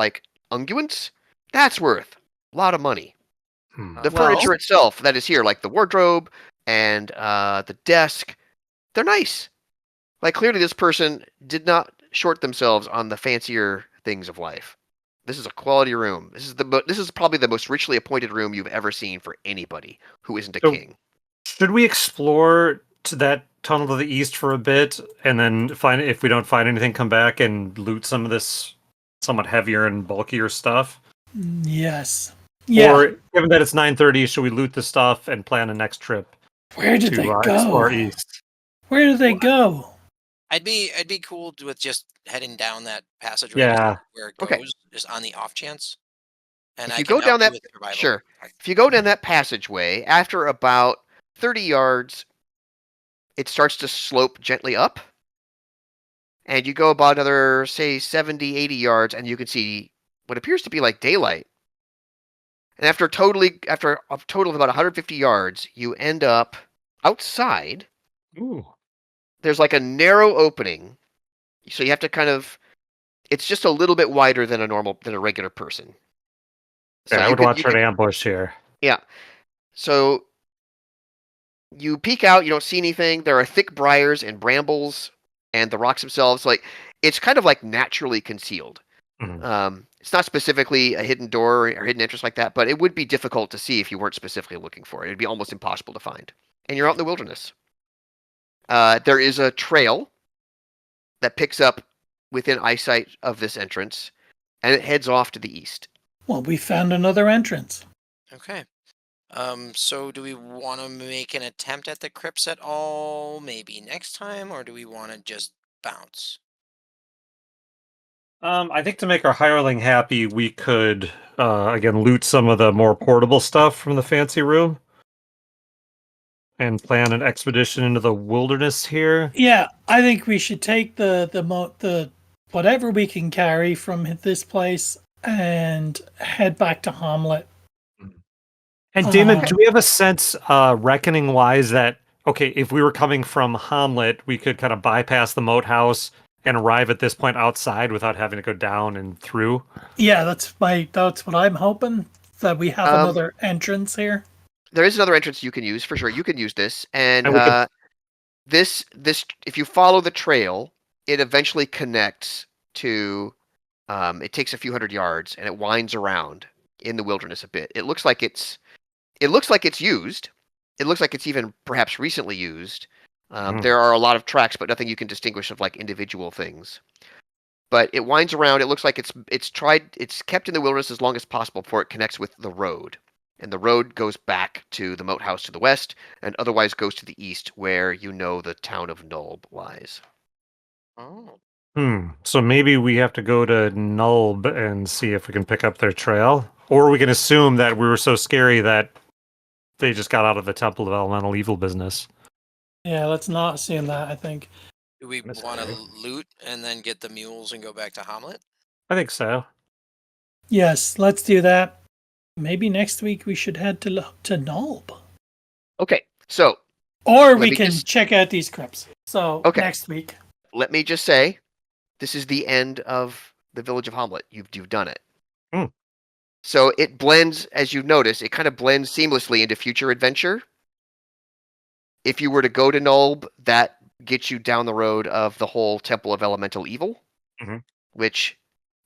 Speaker 5: unguents. That's worth a lot of money.
Speaker 1: Hmm.
Speaker 5: The
Speaker 4: Well-
Speaker 5: furniture itself that is here, like the wardrobe and the desk, they're nice. Clearly this person did not short themselves on the fancier things of life. This is a quality room. This is probably the most richly appointed room you've ever seen for anybody who isn't a
Speaker 1: So-
Speaker 5: king.
Speaker 1: Should we explore to that tunnel to the east for a bit, and then if we don't find anything, come back and loot some of this somewhat heavier and bulkier stuff?
Speaker 3: Yes. Yeah.
Speaker 1: Or given that it's 9:30, should we loot the stuff and plan a next trip
Speaker 3: Where did
Speaker 1: to
Speaker 3: they go?
Speaker 1: explore east?
Speaker 3: Where did they go?
Speaker 2: I'd be cool with just heading down that passageway
Speaker 1: Yeah.
Speaker 2: where it
Speaker 5: Okay.
Speaker 2: goes, just on the off chance. And
Speaker 5: If
Speaker 2: I
Speaker 5: you
Speaker 2: can
Speaker 5: go
Speaker 2: help
Speaker 5: down
Speaker 2: you
Speaker 5: that-
Speaker 2: with survival.
Speaker 5: Sure. If you go down that passageway, after about 30 yards, it starts to slope gently up. And you go about another, say, 70, 80 yards, and you can see what appears to be like daylight. And after a total of about 150 yards, you end up outside.
Speaker 1: Ooh.
Speaker 5: There's a narrow opening. So you have to it's just a little bit wider than a regular person. So
Speaker 1: Yeah, I
Speaker 5: you
Speaker 1: would
Speaker 5: could-
Speaker 1: watch
Speaker 5: you
Speaker 1: for an
Speaker 5: could-
Speaker 1: ambush here.
Speaker 5: So you peek out, you don't see anything. There are thick briars and brambles and the rocks themselves. It's kind of naturally concealed.
Speaker 1: Mhm.
Speaker 5: It's not specifically a hidden door or hidden entrance like that, but it would be difficult to see if you weren't specifically looking for it. It'd be almost impossible to find. And you're out in the wilderness. There is a trail that picks up within eyesight of this entrance, and it heads off to the east.
Speaker 3: Well, we found another entrance.
Speaker 2: Okay. So do we want to make an attempt at the crypts at all? Maybe next time, or do we want to just bounce?
Speaker 1: I think to make our hireling happy, we could again loot some of the more portable stuff from the fancy room and plan an expedition into the wilderness here.
Speaker 3: Yeah, I think we should take the whatever we can carry from this place and head back to Hommlet.
Speaker 1: And Damon,
Speaker 3: Okay.
Speaker 1: do we have a sense, reckoning wise, that okay, if we were coming from Hommlet, we could kind of bypass the moat house and arrive at this point outside without having to go down and through?
Speaker 3: Yeah, that's what I'm hoping, that we have another entrance here.
Speaker 5: There is another entrance you can use for sure. You can use this, and
Speaker 1: And we could-
Speaker 5: this if you follow the trail, it eventually connects to. It takes a few hundred yards, and it winds around in the wilderness a bit. It looks like it's used. It looks like it's even perhaps recently used. There are a lot of tracks, but nothing you can distinguish of like individual things. But it winds around. It looks like it's kept in the wilderness as long as possible before it connects with the road. And the road goes back to the moat house to the west, and otherwise goes to the east, where you know the town of Nulb lies.
Speaker 2: Oh.
Speaker 1: So maybe we have to go to Nulb and see if we can pick up their trail, or we can assume that we were so scary that they just got out of the Temple of Elemental Evil business.
Speaker 3: Yeah, let's not assume that, I think.
Speaker 2: Do we
Speaker 1: Miss
Speaker 2: want to
Speaker 1: Harry.
Speaker 2: loot and then get the mules and go back to Hommlet?
Speaker 1: I think so.
Speaker 3: Yes, let's do that. Maybe next week we should head to Nulb.
Speaker 5: Okay, so
Speaker 3: Or
Speaker 5: Let
Speaker 3: we
Speaker 5: me
Speaker 3: can
Speaker 5: just-
Speaker 3: check out these crypts. So
Speaker 5: Okay.
Speaker 3: next week.
Speaker 5: let me just say, this is the end of the Village of Hommlet. You've done it.
Speaker 1: Hmm.
Speaker 5: So it blends, as you've noticed, it kind of blends seamlessly into future adventure. If you were to go to Nulb, that gets you down the road of the whole Temple of Elemental Evil,
Speaker 1: Mhm.
Speaker 5: which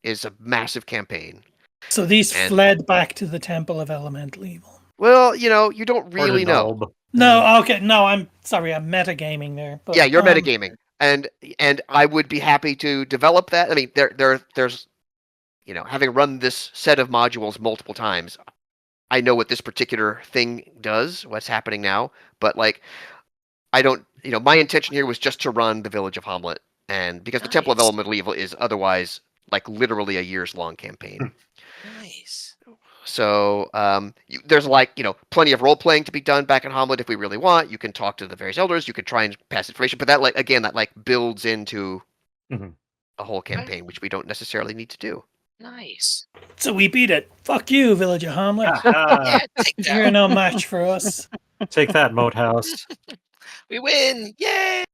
Speaker 5: is a massive campaign.
Speaker 3: So these
Speaker 5: And-
Speaker 3: fled back to the Temple of Elemental Evil.
Speaker 5: Well, you don't
Speaker 1: Or to
Speaker 5: really know.
Speaker 1: Nulb.
Speaker 3: No, okay, no, I'm sorry, I'm metagaming there. But,
Speaker 5: Yeah, you're metagaming, and I would be happy to develop that. I mean, there's, having run this set of modules multiple times, I know what this particular thing does, what's happening now. But like, I don't, my intention here was just to run the Village of Hommlet, and because the Temple of
Speaker 2: Nice.
Speaker 5: Elemental Evil is otherwise like literally a years-long campaign.
Speaker 2: Nice.
Speaker 5: So there's like, plenty of role playing to be done back in Hommlet if we really want. You can talk to the various elders. You can try and pass information, but that builds into
Speaker 1: Mhm.
Speaker 5: a whole campaign, which we don't necessarily need to do.
Speaker 2: Nice.
Speaker 3: So we beat it. Fuck you, Village of Hommlet.
Speaker 2: Yeah, take
Speaker 3: You're
Speaker 2: that.
Speaker 3: no match for us.
Speaker 1: Take that, Moat House.
Speaker 2: We win. Yay!